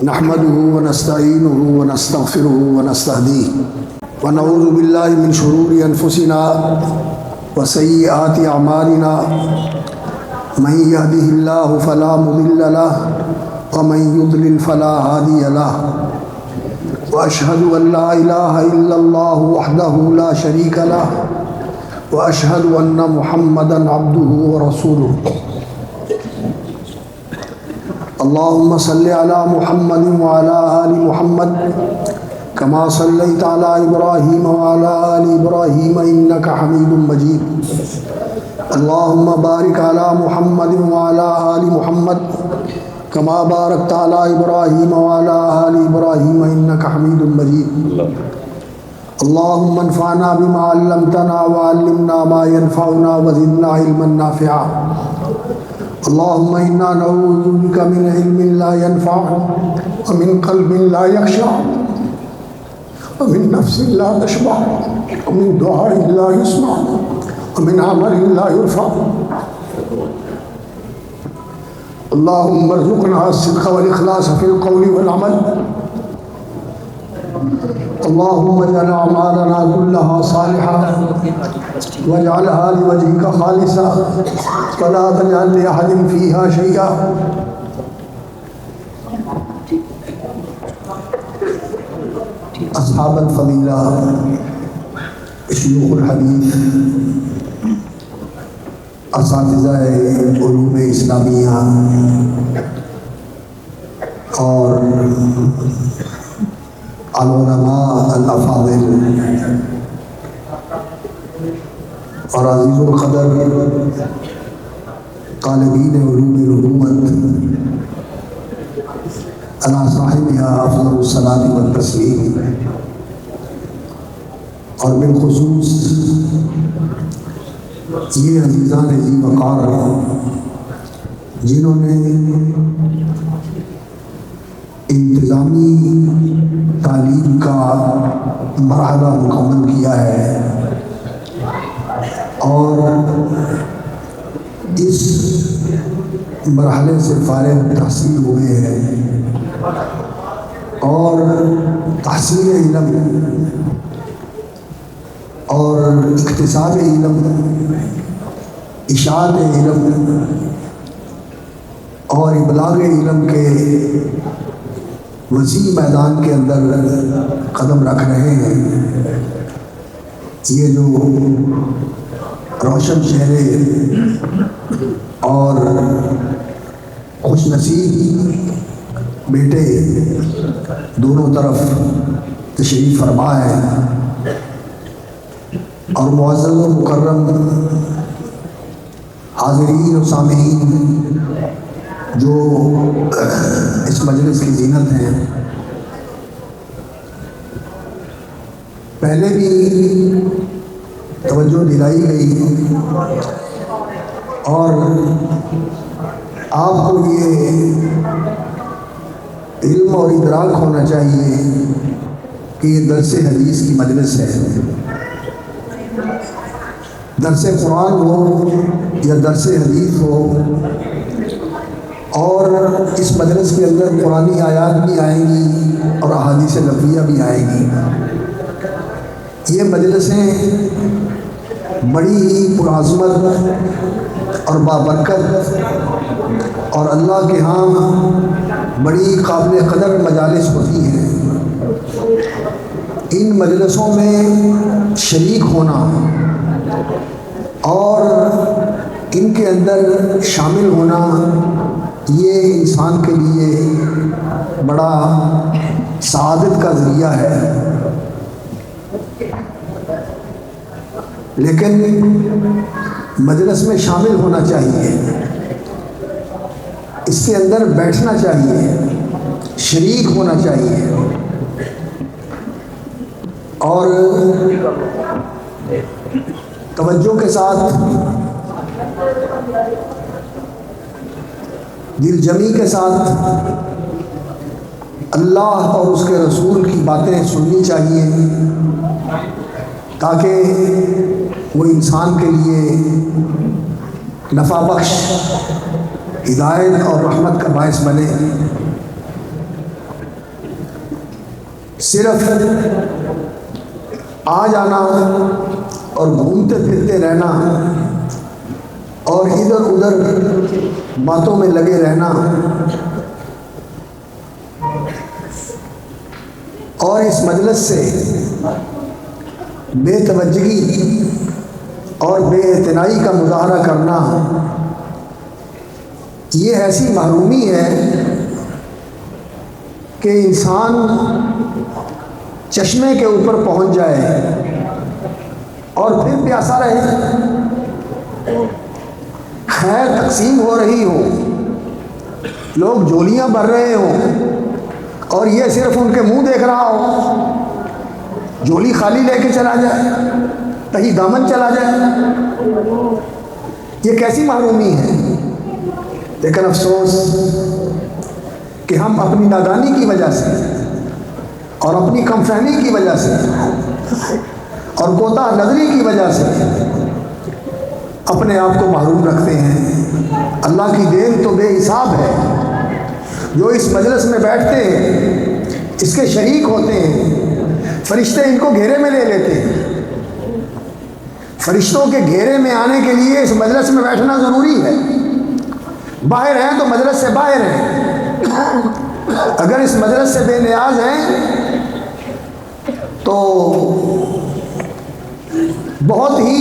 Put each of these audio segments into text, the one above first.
نحمده ونستعينه ونستغفره ونستهديه ونعوذ بالله من شرور أنفسنا وسيئات أعمالنا من يهده الله فلا مضل له ومن يضلل فلا هادي له وأشهد أن لا إله إلا الله وحده لا شريك له وأشهد أن محمدا عبده ورسوله اللهم صل على محمد وعلى آل محمد كما صليت على إبراهيم وعلى آل إبراهيم إنك حميد مجيد اللهم بارك على محمد وعلى آل محمد كما باركت على إبراهيم وعلى آل إبراهيم إنك حميد مجيد اللهم انفعنا بما علمتنا وعلمنا ما ينفعنا وزدنا علما نافعا اللهم إنا نعوذ بك من علم لا ينفع ومن قلب لا يخشع ومن نفس لا تشبع ومن دعاء لا يسمع ومن عمل لا يرفع اللهم ارزقنا الصدق والإخلاص في القول والعمل اللهم اجعل أعمالنا كلها صالحة واجعلها لوجهك خالصة ولا تجعل لأحد فيها شيئا اصحاب الفضیلہ، شیوخ الحدیث، اساتذہ علوم اسلامیہ اور العلماء الافاضل اور عزیز القدر طالبین علوم نبوت علی صاحبها افضل الصلاۃ والتسلیم، اور بالخصوص یہ عزیزان ذی وقار جنہوں نے انتظامی تعلیم کا مرحلہ مکمل کیا ہے اور اس مرحلے سے فارغ تحصیل ہوئے ہیں اور تحصیل علم اور اکتساب علم، اشاعت علم اور ابلاغ علم کے وسیع میدان کے اندر قدم رکھ رہے ہیں۔ یہ جو روشن چہرے اور خوش نصیب بیٹے دونوں طرف تشریف فرما ہے اور معزز و مکرم حاضرین و سامعین جو اس مجلس کی زینت ہیں، پہلے بھی توجہ دلائی گئی اور آپ کو یہ علم اور ادراک ہونا چاہیے کہ یہ درس حدیث کی مجلس ہے۔ درس قرآن ہو یا درس حدیث ہو، اور اس مجلس کے اندر قرآنی آیات بھی آئیں گی اور احادیث نبویہ بھی آئیں گی۔ یہ مجلسیں بڑی ہی پرعظمت اور بابرکت اور اللہ کے ہاں بڑی قابل قدر مجالس ہوتی ہیں۔ ان مجلسوں میں شریک ہونا اور ان کے اندر شامل ہونا یہ انسان کے لیے بڑا سعادت کا ذریعہ ہے، لیکن مجلس میں شامل ہونا چاہیے، اس کے اندر بیٹھنا چاہیے، شریک ہونا چاہیے اور توجہ کے ساتھ، دل جمی کے ساتھ اللہ اور اس کے رسول کی باتیں سننی چاہیے تاکہ وہ انسان کے لیے نفع بخش، ہدایت اور رحمت کا باعث بنے۔ صرف آ جانا اور گھومتے پھرتے رہنا اور ادھر ادھر باتوں میں لگے رہنا اور اس مجلس سے بے توجہی اور بے اعتنائی کا مظاہرہ کرنا، یہ ایسی محرومی ہے کہ انسان چشمے کے اوپر پہنچ جائے اور پھر پیاسا رہے، خیر تقسیم ہو رہی ہو، لوگ جولیاں بھر رہے ہوں اور یہ صرف ان کے منہ دیکھ رہا ہو، جھولی خالی لے کے چلا جائے، کہیں دامن چلا جائے، یہ کیسی محرومی ہے؟ لیکن افسوس کہ ہم اپنی نادانی کی وجہ سے اور اپنی کم فہمی کی وجہ سے اور کوتاہ نظری کی وجہ سے اپنے آپ کو محروم رکھتے ہیں۔ اللہ کی دین تو بے حساب ہے، جو اس مجلس میں بیٹھتے ہیں، اس کے شریک ہوتے ہیں، فرشتے ان کو گھیرے میں لے لیتے ہیں۔ فرشتوں کے گھیرے میں آنے کے لیے اس مجلس میں بیٹھنا ضروری ہے۔ باہر ہیں تو مجلس سے باہر ہیں، اگر اس مجلس سے بے نیاز ہیں تو بہت ہی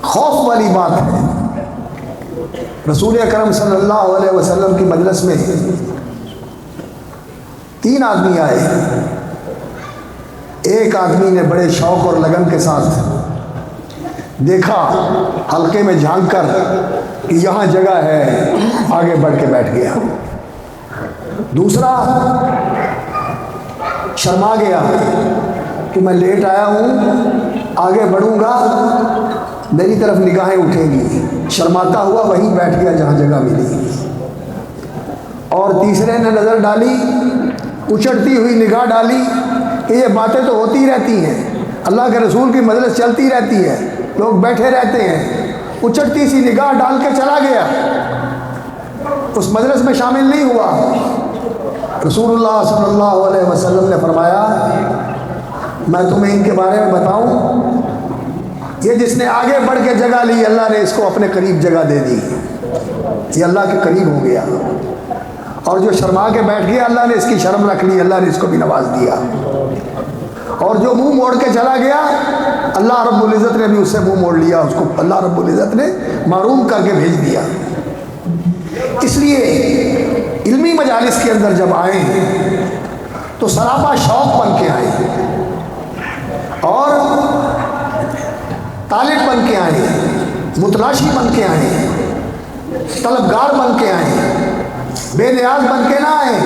خوف والی بات ہے۔ رسول اکرم صلی اللہ علیہ وسلم کی مجلس میں 3 آدمی آئے۔ ایک آدمی نے بڑے شوق اور لگن کے ساتھ دیکھا، حلقے میں جھانک کر کہ یہاں جگہ ہے، آگے بڑھ کے بیٹھ گیا۔ دوسرا شرما گیا کہ میں لیٹ آیا ہوں، آگے بڑھوں گا میری طرف نگاہیں اٹھیں گی، شرماتا ہوا وہیں بیٹھ گیا جہاں جگہ ملی۔ اور تیسرے نے نظر ڈالی، اچڑتی ہوئی نگاہ ڈالی کہ یہ باتیں تو ہوتی رہتی ہیں، اللہ کے رسول کی مجلس چلتی رہتی ہے، لوگ بیٹھے رہتے ہیں، اچڑتی سی نگاہ ڈال کے چلا گیا، اس مجلس میں شامل نہیں ہوا۔ رسول اللہ صلی اللہ علیہ وسلم نے فرمایا، میں تمہیں ان کے بارے میں بتاؤں؟ یہ جس نے آگے بڑھ کے جگہ لی، اللہ نے اس کو اپنے قریب جگہ دے دی، یہ اللہ کے قریب ہو گیا۔ اور جو شرما کے بیٹھ گیا، اللہ نے اس کی شرم رکھ لی، اللہ نے اس کو بھی نواز دیا۔ اور جو منہ موڑ کے چلا گیا، اللہ رب العزت نے بھی اس سے منہ موڑ لیا، اس کو اللہ رب العزت نے محروم کر کے بھیج دیا۔ اس لیے علمی مجالس کے اندر جب آئیں تو سراپا شوق بن کے آئیں اور طالب بن کے آئیں، متلاشی بن کے آئیں، طلبگار بن کے آئیں، بے نیاز بن کے نہ آئیں،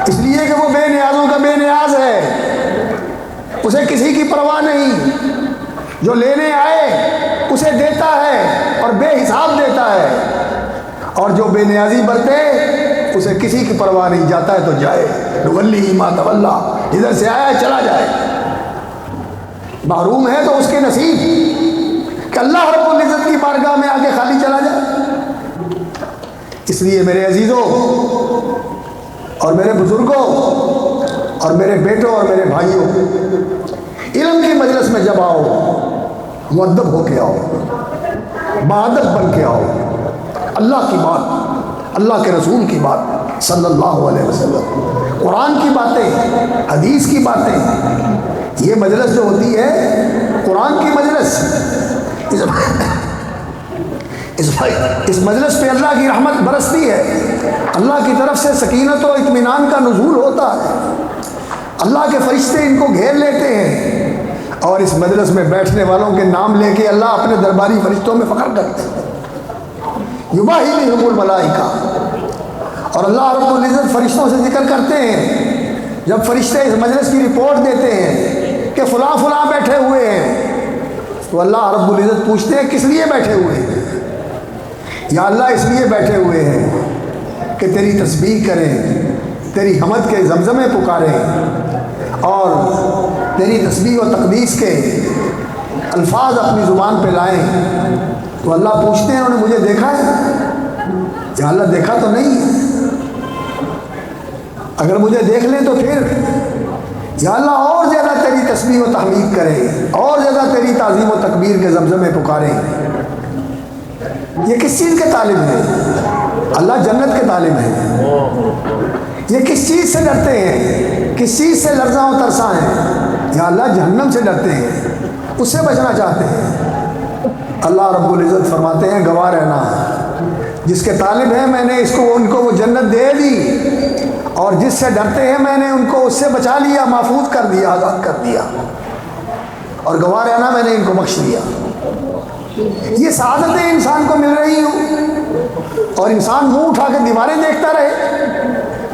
اس لیے کہ وہ بے نیازوں کا بے نیاز ہے، اسے کسی کی پرواہ نہیں، جو لینے آئے اسے دیتا ہے اور بے حساب دیتا ہے، اور جو بے نیازی برتے اسے کسی کی پرواہ نہیں، جاتا ہے تو جائے، نولی ما تولا، ادھر سے آیا چلا جائے۔ محروم ہے تو اس کے نصیب کہ اللہ رب العزت کی بارگاہ میں آگے خالی چلا جائے۔ اس لیے میرے عزیزوں اور میرے بزرگوں اور میرے بیٹوں اور میرے بھائیوں، علم کی مجلس میں جب آؤ، مؤدب ہو کے آؤ، باادب بن کے آؤ، اللہ کی بات، اللہ کے رسول کی بات صلی اللہ علیہ وسلم، قرآن کی باتیں، حدیث کی باتیں، یہ مجلس جو ہوتی ہے قرآن کی مجلس، اس مجلس پہ اللہ کی رحمت برستی ہے، اللہ کی طرف سے سکینت و اطمینان کا نزول ہوتا ہے، اللہ کے فرشتے ان کو گھیر لیتے ہیں، اور اس مجلس میں بیٹھنے والوں کے نام لے کے اللہ اپنے درباری فرشتوں میں فخر کرتے ہیں، یباہی بہم الملائکہ، اور اللہ رب العزت فرشتوں سے ذکر کرتے ہیں۔ جب فرشتے اس مجلس کی رپورٹ دیتے ہیں کہ فلاں فلاں بیٹھے ہوئے ہیں، تو اللہ رب العزت پوچھتے ہیں کس لیے بیٹھے ہوئے ہیں؟ یا اللہ اس لیے بیٹھے ہوئے ہیں کہ تیری تسبیح کریں، تیری حمد کے زمزمے پکاریں اور تیری تسبیح و تقدیس کے الفاظ اپنی زبان پہ لائیں۔ تو اللہ پوچھتے ہیں انہوں نے مجھے دیکھا ہے؟ یا اللہ دیکھا تو نہیں ہے۔ اگر مجھے دیکھ لیں تو پھر یا اللہ اور زیادہ تیری تسبیح و تحمید کریں، اور زیادہ تیری تعظیم و تکبیر کے زمزمے پکاریں۔ یہ کس چیز کے طالب ہیں؟ اللہ جنت کے طالب ہیں۔ یہ کس چیز سے ڈرتے ہیں؟ کس چیز سے لرزاں و ترساں ہیں؟ یا اللہ جہنم سے ڈرتے ہیں، اس سے بچنا چاہتے ہیں۔ اللہ رب العزت فرماتے ہیں گواہ رہنا، جس کے طالب ہیں میں نے ان کو وہ جنت دے دی، اور جس سے ڈرتے ہیں میں نے ان کو اس سے بچا لیا، محفوظ کر دیا، آزاد کر دیا، اور گواہ رہنا میں نے ان کو بخش دیا۔ یہ سعادتیں انسان کو مل رہی ہوں اور انسان منہ اٹھا کے دیواریں دیکھتا رہے،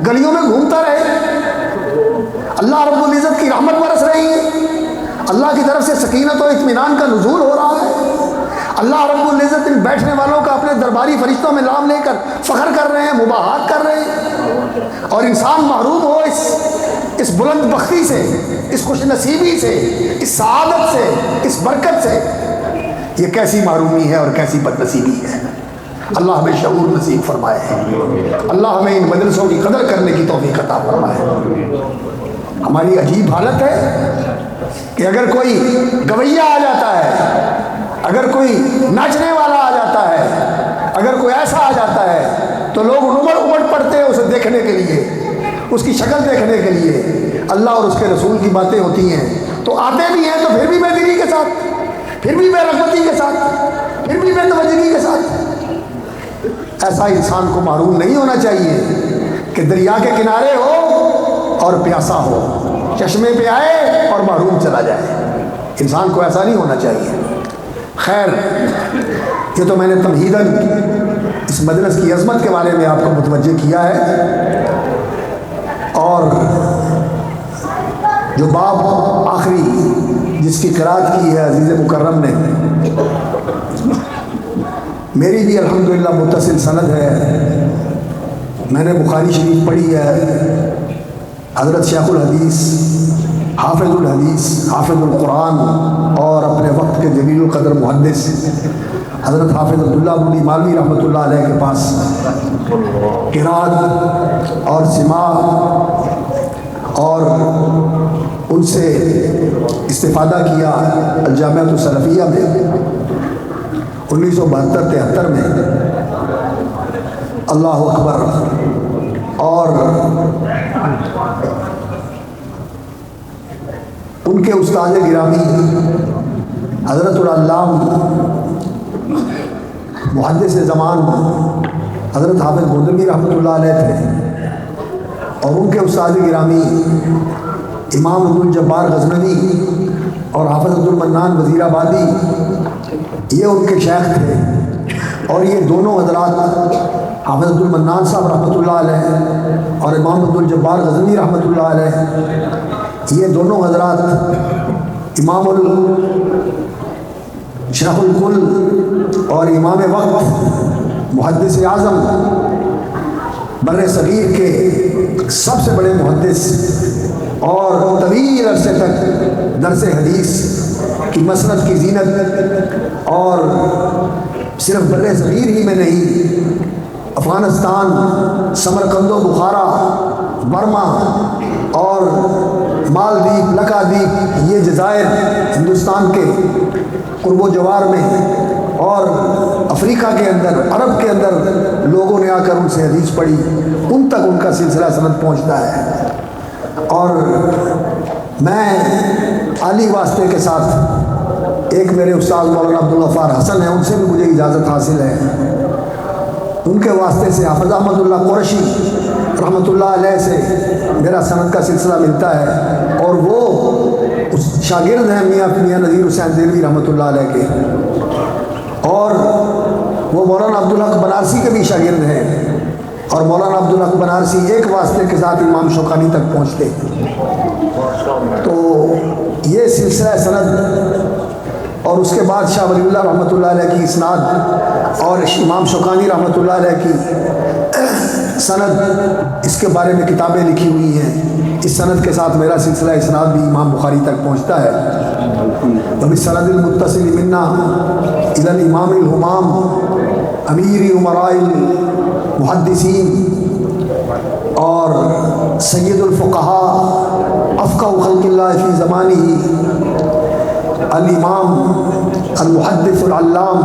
گلیوں میں گھومتا رہے۔ اللہ رب العزت کی رحمت برس رہی ہے، اللہ کی طرف سے سکینت و اطمینان کا نزول ہو رہا ہے۔ اللہ رب العزت ان بیٹھنے والوں کا اپنے درباری فرشتوں میں نام لے کر فخر کر رہے ہیں، مباحات کر رہے ہیں، اور انسان محروم ہو اس بلند بختی سے، اس خوش نصیبی سے، اس سعادت سے، اس برکت سے۔ یہ کیسی محرومی ہے اور کیسی بد نصیبی ہے۔ اللہ ہمیں شعور نصیب فرمائے، اللہ ہمیں ان مدرسوں کی قدر کرنے کی توفیق عطا فرمائے۔ ہماری عجیب حالت ہے کہ اگر کوئی گویہ آ جاتا ہے، اگر کوئی ناچنے والا آ جاتا ہے، اگر کوئی ایسا آ جاتا ہے تو لوگ امٹ پڑتے ہیں اسے دیکھنے کے لیے، اس کی شکل دیکھنے کے لیے۔ اللہ اور اس کے رسول کی باتیں ہوتی ہیں تو آتے بھی ہیں، تو پھر بھی بے دلی کے ساتھ، پھر بھی بے رغبتی کے ساتھ، پھر بھی بے توجہی کے ساتھ۔ ایسا انسان کو محروم نہیں ہونا چاہیے کہ دریا کے کنارے ہو اور پیاسا ہو، چشمے پہ آئے اور محروم چلا جائے۔ انسان کو ایسا نہیں ہونا چاہیے۔ خیر، یہ تو میں نے تمہیداً اس مجلس کی عظمت کے بارے میں آپ کو متوجہ کیا ہے، اور جو باب آخری جس کی قرأت کی ہے عزیز مکرم نے، میری بھی الحمدللہ متصل سند ہے۔ میں نے بخاری شریف پڑھی ہے، حضرت شیخ الحدیث، حافظ الحدیث، حافظ القرآن، اور اپنے وقت کے جلیل القدر محدث حضرت حافظ عبداللہ بن مالوی رحمۃ اللہ علیہ کے پاس قرأت اور سماع اور ان سے استفادہ کیا الجامعۃ السلفیہ میں 1972-73 میں۔ اللہ اکبر۔ اور ان کے استاد گرامی حضرت العلامہ محدث زمان حضرت حافظ گوندلوی رحمۃ اللہ علیہ تھے، اور ان کے استاد گرامی امام عبد الجبار غزنوی اور حافظ عبد المنان وزیر آبادی، یہ ان کے شیخ تھے۔ اور یہ دونوں حضرات حافظ عبد المنان صاحب رحمۃ اللہ علیہ اور امام عبد الجبار غزنوی رحمۃ اللہ علیہ، یہ دونوں حضرات امام شیخ الکل اور امام وقت محدث اعظم بر صغیر کے سب سے بڑے محدث، اور طویل عرصے تک درس حدیث کی مسند کی زینت، اور صرف بر صغیر ہی میں نہیں، افغانستان، سمرقند و بخارا، برما اور مالدیپ، لکادیپ، یہ جزائر ہندوستان کے قرب و جوار میں، اور افریقہ کے اندر، عرب کے اندر لوگوں نے آ کر ان سے حدیث پڑھی، ان تک ان کا سلسلہ سند پہنچتا ہے۔ اور میں عالی واسطے کے ساتھ ایک میرے استاد مولانا عبدالغفار حسن ہیں، ان سے بھی مجھے اجازت حاصل ہے، ان کے واسطے سے حافظ احمد اللہ قرشی رحمۃ اللہ علیہ سے میرا سند کا سلسلہ ملتا ہے، اور وہ شاگرد ہیں میاں نذیر حسین دہلوی رحمۃ اللہ علیہ کے، اور وہ مولانا عبدالحق بنارسی کے بھی شاگرد ہیں، اور مولانا عبدالحق بنارسی ایک واسطے کے ساتھ امام شوکانی تک پہنچتے ہیں۔ تو یہ سلسلہ سند، اور اس کے بعد شاہ ولی اللہ رحمۃ اللہ علیہ کی اسناد، اور امام شوکانی رحمۃ اللہ علیہ کی سند، اس کے بارے میں کتابیں لکھی ہوئی ہیں۔ اس سند کے ساتھ میرا سلسلہ اسناد بھی امام بخاری تک پہنچتا ہے۔ وبالسند المتصل منا الی الامام الہمام امیر امراء المحدثین اور سید الفقہا افقہ خلق اللہ فی زمانہ الامام المحدث العلام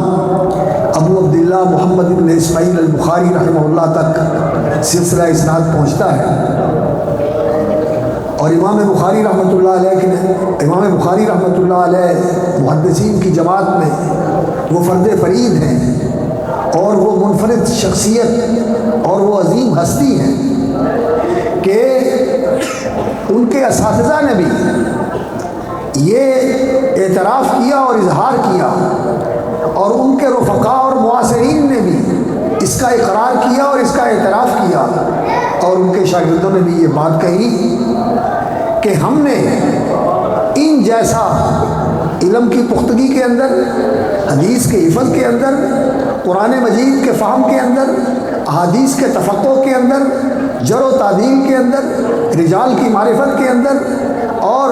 ابو عبداللہ محمد بن اسماعیل البخاری رحمہ اللہ تک سلسلہ اسناد پہنچتا ہے۔ اور امام بخاری رحمۃ اللہ علیہ محدثین کی جماعت میں وہ فرد فرید ہیں، اور وہ منفرد شخصیت اور وہ عظیم ہستی ہیں کہ ان کے اساتذہ نے بھی یہ اعتراف کیا اور اظہار کیا، اور ان کے رفقاء اور معاصرین نے بھی اس کا اقرار کیا اور اس کا اعتراف کیا، اور ان کے شاگردوں نے بھی یہ بات کہی کہ ہم نے ان جیسا علم کی پختگی کے اندر، حدیث کے حفظ کے اندر، قرآن مجید کے فہم کے اندر، احادیث کے تفقہ کے اندر، جرح و تعدیل کے اندر، رجال کی معرفت کے اندر، اور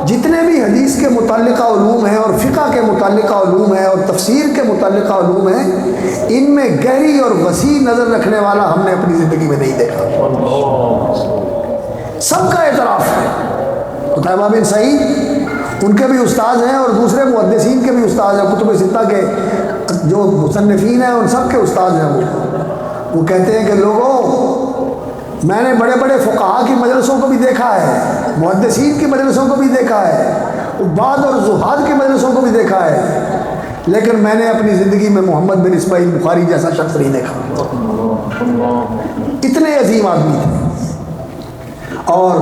جتنے بھی حدیث کے متعلقہ علوم ہیں اور فقہ کے متعلقہ علوم ہیں اور تفسیر کے متعلقہ علوم ہیں، ان میں گہری اور وسیع نظر رکھنے والا ہم نے اپنی زندگی میں نہیں دیکھا۔ سب کا اعتراف ہے۔ قتیبہ بن سعید ان کے بھی استاد ہیں، اور دوسرے محدثین کے بھی استاد ہیں، کتب ستہ کے جو مصنفین ہیں ان سب کے استاد ہیں۔ وہ کہتے ہیں کہ لوگوں، میں نے بڑے بڑے فقہاء کی مجلسوں کو بھی دیکھا ہے، محدثین کی مجلسوں کو بھی دیکھا ہے، عباد اور زہاد کی مجلسوں کو بھی دیکھا ہے، لیکن میں نے اپنی زندگی میں محمد بن اسماعیل بخاری جیسا شخص نہیں دیکھا۔ اتنے عظیم آدمی تھے۔ اور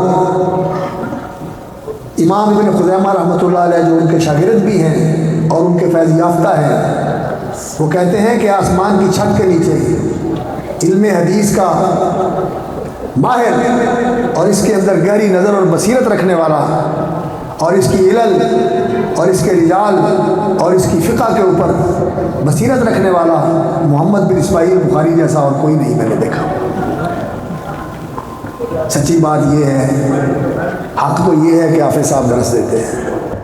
امام ابن خزیمہ رحمۃ اللہ علیہ جو ان کے شاگرد بھی ہیں اور ان کے فیض یافتہ ہیں، وہ کہتے ہیں کہ آسمان کی چھت کے نیچے علم حدیث کا ماہر اور اس کے اندر گہری نظر اور بصیرت رکھنے والا، اور اس کی علل اور اس کے رجال اور اس کی فقہ کے اوپر بصیرت رکھنے والا محمد بن اسماعیل بخاری جیسا اور کوئی نہیں میں نے دیکھا۔ سچی بات یہ ہے، حق تو یہ ہے کہ حافظ صاحب درس دیتے ہیں،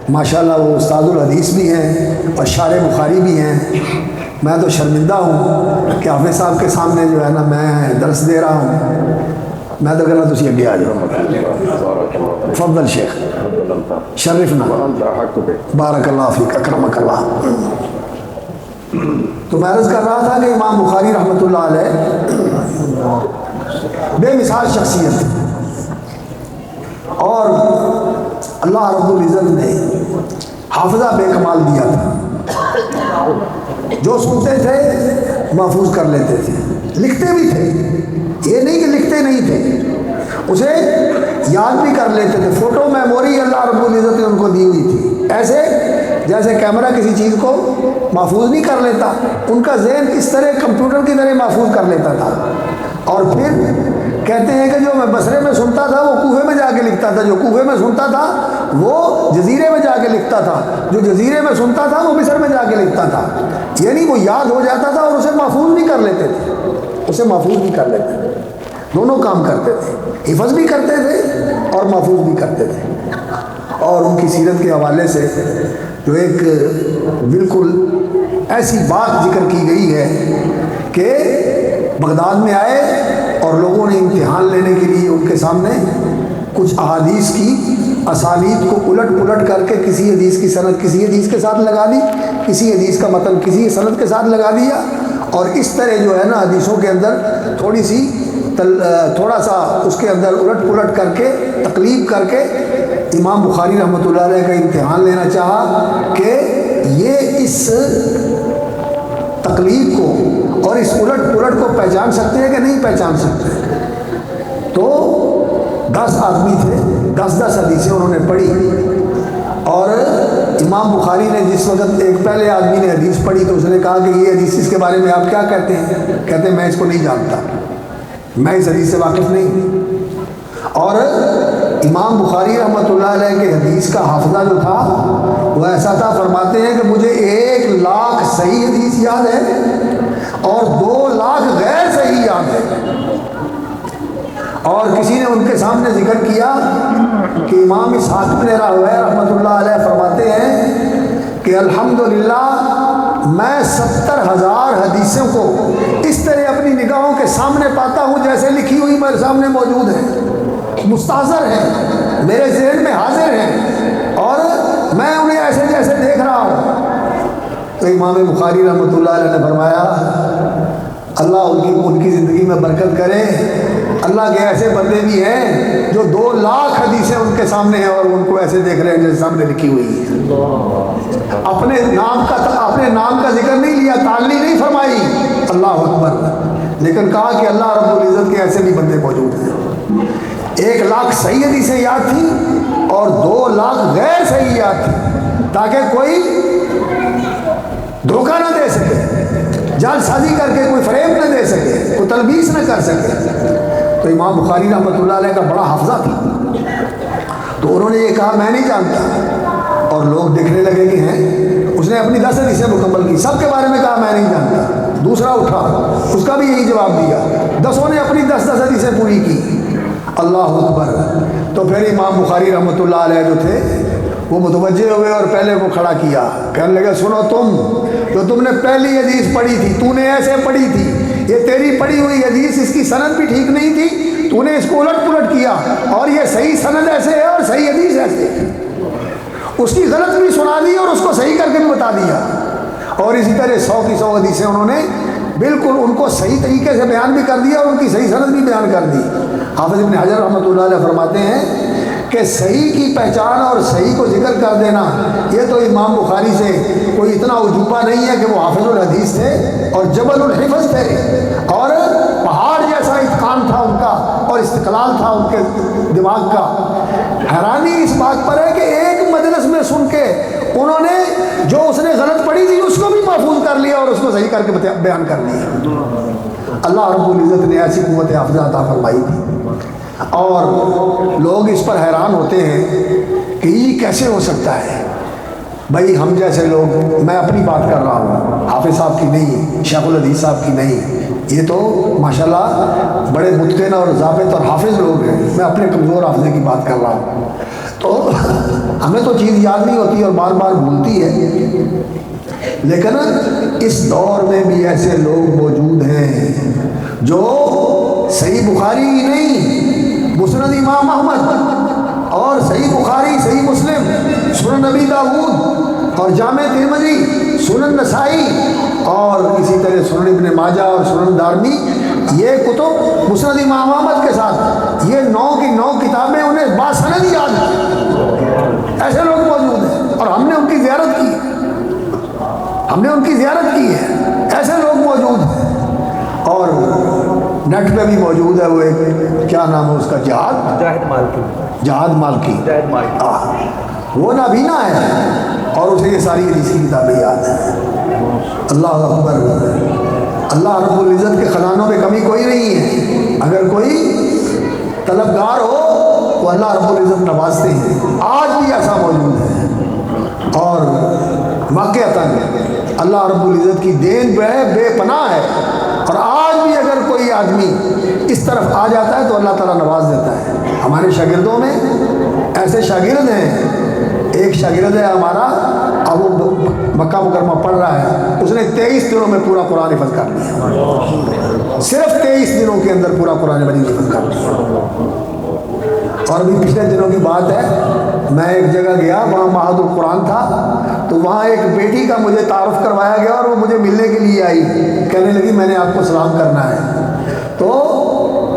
ماشاءاللہ وہ استاد الحدیث بھی ہیں اور شارح بخاری بھی ہیں۔ میں تو شرمندہ ہوں کہ حافظ صاحب کے سامنے جو ہے نا میں درس دے رہا ہوں۔ میں تو کہنا تسی اگے آ جاؤ، فضل شیخ شرفنا، بارک اللہ فیک، اکرمک اللہ۔ تو میں عرض کر رہا تھا کہ امام بخاری رحمۃ اللہ علیہ بے مثال شخصیت، اور اللہ رب العزت نے حافظہ بے کمال دیا تھا، جو سنتے تھے محفوظ کر لیتے تھے، لکھتے بھی تھے، یہ نہیں کہ لکھتے نہیں تھے، اسے یاد بھی کر لیتے تھے۔ فوٹو میموری اللہ رب العزت نے ان کو دی ہوئی تھی، ایسے جیسے کیمرہ کسی چیز کو محفوظ نہیں کر لیتا، ان کا ذہن اس طرح کمپیوٹر کی طرح محفوظ کر لیتا تھا۔ اور پھر کہتے ہیں کہ جو میں بصرے میں سنتا تھا وہ کوفے میں جا کے لکھتا تھا، جو کوفے میں سنتا تھا وہ جزیرے میں جا کے لکھتا تھا، جو جزیرے میں سنتا تھا وہ مصر میں جا کے لکھتا تھا۔ یعنی وہ یاد ہو جاتا تھا اور اسے محفوظ بھی کر لیتے تھے، اسے محفوظ بھی کر لیتے تھے، دونوں کام کرتے تھے، حفظ بھی کرتے تھے اور محفوظ بھی کرتے تھے۔ اور ان کی سیرت کے حوالے سے جو ایک بالکل ایسی بات ذکر کی گئی ہے کہ بغداد میں آئے اور لوگوں نے امتحان لینے کے لیے ان کے سامنے کچھ احادیث کی اسانید کو الٹ پلٹ کر کے کسی حدیث کی سند کسی حدیث کے ساتھ لگا دی، کسی حدیث کا متن کسی سند کے ساتھ لگا دیا، اور اس طرح جو ہے نا حدیثوں کے اندر تھوڑا سا اس کے اندر الٹ پلٹ کر کے تقلیب کر کے امام بخاری رحمۃ اللہ علیہ کا امتحان لینا چاہا کہ یہ اس تقلیب کو اور اس الٹ پلٹ کو پہچان سکتے ہیں کہ نہیں پہچان سکتے۔ تو 10 آدمی تھے، 10 حدیثیں انہوں نے پڑھی، اور امام بخاری نے جس وقت ایک پہلے آدمی نے حدیث پڑھی تو اس نے کہا کہ یہ حدیث اس کے بارے میں آپ کیا کہتے ہیں؟ کہتے ہیں میں اس کو نہیں جانتا، میں اس حدیث سے واقف نہیں۔ اور امام بخاری رحمۃ اللہ علیہ کے حدیث کا حافظہ جو تھا وہ ایسا تھا، فرماتے ہیں کہ مجھے 1 لاکھ صحیح حدیث یاد ہے اور 2 لاکھ غیر صحیح یاد ہے۔ اور کسی نے ان کے سامنے ذکر کیا کہ امام اسحاق بن راہویہ رحمۃ اللہ علیہ فرماتے ہیں کہ الحمدللہ میں 70,000 حدیثوں کو اس طرح اپنی نگاہوں کے سامنے پاتا ہوں جیسے لکھی ہوئی میرے سامنے موجود ہے۔ مستحضر ہیں، میرے ذہن میں حاضر ہیں، اور میں انہیں ایسے جیسے دیکھ رہا ہوں۔ تو امام بخاری رحمۃ اللہ علیہ نے فرمایا اللہ ان کی زندگی میں برکت کرے، اللہ کے ایسے بندے بھی ہیں جو 2 لاکھ حدیثیں ان کے سامنے ہیں اور ان کو ایسے دیکھ رہے ہیں جیسے سامنے لکھی ہوئی ہے۔ اپنے نام کا ذکر نہیں لیا، تعلی نہیں فرمائی، اللہ اکبر، لیکن کہا کہ اللہ رب العزت کے ایسے بھی بندے موجود ہیں۔ 1 لاکھ صحیح حدیثیں یاد تھیں اور 2 لاکھ غیر صحیح یاد تھیں، تاکہ کوئی دھوکہ نہ دے سکے، جال سازی کر کے کوئی فریب نہ دے سکے، کوئی تلبیس نہ کر سکے۔ تو امام بخاری رحمۃ اللہ علیہ کا بڑا حافظہ تھا، تو انہوں نے یہ کہا میں نہیں جانتا، اور لوگ دیکھنے لگے کہ ہیں۔ اس نے اپنی 10 حدیثیں مکمل کی، سب کے بارے میں کہا میں نہیں جانتا۔ دوسرا اٹھا، اس کا بھی یہی جواب دیا، 10 نے اپنی 10 حدیثیں پوری کی۔ اللہ اکبر۔ تو پھر امام بخاری رحمۃ اللہ علیہ جو تھے وہ متوجہ ہوئے اور پہلے کو کھڑا کیا، کہنے لگے سنو، تم نے پہلی حدیث پڑھی تھی، تو نے ایسے پڑھی تھی، یہ تیری پڑھی ہوئی حدیث اس کی سند بھی ٹھیک نہیں تھی، تو نے اس کو الٹ پلٹ کیا، اور یہ صحیح سند ایسے ہے اور صحیح حدیث ایسے ہے۔ اس کی غلط بھی سنا دی اور اس کو صحیح کر کے بھی بتا دیا، اور اسی طرح 100 کی 100 حدیثیں انہوں نے بالکل ان کو صحیح طریقے سے بیان بھی کر دیا اور ان کی صحیح سند بھی بیان کر دی۔ حافظ ابن حجر رحمۃ اللہ علیہ فرماتے ہیں کہ صحیح کی پہچان اور صحیح کو ذکر کر دینا، یہ تو امام بخاری سے کوئی اتنا عجوبہ نہیں ہے کہ وہ حافظ الحدیث تھے اور جبل الحفظ تھے، اور پہاڑ جیسا اتقان تھا ان کا اور استقلال تھا ان کے دماغ کا۔ حیرانی اس بات پر ہے کہ ایک مجلس میں سن کے انہوں نے جو اس نے غلط پڑھی تھی اس کو بھی محفوظ کر لیا اور اس کو صحیح کر کے بیان کر لیا۔ اللہ رب العزت نے ایسی قوت حافظہ عطا فرمائی تھی، اور لوگ اس پر حیران ہوتے ہیں کہ یہ کیسے ہو سکتا ہے۔ بھائی ہم جیسے لوگ، میں اپنی بات کر رہا ہوں، حافظ صاحب کی نہیں، شیخ الحدیث صاحب کی نہیں، یہ تو ماشاءاللہ بڑے متقن اور ضابط اور حافظ لوگ ہیں، میں اپنے کمزور حافظے کی بات کر رہا ہوں۔ تو ہمیں تو چیز یاد نہیں ہوتی اور بار بار بھولتی ہے، لیکن اس دور میں بھی ایسے لوگ موجود ہیں جو صحیح بخاری ہی نہیں، مسند امام احمد اور صحیح بخاری، صحیح مسلم، سنن نبی داؤد اور جامع ترمذی، سنن نسائی اور اسی طرح سنن ابن ماجہ اور سنن دارمی، یہ کتب مسند امام احمد کے ساتھ یہ 9 کی 9 کتابیں انہیں باسند یاد ہیں۔ ایسے لوگ موجود ہیں اور ہم نے ان کی زیارت کی، ہے، ایسے لوگ موجود ہیں۔ اور نیٹ پہ بھی موجود ہے وہ ایک، کیا نام ہے اس کا، جہاد مالکی، وہ نابینا ہے اور اسے یہ ساری حدیث کی کتابیں یاد ہیں۔ اللہ اکبر۔ اللہ رب العزت کے خزانوں میں کمی کوئی نہیں ہے، اگر کوئی طلبگار ہو تو اللہ رب العزت نوازتے ہیں، آج بھی ایسا موجود ہے، اور واقعتاً اللہ رب العزت کی دین بے پناہ ہے، اور آج بھی اگر کوئی آدمی اس طرف آ جاتا ہے تو اللہ تعالیٰ نواز دیتا ہے۔ ہمارے شاگردوں میں ایسے شاگرد ہیں، ایک شاگرد ہے ہمارا، اب وہ مکہ مکرمہ پڑھ رہا ہے، اس نے 23 دنوں میں پورا قرآن حفظ کر لیا، صرف 23 دنوں کے اندر پورا قرآن مجید حفظ کر لیا۔ اور ابھی پچھلے دنوں کی بات ہے، میں ایک جگہ گیا، وہاں معہد القرآن تھا، تو وہاں ایک بیٹی کا مجھے تعارف کروایا گیا اور وہ مجھے ملنے کے لیے آئی، کہنے لگی میں نے آپ کو سلام کرنا ہے۔ تو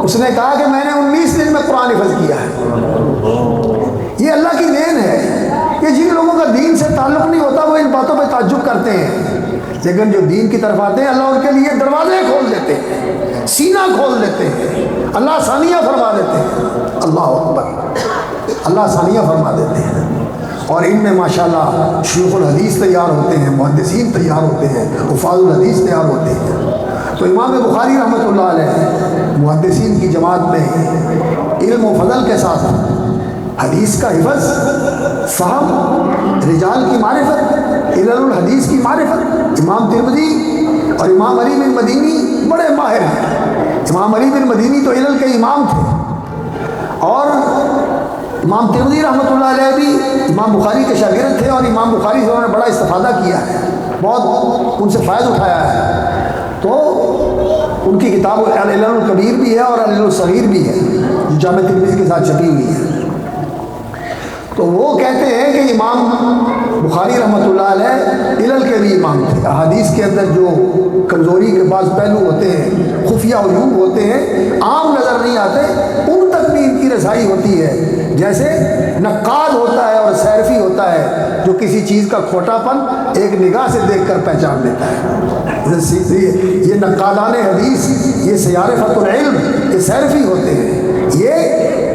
اس نے کہا کہ میں نے 19 دن میں قرآن حفظ کیا ہے۔ یہ اللہ کی دین ہے، یہ جن لوگوں کا دین سے تعلق نہیں ہوتا وہ ان باتوں پہ تعجب کرتے ہیں، لیکن جو دین کی طرف آتے ہیں اللہ ان کے لیے دروازے کھول دیتے ہیں، سینہ کھول دیتے ہیں، اللہ آسانیاں فرما دیتے ہیں۔ اللہ اکبر، اللہ آسانیاں فرما دیتے ہیں، اور ان میں ماشاءاللہ شیوخ الحدیث تیار ہوتے ہیں، محدثین تیار ہوتے ہیں، حفاظ الحدیث تیار ہوتے ہیں۔ تو امام بخاری رحمۃ اللہ علیہ محدثین کی جماعت میں علم و فضل کے ساتھ حدیث کا حفظ، فہم، رجال کی معرفت، علل الحدیث کی معرفت۔ امام ترمذی اور امام علی بن مدینی بڑے ماہر ہیں۔ امام علی بن مدینی تو علل کے امام تھے، اور امام ترمذی رحمۃ اللہ علیہ بھی امام بخاری کے شاگرد تھے، اور امام بخاری سے انہوں نے بڑا استفادہ کیا ہے، بہت ان سے فائدہ اٹھایا ہے۔ تو تو ان کی کتاب العلل الکبیر بھی ہے اور العلل الصغیر بھی ہے جو جامع ترمذی کے ساتھ چھپی ہوئی ہے۔ تو وہ کہتے ہیں کہ امام بخاری رحمۃ اللہ علیہ علل کے بھی امام تھے، احادیث کے اندر جو کمزوری کے بعض پہلو ہوتے ہیں، خفیہ عیوب ہوتے ہیں، عام نظر نہیں آتے، ان تک بھی ان کی رسائی ہوتی ہے۔ جیسے نقاد ہوتا ہے اور سیرفی ہوتا ہے جو کسی چیز کا کھوٹا پن ایک نگاہ سے دیکھ کر پہچان لیتا ہے، یہ نقادان حدیث، یہ سیارفۃ العلم، یہ سیرفی ہوتے ہیں، یہ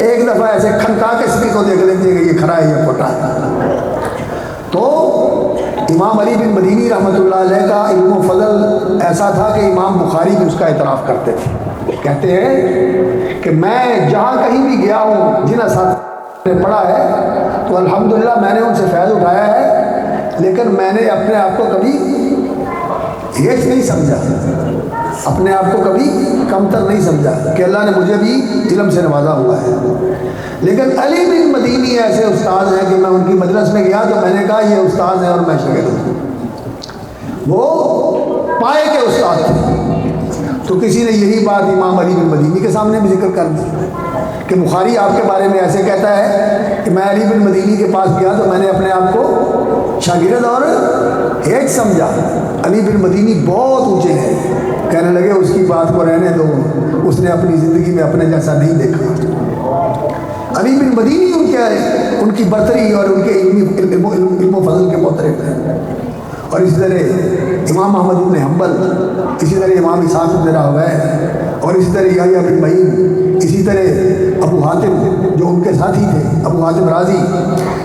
ایک دفعہ ایسے کھنکا کے کسی کو دیکھ لیتے ہیں کہ یہ کھرا ہے یہ کھوٹا ہے۔ تو امام علی بن مدینی رحمۃ اللہ علیہ کا علم و فضل ایسا تھا کہ امام بخاری بھی اس کا اعتراف کرتے تھے۔ کہتے ہیں کہ میں جہاں کہیں بھی گیا ہوں، جن اساتذہ نے پڑھا ہے تو الحمدللہ میں نے ان سے فیض اٹھایا ہے، لیکن میں نے اپنے آپ کو کبھی ہیچ نہیں سمجھا، اپنے آپ کو کبھی کمتر نہیں سمجھا کہ اللہ نے مجھے بھی علم سے نوازا ہوا ہے۔ لیکن علی بن مدینی ایسے استاد ہیں کہ میں ان کی مجلس میں گیا تو میں نے کہا یہ استاد ہیں اور میں شاگرد ہوں۔ وہ پائے کے استاد تھے۔ تو کسی نے یہی بات امام علی بن مدینی کے سامنے بھی ذکر کر دی کہ بخاری آپ کے بارے میں ایسے کہتا ہے کہ میں علی بن مدینی کے پاس گیا تو میں نے اپنے آپ کو شاگرد اور ہیچ سمجھا۔ علی بن مدینی بہت اونچے ہیں، کہنے لگے اس کی بات کو رہنے دو، اس نے اپنی زندگی میں اپنے جیسا نہیں دیکھا۔ علی بن مدینی ان کی برتری اور ان کے علم و فضل کے معترف ہیں۔ اور اسی طرح امام احمد بن حنبل، اسی طرح امام اسحاق بن راہویہ، اور اسی طرح یحییٰ بن معین، اسی طرح ابو حاتم جو ان کے ساتھی تھے، ابو حاتم رازی،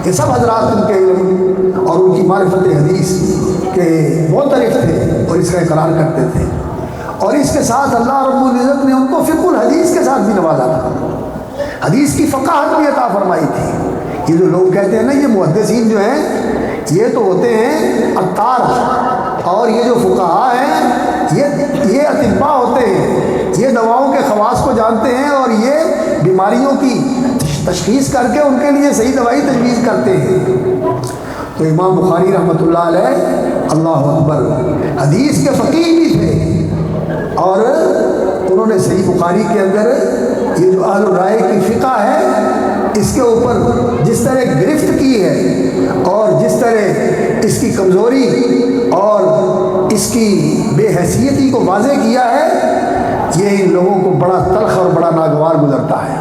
یہ سب حضرات ان کے علم اور ان کی معرفت حدیث کے معترف تھے اور اس کا اقرار کرتے تھے۔ اور اس کے ساتھ اللہ رب العزت نے ان کو فقہ الحدیث کے ساتھ بھی نوازا تھا، حدیث کی فقاہت بھی عطا فرمائی تھی۔ یہ جو لوگ کہتے ہیں نا یہ محدثین جو ہیں یہ تو ہوتے ہیں عطار، اور یہ جو فقہاء ہیں یہ اطباء ہوتے ہیں، یہ دواؤں کے خواص کو جانتے ہیں اور یہ بیماریوں کی تشخیص کر کے ان کے لیے صحیح دوائی تجویز کرتے ہیں۔ تو امام بخاری رحمۃ اللہ علیہ اللہ اکبر حدیث کے فقیہ بھی تھے، اور انہوں نے صحیح بخاری کے اندر یہ جو اہل الرائے کی فقہ ہے اس کے اوپر جس طرح گرفت کی ہے اور جس طرح اس کی کمزوری اور اس کی بے حیثیتی کو واضح کیا ہے، یہ ان لوگوں کو بڑا تلخ اور بڑا ناگوار گزرتا ہے،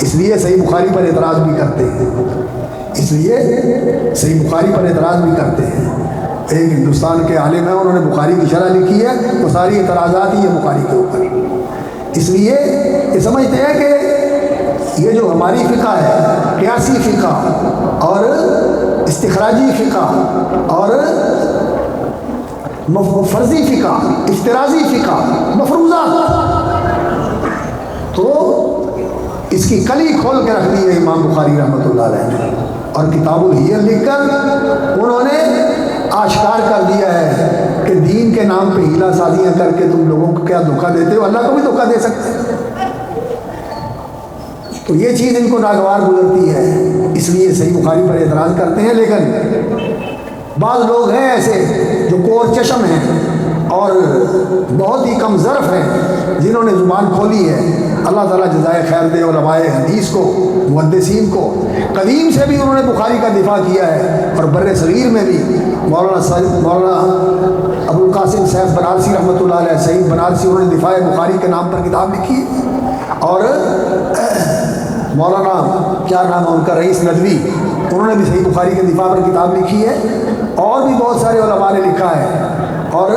اس لیے صحیح بخاری پر اعتراض بھی کرتے ہیں، اس لیے صحیح بخاری پر اعتراض بھی کرتے ہیں۔ ایک ہندوستان کے عالم ہیں، انہوں نے بخاری کی شرح لکھی ہے، وہ ساری اعتراضات ہی ہے بخاری کے اوپر، اس لیے یہ سمجھتے ہیں کہ یہ جو ہماری فقہ ہے، قیاسی فقہ اور استخراجی فقہ اور فرضی فقہ، افتراضی فقہ، مفروضہ، تو اس کی کلی کھول کے رکھ دی ہے امام بخاری رحمۃ اللہ علیہ نے، اور کتاب الحیل لکھ کر انہوں نے آشکار کر دیا ہے کہ دین کے نام پہ ہیلا سازیاں کر کے تم لوگوں کو کیا دھوکہ دیتے ہو، اللہ کو بھی دھوکہ دے سکتے ہیں۔ تو یہ چیز ان کو ناگوار گزرتی ہے، اس لیے صحیح بخاری پر اعتراض کرتے ہیں۔ لیکن بعض لوگ ہیں ایسے جو کور چشم ہیں اور بہت ہی کم ظرف ہیں، جنہوں نے زبان کھولی ہے، اللہ تعالیٰ جزائے خیر دے علماء حدیث کو، محدثین کو۔ قدیم سے بھی انہوں نے بخاری کا دفاع کیا ہے، اور بر صغیر میں بھی مولانا ابو القاسم سیف بنارسی رحمۃ اللہ علیہ، سعید بنارسی، انہوں نے دفاع بخاری کے نام پر کتاب لکھی، اور مولانا کیا نام ہے ان کا، رئیس ندوی، انہوں نے بھی صحیح بخاری کے دفاع پر کتاب لکھی ہے، اور بھی بہت سارے علماء نے لکھا ہے۔ اور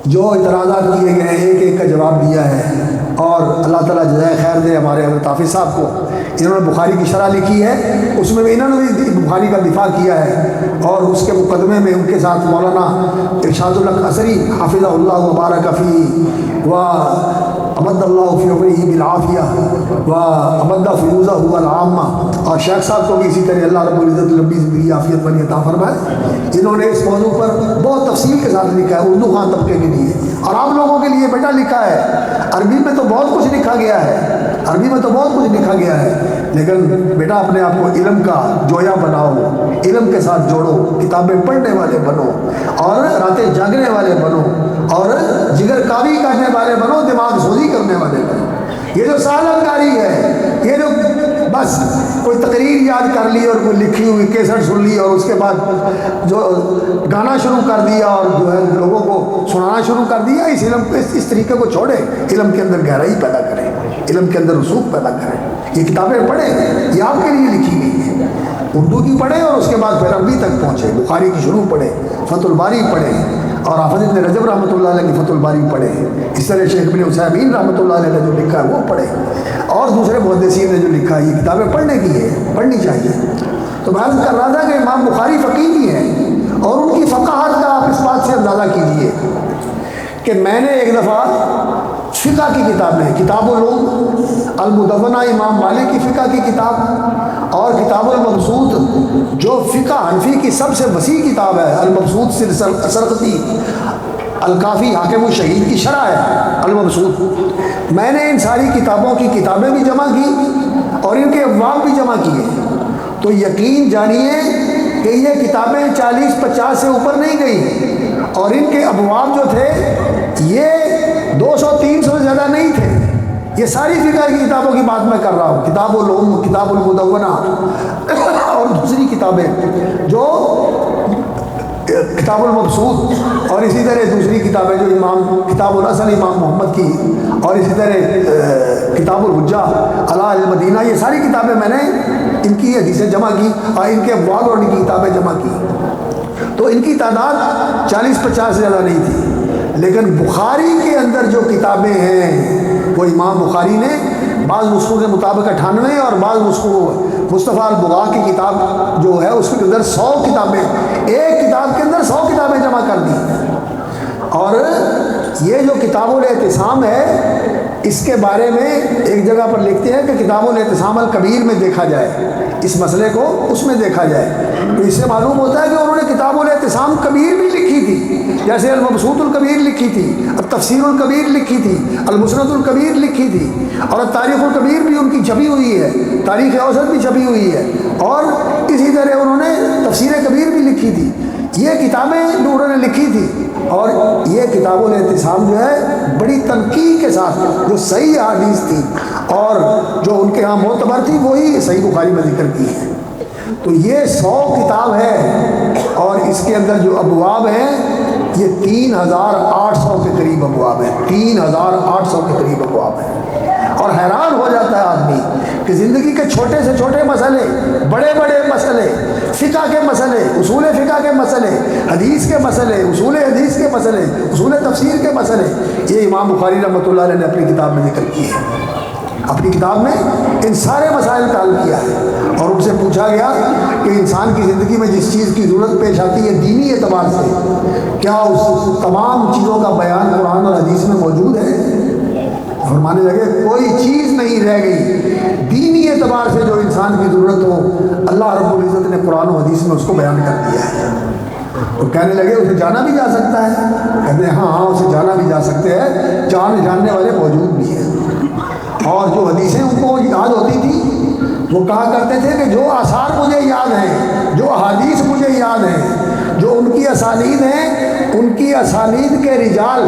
جو اعتراضات کیے گئے ہیں ایک ایک کا جواب دیا ہے، اور اللہ تعالیٰ جزائے خیر دے ہمارے حضرت حافظ صاحب کو، انہوں نے بخاری کی شرح لکھی ہے، اس میں بھی انہوں نے بھی بخاری کا دفاع کیا ہے، اور اس کے مقدمے میں ان کے ساتھ مولانا ارشاد الحق عصری حافظ اللہ مبارک فی و امد اللہ فی عمرہ بالعافیہ و امد فیوزہ العامہ، اور شیخ صاحب کو بھی اسی طرح اللہ رب العزت لمبی زندگی عافیت والی عطا فرمائے، جنہوں نے اس موضوع پر بہت تفصیل کے ساتھ لکھا ہے، اردو خان طبقے کے لیے اور آپ لوگوں کے لیے بیٹا لکھا ہے۔ عربی میں تو بہت کچھ لکھا گیا ہے، عربی میں تو بہت کچھ لکھا گیا ہے، لیکن بیٹا اپنے آپ کو علم کا جویا بناؤ، علم کے ساتھ جوڑو، کتابیں پڑھنے والے بنو اور راتیں جاگنے والے بنو اور جگر کاوی کرنے والے بنو، دماغ سوزی کرنے والے بنو۔ یہ جو سالن کاری ہے، یہ جو بس کوئی تقریر یاد کر لی اور کوئی لکھی ہوئی کیسٹ سن لی اور اس کے بعد جو گانا شروع کر دیا اور جو ہے لوگوں کو سنانا شروع کر دیا، اس علم کو اس طریقے کو چھوڑے، علم کے اندر گہرائی پیدا کریں، علم کے اندر رسوخ پیدا کریں۔ یہ کتابیں پڑھیں، یہ آپ کے لیے لکھی گئی ہیں، اردو کی پڑھیں اور اس کے بعد پھر عربی تک پہنچے، بخاری کی شروع پڑھیں، فتح الباری پڑھیں اور حافظ ابن رجب رحمۃ اللہ علیہ کی فتح الباری پڑھیں، اس طرح شیخ ابن عثیمین رحمۃ اللہ علیہ نے جو لکھا ہے وہ پڑھیں، اور دوسرے محدثین نے جو لکھا ہے، یہ کتابیں پڑھنے کی ہے، پڑھنی چاہیے۔ تو میں عرض کر رہا تھا کہ امام بخاری فقیہ بھی ہیں اور ان کی فقاہت کا آپ اس بات سے اندازہ کیجئے کہ میں نے ایک دفعہ فقہ کی کتاب میں کتاب العلوم المدونہ امام مالک کی فقہ کی کتاب اور کتاب المبسوط جو فقہ حنفی کی سب سے وسیع کتاب ہے، المبسوط سرخسی الکافی حاکم الشہید کی شرح ہے المبسوط، میں نے ان ساری کتابوں کی کتابیں بھی جمع کی اور ان کے ابواب بھی جمع کیے، تو یقین جانیے کہ یہ کتابیں 40-50 سے اوپر نہیں گئی اور ان کے ابواب جو تھے یہ 200-300 سے زیادہ نہیں تھے۔ یہ ساری فقہ کی کتابوں کی بات میں کر رہا ہوں، کتاب العلوم، کتاب المدونہ اور دوسری کتابیں جو کتاب المبسوط اور اسی طرح دوسری کتابیں جو امام کتاب الاصل امام محمد کی اور اسی طرح کتاب الحجہ علی المدینہ، یہ ساری کتابیں میں نے ان کی حدیثیں جمع کی اور ان کے ابواب اور ان کی کتابیں جمع کی، تو ان کی تعداد 40-50 سے زیادہ نہیں تھی۔ لیکن بخاری کے اندر جو کتابیں ہیں وہ امام بخاری نے بعض نسخوں کے مطابق 98 اور بعض نسخوں مصطفیٰ البغا کی کتاب جو ہے اس کے اندر 100 کتابیں، ایک کتاب کے اندر 100 کتابیں جمع کر دی۔ اور یہ جو کتاب الاعتصام ہے اس کے بارے میں ایک جگہ پر لکھتے ہیں کہ کتاب الاعتصام الکبیر میں دیکھا جائے، اس مسئلے کو اس میں دیکھا جائے، تو اس سے معلوم ہوتا ہے کہ انہوں نے کتاب الاعتصام کبیر بھی لکھی تھی، جیسے المبسوط الکبیر لکھی تھی، التفسیر الکبیر لکھی تھی، المسند الکبیر لکھی تھی، اور تاریخ الکبیر بھی ان کی چھپی ہوئی ہے، تاریخ اوسط بھی چھپی ہوئی ہے، اور اسی طرح انہوں نے تفسیر کبیر بھی لکھی تھی۔ یہ کتابیں جو انہوں نے لکھی تھی اور یہ کتاب الاعتصام جو ہے بڑی تنقیح کے ساتھ جو صحیح حدیث تھی اور جو ان کے ہاں معتبر تھی وہی صحیح بخاری میں ذکر کی ہے۔ تو یہ 100 کتاب ہے اور اس کے اندر جو ابواب ہیں یہ 3800 کے قریب ابواب ہیں، 3800 کے قریب ابواب ہیں، اور حیران ہو جاتا ہے آدمی کہ زندگی کے چھوٹے سے چھوٹے مسئلے، بڑے بڑے مسئلے، فقہ کے مسئلے، اصول فقہ کے مسئلے، حدیث کے مسئلے، اصول حدیث کے مسئلے، اصول تفسیر کے مسئلے، یہ امام بخاری رحمۃ اللہ علیہ نے اپنی کتاب میں ذکر کی ہے۔ اپنی کتاب میں ان سارے مسائل کا حل کیا ہے اور ان سے پوچھا گیا کہ انسان کی زندگی میں جس چیز کی ضرورت پیش آتی ہے دینی اعتبار سے، کیا اس تمام چیزوں کا بیان قرآن اور حدیث میں موجود ہے؟ فرمانے لگے کوئی چیز نہیں رہ گئی دینی اعتبار سے جو انسان کی ضرورت ہو، اللہ رب العزت نے قرآن و حدیث میں اس کو بیان کر دیا ہے۔ تو کہنے لگے اسے جانا بھی جا سکتا ہے؟ کہتے ہیں ہاں اسے جانا بھی جا سکتے ہیں، جاننے والے موجود بھی ہیں۔ اور جو حدیثیں ان کو یاد ہوتی تھی وہ کہا کرتے تھے کہ جو آثار مجھے یاد ہیں، جو احادیث مجھے یاد ہیں، جو ان کی اسانید ہیں، ان کی اسانید کے رجال،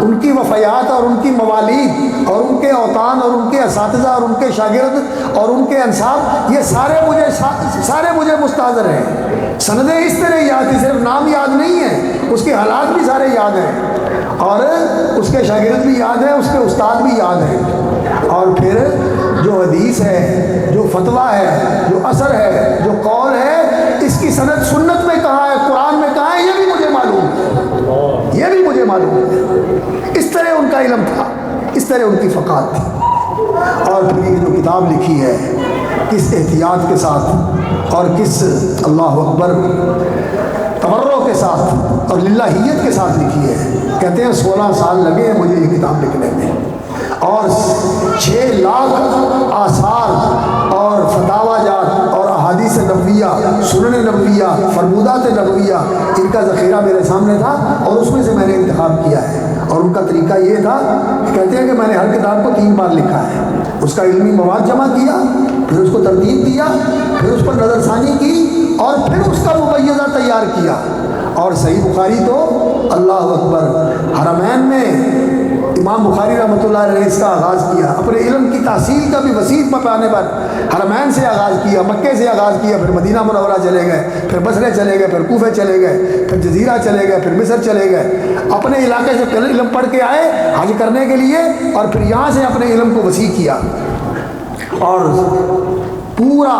ان کی وفیات اور ان کی موالید اور ان کے اوطان اور ان کے اساتذہ اور ان کے شاگرد اور ان کے انصاب، یہ سارے مجھے مستحضر ہیں۔ سندیں اس طرح یاد تھی، صرف نام یاد نہیں ہے، اس کے حالات بھی سارے یاد ہیں اور اس کے شاگرد بھی یاد ہیں، اس کے استاد بھی یاد ہیں، اور پھر جو حدیث ہے، جو فتویٰ ہے، جو اثر ہے، جو قول ہے، اس کی سند سنت میں کہاں ہے، قرآن میں کہاں ہے، یہ بھی مجھے معلوم ہے، یہ بھی مجھے معلوم ہے۔ اس طرح ان کا علم تھا، اس طرح ان کی فقاہت تھی۔ اور پھر یہ جو کتاب لکھی ہے کس احتیاط کے ساتھ اور کس اللہ اکبر تورع کے ساتھ اور للہیت کے ساتھ لکھی ہے۔ کہتے ہیں 16 سال لگے ہیں مجھے یہ کتاب لکھنے میں، اور 6 لاکھ آثار اور فتاوی جات اور احادیث نبویہ، سنن نبویہ، فرمودات نبویہ، ان کا ذخیرہ میرے سامنے تھا اور اس میں سے میں نے انتخاب کیا ہے اور ان کا طریقہ یہ تھا کہ کہتے ہیں کہ میں نے ہر کتاب کو 3 بار لکھا ہے، اس کا علمی مواد جمع کیا، پھر اس کو ترتیب دیا، پھر اس پر نظر ثانی کی، اور پھر اس کا مبیضہ تیار کیا۔ اور صحیح بخاری تو اللہ اکبر، حرمین میں امام بخاری رحمۃ اللہ علیہ نے اس کا آغاز کیا، اپنے علم کی تحصیل کا بھی وسیع پانے پر حرمین سے آغاز کیا، مکے سے آغاز کیا، پھر مدینہ منورہ چلے گئے، پھر بصرے چلے گئے، پھر کوفے چلے گئے، پھر جزیرہ چلے گئے، پھر مصر چلے گئے، اپنے علاقے سے علم پڑھ کے آئے حج کرنے کے لیے، اور پھر یہاں سے اپنے علم کو وسیع کیا، اور پورا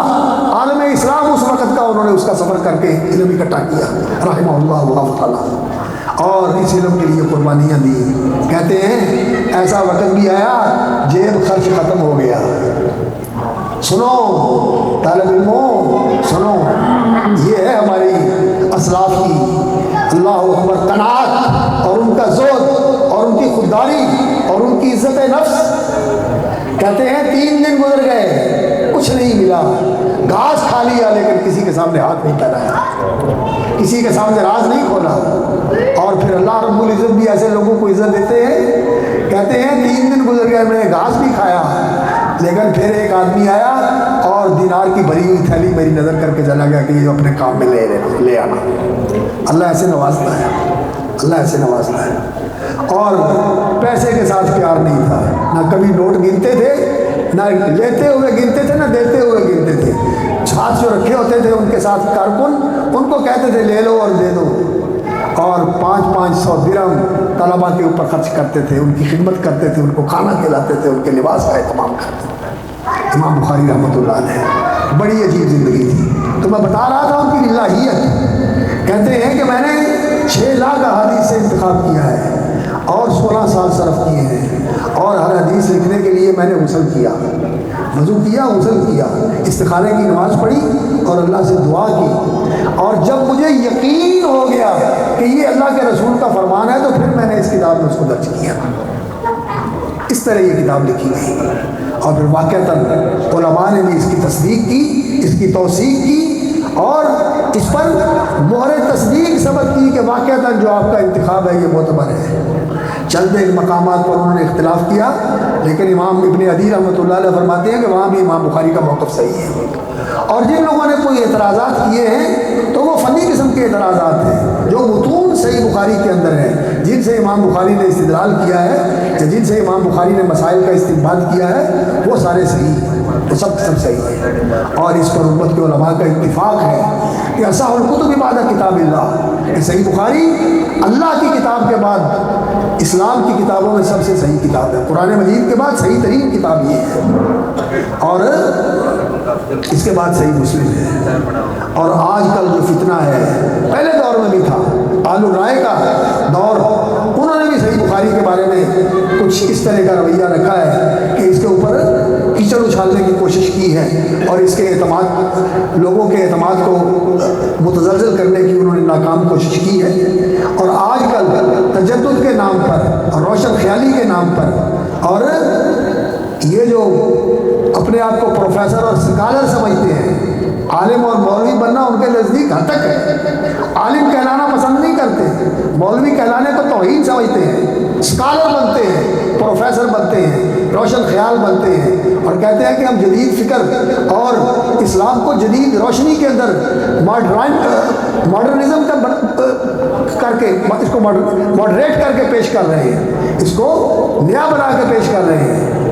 عالم اسلام اس وقت کا انہوں نے اس کا سفر کر کے علم اکٹھا کیا رحمہ اللہ تعالیٰ، اور اس علم کے لیے قربانیاں دی۔ کہتے ہیں ایسا وقت بھی آیا جیب خرچ ختم ہو گیا۔ سنو طالب علموں، سنو، یہ ہے ہماری اسلاف کی اللہ اکبر قناعت، اور ان کا زہد، اور ان کی خودداری، اور ان کی عزت نفس۔ کہتے ہیں 3 دن گزر گئے، کچھ نہیں ملا، گھاس کھا لیا، لیکن کسی کے سامنے ہاتھ نہیں پھیلایا، کسی کے سامنے راز نہیں کھولا۔ اور پھر اللہ رب العزت بھی ایسے لوگوں کو عزت دیتے ہیں، کہتے ہیں 3 دن گزر گئے، میں نے گھاس بھی کھایا، لیکن پھر ایک آدمی آیا اور دینار کی بھری ہوئی تھیلی میری نظر کر کے چلا گیا کہ یہ اپنے کام میں لے آنا۔ اللہ ایسے نوازتا ہے، اللہ ایسے نوازتا ہے۔ اور پیسے کے ساتھ پیار نہیں تھا، نہ کبھی نوٹ گنتے تھے، نہ لیتے ہوئے گنتے تھے، نہ دیتے ہوئے گنتے تھے۔ ہاتھ جو رکھے ہوتے تھے ان کے ساتھ کارکن، ان کو کہتے تھے لے لو اور دے دو، اور 500 درہم طلبا کے اوپر خرچ کرتے تھے، ان کی خدمت کرتے تھے، ان کو کھانا کھلاتے تھے، ان کے لباس کا اہتمام کرتے تھے۔ امام بخاری رحمۃ اللہ علیہ، بڑی عجیب زندگی تھی۔ تو میں بتا رہا تھا ان کی للہیت۔ کہتے ہیں کہ میں نے 6 لاکھ احادیث سے انتخاب کیا ہے، اور 16 سال صرف کیے ہیں، اور ہر حدیث لکھنے کے لیے میں نے غسل کیا، وضو کیا، غسل کیا، استخارے کی نماز پڑھی، اور اللہ سے دعا کی، اور جب مجھے یقین ہو گیا کہ یہ اللہ کے رسول کا فرمان ہے، تو پھر میں نے اس کتاب میں اس کو درج کیا۔ اس طرح یہ کتاب لکھی گئی، اور پھر واقعتاً علماء نے بھی اس کی تصدیق کی، اس کی توثیق کی، اور اس پر مہر تصدیق ثبت کی کہ واقعتاً جو آپ کا انتخاب ہے یہ معتبر ہے۔ چند ایک مقامات پر انہوں نے اختلاف کیا، لیکن امام ابن عدی رحمۃ اللہ علیہ فرماتے ہیں کہ وہاں بھی امام بخاری کا موقف صحیح ہے۔ اور جن لوگوں نے کوئی اعتراضات کیے ہیں تو وہ فنی قسم کے اعتراضات ہیں، جو متون صحیح بخاری کے اندر ہیں، جن سے امام بخاری نے استدلال کیا ہے، یا جن سے امام بخاری نے مسائل کا استنباط کیا ہے، وہ سارے صحیح ہیں، وہ سب صحیح ہے۔ اور اس پر امت کے علماء کا اتفاق ہے کہ اصح الکتب بعد کتاب اللہ، کہ صحیح بخاری اللہ کی کتاب کے بعد اسلام کی کتابوں میں سب سے صحیح کتاب ہے۔ قرآن مجید کے بعد صحیح ترین کتاب یہ ہے، اور اس کے بعد صحیح مسلم ہے۔ اور آج کل جو فتنہ ہے، پہلے دور میں بھی تھا، آل الرائے کا دور، انہوں نے بھی صحیح بخاری کے بارے میں کچھ اس طرح کا رویہ رکھا ہے کہ اس کے اوپر کیچڑ اچھالنے کی کوشش کی ہے، اور اس کے اعتماد، لوگوں کے اعتماد کو متزلزل کرنے کی انہوں نے ناکام کوشش کی ہے۔ اور آج کل تجدد کے نام پر اور روشن خیالی کے نام پر، اور یہ جو اپنے آپ کو پروفیسر اور اسکالر سمجھتے ہیں، عالم اور مولوی بننا ان کے نزدیک گھاتک ہے۔ عالم کہلانا پسند نہیں کرتے، مولوی کہلانے کو توہین سمجھتے ہیں، اسکالر بنتے ہیں، پروفیسر بنتے ہیں، روشن خیال بنتے ہیں، اور کہتے ہیں کہ ہم جدید فکر اور اسلام کو جدید روشنی کے اندر ماڈرنزم کا کر کے اس کو ماڈریٹ کر کے پیش کر رہے ہیں، اس کو نیا بنا کے پیش کر رہے ہیں۔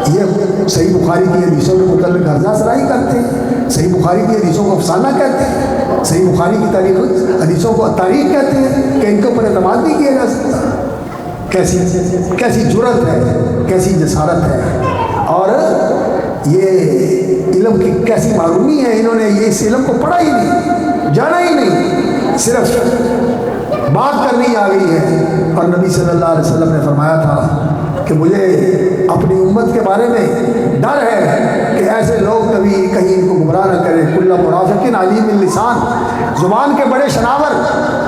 یہ صحیح بخاری کی حدیثوں کے متعلق ہرزہ سرائی کرتے ہیں، صحیح بخاری کی حدیثوں کو افسانہ کہتے ہیں، صحیح بخاری کی تاریخ حدیثوں کو تاریخ کہتے ہیں کہ ان کے اوپر اعتماد نہیں کیا جا سکتا۔ کیسی جرأت ہے، کیسی جسارت ہے، اور یہ علم کی کیسی معلومی ہے۔ انہوں نے یہ اس علم کو پڑھا ہی نہیں، جانا ہی نہیں، صرف بات کرنی آ گئی ہے۔ اور نبی صلی اللہ علیہ وسلم نے فرمایا تھا کہ مجھے اپنی امت کے بارے میں ڈر ہے کہ ایسے لوگ کبھی کہیں ان کو گمراہ نہ کریں۔ کل منافق علیم اللسان، زبان کے بڑے شناور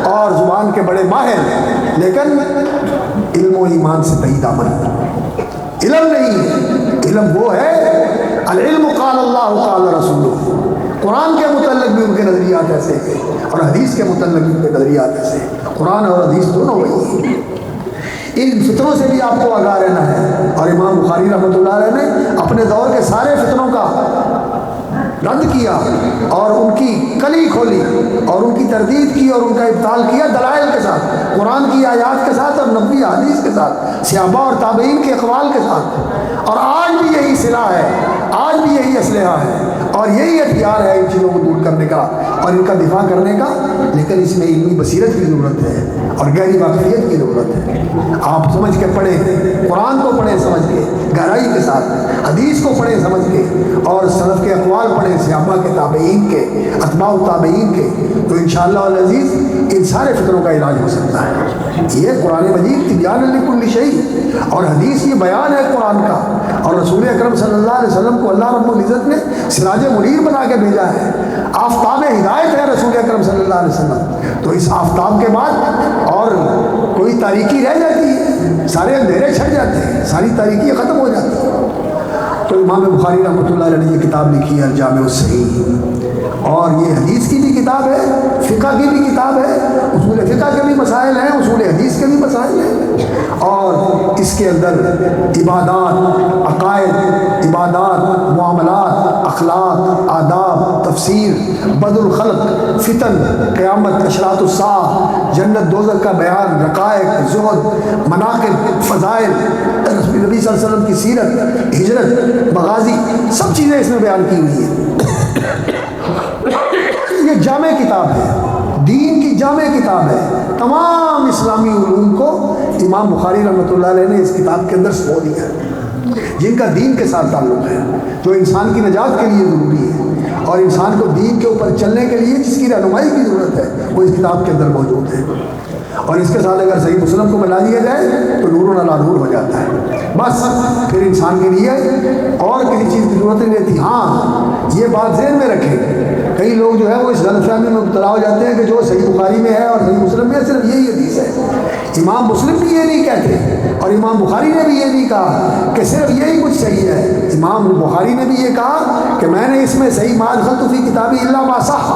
اور زبان کے بڑے ماہر، لیکن علم و ایمان سے بعید عمل۔ علم نہیں ہے، علم وہ ہے العلم قال اللہ قال رسولہ۔ قرآن کے متعلق بھی ان کے نظریات ایسے ہیں، اور حدیث کے متعلق بھی ان کے نظریات ایسے ہیں۔ قرآن اور حدیث دونوں وہی ہیں۔ ان فتنوں سے بھی آپ کو آگاہ رہنا ہے۔ اور امام بخاری رحمۃ اللہ علیہ نے اپنے دور کے سارے فتنوں کا رد کیا اور ان کی کلی کھولی اور ان کی تردید کی اور ان کا ابطال کیا دلائل کے ساتھ، قرآن کی آیات کے ساتھ اور نبوی حدیث کے ساتھ، صحابہ اور تابعین کے اقوال کے ساتھ۔ اور آج بھی یہی سلاح ہے، آج بھی یہی اسلحہ ہے اور یہی ہتھیار ہے ان چیزوں کو دور کرنے کا اور ان کا دفاع کرنے کا، لیکن اس میں علمی بصیرت کی ضرورت ہے اور گہری واقفیت کی ضرورت ہے۔ آپ سمجھ کے پڑھیں، قرآن کو پڑھیں سمجھ کے، گہرائی کے ساتھ، حدیث کو پڑھیں سمجھ کے، اور سلف کے اقوال پڑھیں، صحابہ کے، تابعین کے، اتباع التابعین کے، تو انشاءاللہ العزیز ان سارے فطروں کا علاج ہو سکتا ہے۔ یہ قرآن مجید تبیان لکل شیء اور حدیث یہ بیان ہے قرآن کا، اور رسول اکرم صلی اللہ علیہ وسلم کو اللہ رب العزت نے سراج منیر بنا کے بھیجا ہے، آفتاب ہدایت ہے رسول اکرم صلی اللہ علیہ وسلم۔ تو اس آفتاب کے بعد اور کوئی تاریکی رہ جاتی ہے؟ سارے اندھیرے چھٹ جاتے ہیں، ساری تاریکی ختم ہو جاتی ہے۔ تو امام بخاری رحمۃ اللہ علیہ نے یہ کتاب لکھی ہے الجامع الصحیح، اور یہ حدیث کی بھی کتاب ہے، فقہ کی بھی کتاب ہے، اصول فقہ کے بھی مسائل ہیں، اصول حدیث کے بھی مسائل ہیں، اور اس کے اندر عبادات، عقائد، عبادات، معاملات، اخلاق، آداب، تفسیر، بدء الخلق، فتن، قیامت، اشراط الساعہ، جنت دوزخ کا بیان، رقائق، زہد، مناقب، فضائل، نبی صلی اللہ علیہ وسلم کی سیرت، ہجرت، مغازی، سب چیزیں اس میں بیان کی ہوئی ہیں۔ یہ جامع کتاب ہے، دین کی جامع کتاب ہے، تمام اسلامی علوم کو امام بخاری رحمۃ اللہ علیہ نے اس کتاب کے اندر سمو دیا ہے، جن کا دین کے ساتھ تعلق ہے، جو انسان کی نجات کے لیے ضروری ہے اور انسان کو دین کے اوپر چلنے کے لیے جس کی رہنمائی کی ضرورت ہے وہ اس کتاب کے اندر موجود ہے۔ اور اس کے ساتھ اگر صحیح مسلم کو ملا دیا جائے تو نور علی نور ہو جاتا ہے، بس پھر انسان کے لیے اور کسی چیز کی ضرورت نہیں رہتی۔ ہاں یہ بات ذہن میں رکھیں، کئی لوگ جو ہے وہ اس غلط فہمی میں مبتلا ہو جاتے ہیں کہ جو صحیح بخاری میں ہے اور صحیح مسلم میں ہے صرف یہی حدیث ہے۔ امام مسلم بھی یہ نہیں کہتے اور امام بخاری نے بھی یہ نہیں کہا کہ صرف یہی کچھ صحیح ہے۔ امام بخاری نے بھی یہ کہا کہ میں نے اس میں صحیح ما دخلت فی کتابی الا ما صح،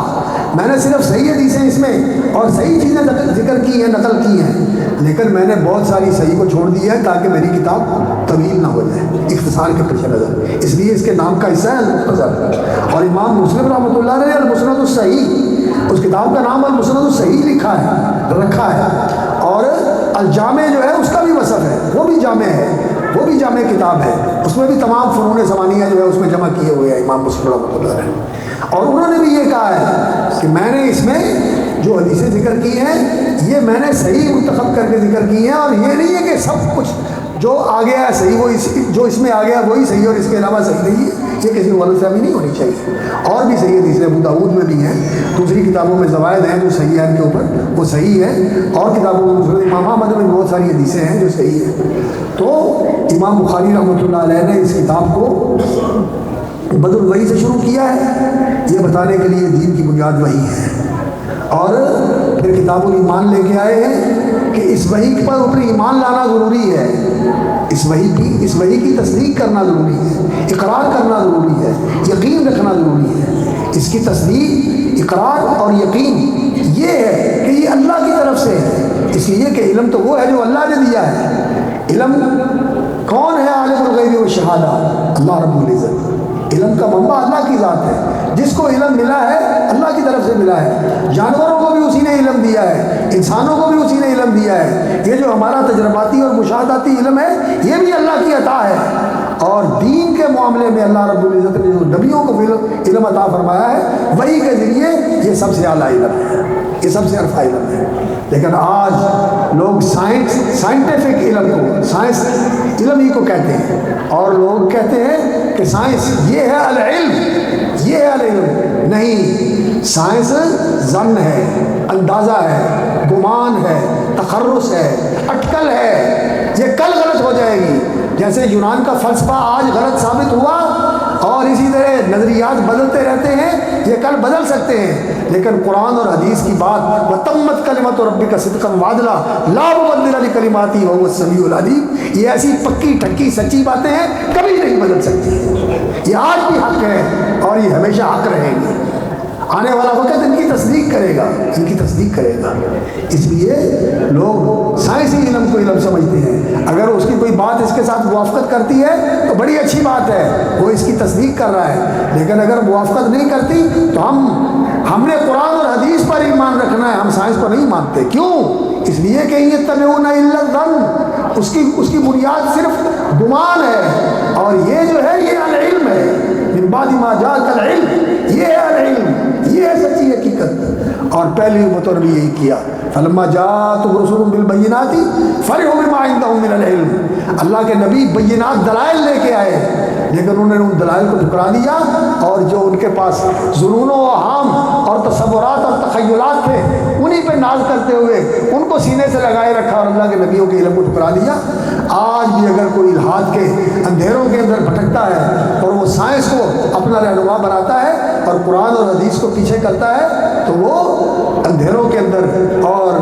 میں نے صرف صحیح حدیثیں اس میں اور صحیح چیزیں ذکر کی ہیں، نقل کی ہیں، لیکن میں نے بہت ساری صحیح کو چھوڑ دی ہے تاکہ میری کتاب طویل نہ ہو جائے، اختصار کے پیش نظر، اس لیے اس کے نام کا حصہ ہے المختصر۔ اور امام مسلم رحمۃ اللہ علیہ نے المسند الصحیح، اس کتاب کا نام المسند الصحیح لکھا ہے، رکھا ہے، اور الجامع جو ہے اس کا بھی وصف ہے، وہ بھی جامع ہے، وہ بھی جامع کتاب ہے، اس میں بھی تمام فنون ثمانیہ جو ہے اس میں جمع کیے ہوئے ہیں امام مسلم رحمۃ اللہ علیہ۔ اور انہوں نے بھی یہ کہا ہے کہ میں نے اس میں جو حدیثیں ذکر کی ہیں یہ میں نے صحیح منتخب کر کے ذکر کی ہیں، اور یہ نہیں ہے کہ سب کچھ جو آ گیا ہے صحیح، وہ جو اس میں آ گیا وہی صحیح اور اس کے علاوہ صحیح نہیں ہے، یہ کسی کو غلط فہمی نہیں ہونی چاہیے۔ اور بھی صحیح حدیثیں ابو داؤد میں بھی ہیں، دوسری کتابوں میں زوائد ہیں جو صحیح ہیں، ان کے اوپر وہ صحیح ہے، اور کتابوں میں مسند امام احمد میں بہت ساری حدیثیں ہیں جو صحیح ہیں۔ تو امام بخاری رحمۃ اللہ علیہ نے اس کتاب کو بدء الوحی سے شروع کیا ہے، یہ بتانے کے لیے دین کی بنیاد وحی ہے، اور پھر کتاب الایمان لے کے آئے ہیں کہ اس وحی پر اوپر ایمان لانا ضروری ہے، اس وحی کی تصدیق کرنا ضروری ہے، اقرار کرنا ضروری ہے، یقین رکھنا ضروری ہے۔ اس کی تصدیق، اقرار اور یقین یہ ہے کہ یہ اللہ کی طرف سے ہے، اس لیے کہ علم تو وہ ہے جو اللہ نے دیا ہے۔ علم کون ہے؟ عالم الغیب والشہادہ، اللہ رب العزت۔ علم کا منبع اللہ کی ذات ہے، جس کو علم ملا ہے اللہ کی طرف سے ملا ہے، جانوروں کو بھی اسی نے علم دیا ہے، انسانوں کو بھی اسی نے علم دیا ہے۔ یہ جو ہمارا تجرباتی اور مشاہداتی علم ہے یہ بھی اللہ کی عطا ہے، اور دین کے معاملے میں اللہ رب العزت نے جو نبیوں کو علم عطا فرمایا ہے وہی کے ذریعے یہ سب سے اعلیٰ علم ہے، یہ سب سے عرفہ علم ہے۔ لیکن آج لوگ سائنٹیفک علم کو، سائنس علم ہی کو کہتے ہیں، اور لوگ کہتے ہیں کہ سائنس یہ ہے العلم، یہ ہے العلم۔ نہیں، سائنس ظن ہے، اندازہ ہے، گمان ہے، تخرص ہے، اٹکل ہے، یہ کل غلط ہو جائے گی۔ جیسے یونان کا فلسفہ آج غلط ثابت ہوا، اور اسی طرح نظریات بدلتے رہتے ہیں، یہ کل بدل سکتے ہیں، لیکن قرآن اور حدیث کی بات وَتَمَّتْ كَلِمَةُ رَبِّكَ صِدْقًا وَعَدْلًا لَا مُبَدِّلَ لِكَلِمَاتِهِ وَهُوَ السَّمِيعُ الْعَلِيمُ۔ یہ ایسی پکی ٹھکی سچی باتیں ہیں، کبھی نہیں بدل سکتی، یہ آج بھی حق ہے اور یہ ہمیشہ حق رہیں گی۔ آنے والا وقت ان کی تصدیق کرے گا، ان کی تصدیق کرے گا۔ اس لیے لوگ سائنسی علم کو علم سمجھتے ہیں، اگر اس کی کوئی بات اس کے ساتھ موافقت کرتی ہے تو بڑی اچھی بات ہے، وہ اس کی تصدیق کر رہا ہے، لیکن اگر موافقت نہیں کرتی تو ہم نے قرآن اور حدیث پر ایمان رکھنا ہے، ہم سائنس کو نہیں مانتے۔ کیوں؟ اس لیے کہ یہ یتبعون الا الظن، اس کی بنیاد صرف گمان ہے، اور یہ جو ہے یہ العلم ہے، من بعد ما جاءک العلم، یہ ہے العلم، یہ ہے سچی حقیقت۔ اور پہلی امتوں نے بھی یہی کیا، فلما جاءتهم رسل بالبینات فرحوا بما عندهم من العلم، اللہ کے نبی بینات دلائل لے کے آئے، لیکن انہوں نے ان دلائل کو ٹھکرا دیا، اور جو ان کے پاس ظنون و اوہام اور تصورات اور تخیلات تھے انہی پہ ناز کرتے ہوئے ان کو سینے سے لگائے رکھا اور اللہ کے نبیوں کے علم کو ٹھکرا دیا۔ آج بھی اگر کوئی الحاد کے اندھیروں کے اندر بھٹکتا ہے اور وہ سائنس کو اپنا رہنما بناتا ہے اور قرآن اور حدیث کو پیچھے کرتا ہے تو وہ اندھیروں کے اندر اور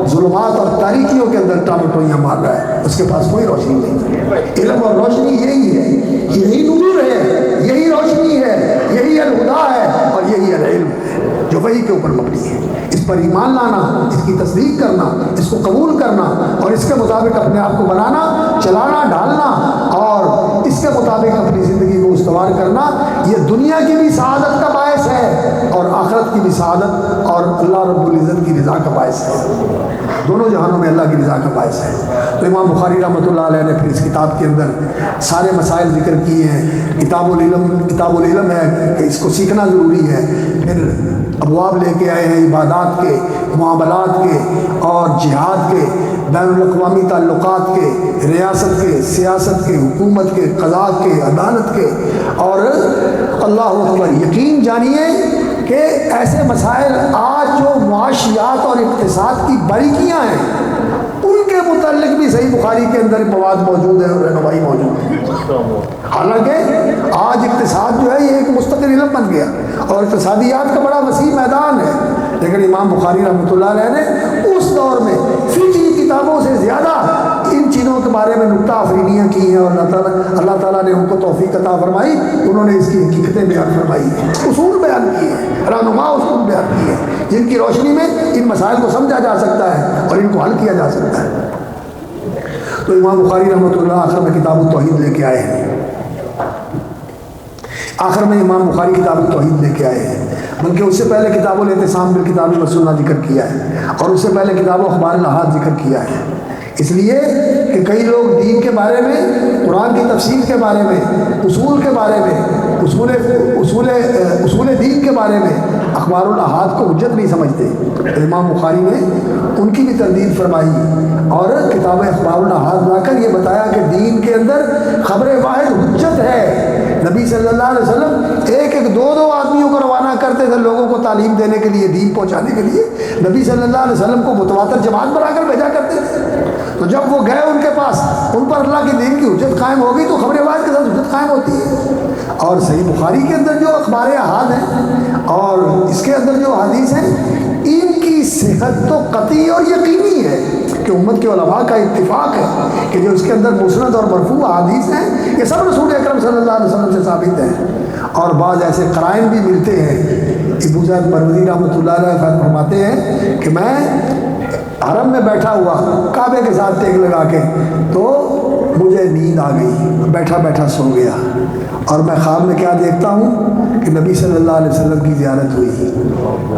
ظلمات اور تاریکیوں کے اندر ٹامٹوئیاں مار رہا ہے، اس کے پاس کوئی روشنی نہیں۔ علم اور روشنی یہی ہے، یہی نور ہے، یہی روشنی ہے، یہی الہدا ہے، اور یہی العلم ہے جو وحی کے اوپر مبنی ہے۔ اس پر ایمان لانا، اس کی تصدیق کرنا، اس کو قبول کرنا اور اس کے مطابق اپنے آپ کو بنانا، چلانا، ڈھالنا اور اس کے مطابق اپنی زندگی کو استوار کرنا، یہ دنیا کی بھی سعادت کا باعث ہے اور آخرت کی بھی سعادت اور اللہ رب العزت کی رضا کا باعث ہے، دونوں جہانوں میں اللہ کی رضا کا باعث ہے۔ تو امام بخاری رحمۃ اللہ علیہ نے پھر اس کتاب کے اندر سارے مسائل ذکر کیے ہیں۔ کتاب العلم ہے کہ اس کو سیکھنا ضروری ہے، پھر ابواب لے کے آئے ہیں عبادات کے، معاملات کے اور جہاد کے، بین الاقوامی تعلقات کے، ریاست کے، سیاست کے، حکومت کے، قضاء کے، عدالت کے، اور اللہ اکبر، یقین جانیے کہ ایسے مسائل آج جو معاشیات اور اقتصاد کی باریکیاں ہیں ان کے متعلق بھی صحیح بخاری کے اندر مواد موجود ہے اور رہنمائی موجود ہے۔ حالانکہ آج اقتصاد جو ہے یہ ایک مستقل علم بن گیا اور اقتصادیات کا بڑا وسیع میدان ہے، لیکن امام بخاری رحمۃ اللہ علیہ نے اس دور میں فقہ کتابوں سے زیادہ ان چیزوں کے بارے میں نکتہ آفرینیاں کی ہیں، اور اللہ تعالیٰ نے ان کو توفیق عطا فرمائی، انہوں نے اس کی حقیقتیں بیان فرمائی ہیں، اصول بیان کیے ہیں، رہنما اصول بیان کیے ہیں، جن کی روشنی میں ان مسائل کو سمجھا جا سکتا ہے اور ان کو حل کیا جا سکتا ہے۔ تو امام بخاری رحمۃ اللہ آخر میں کتاب التوحید لے کے آئے ہیں، آخر میں امام بخاری کتاب التوحید لے کے آئے ہیں، بلکہ اس سے پہلے کتاب الاعتصام بالکتاب والسنہ ذکر کیا ہے، اور اس سے پہلے کتاب و اخبار الاحاد ذکر کیا ہے، اس لیے کہ کئی لوگ دین کے بارے میں، قرآن کی تفسیر کے بارے میں، اصول کے بارے میں، اصول دین کے بارے میں اخبار الاحاد کو حجت نہیں سمجھتے، تو امام بخاری نے ان کی بھی تردید فرمائی اور کتاب اخبار الاحاد لا کر یہ بتایا کہ دین کے اندر خبر واحد حجت ہے۔ نبی صلی اللہ علیہ وسلم ایک دو آدمیوں کو روانہ کرتے تھے لوگوں کو تعلیم دینے کے لیے، دین پہنچانے کے لیے، نبی صلی اللہ علیہ وسلم کو متواتر جماعت بنا کر بھیجا کرتے تھے، تو جب وہ گئے ان کے پاس، ان پر اللہ کے دین کی حجت قائم ہو گئی تو خبر واحد کے ساتھ حجت قائم ہوتی ہے۔ اور صحیح بخاری کے اندر جو اخبار احاد ہیں اور اس کے اندر جو حدیث ہیں، ان کی صحت تو قطعی اور یقینی ہے کہ امت کے علماء کا اتفاق ہے کہ جو اس کے اندر مسند اور مرفوع احادیث ہیں یہ سب رسول اکرم صلی اللہ علیہ وسلم سے ثابت ہیں، اور بعض ایسے قرائن بھی ملتے ہیں۔ ابو زید مروزی رحمۃ اللہ علیہ فرماتے ہیں کہ میں حرم میں بیٹھا ہوا کعبے کے ساتھ ٹیک لگا کے، تو مجھے نیند آ گئی، بیٹھا بیٹھا سو گیا، اور میں خواب میں کیا دیکھتا ہوں کہ نبی صلی اللہ علیہ وسلم کی زیارت ہوئی،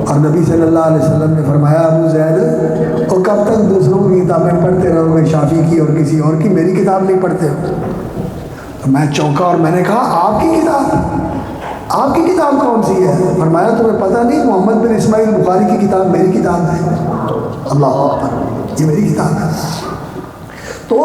اور نبی صلی اللہ علیہ وسلم نے فرمایا ابو زید وہ کب تک دوسروں کی کتابیں پڑھتے رہو گے، شافعی کی اور کسی اور کی، میری کتاب نہیں پڑھتے ہو؟ تو میں چونکا اور میں نے کہا آپ کی کتاب کون سی ہے؟ فرمایا تمہیں پتہ نہیں، محمد بن اسماعیل بخاری کی کتاب میری کتاب ہے۔ اللہ اکبر، یہ میری کتاب ہے۔ تو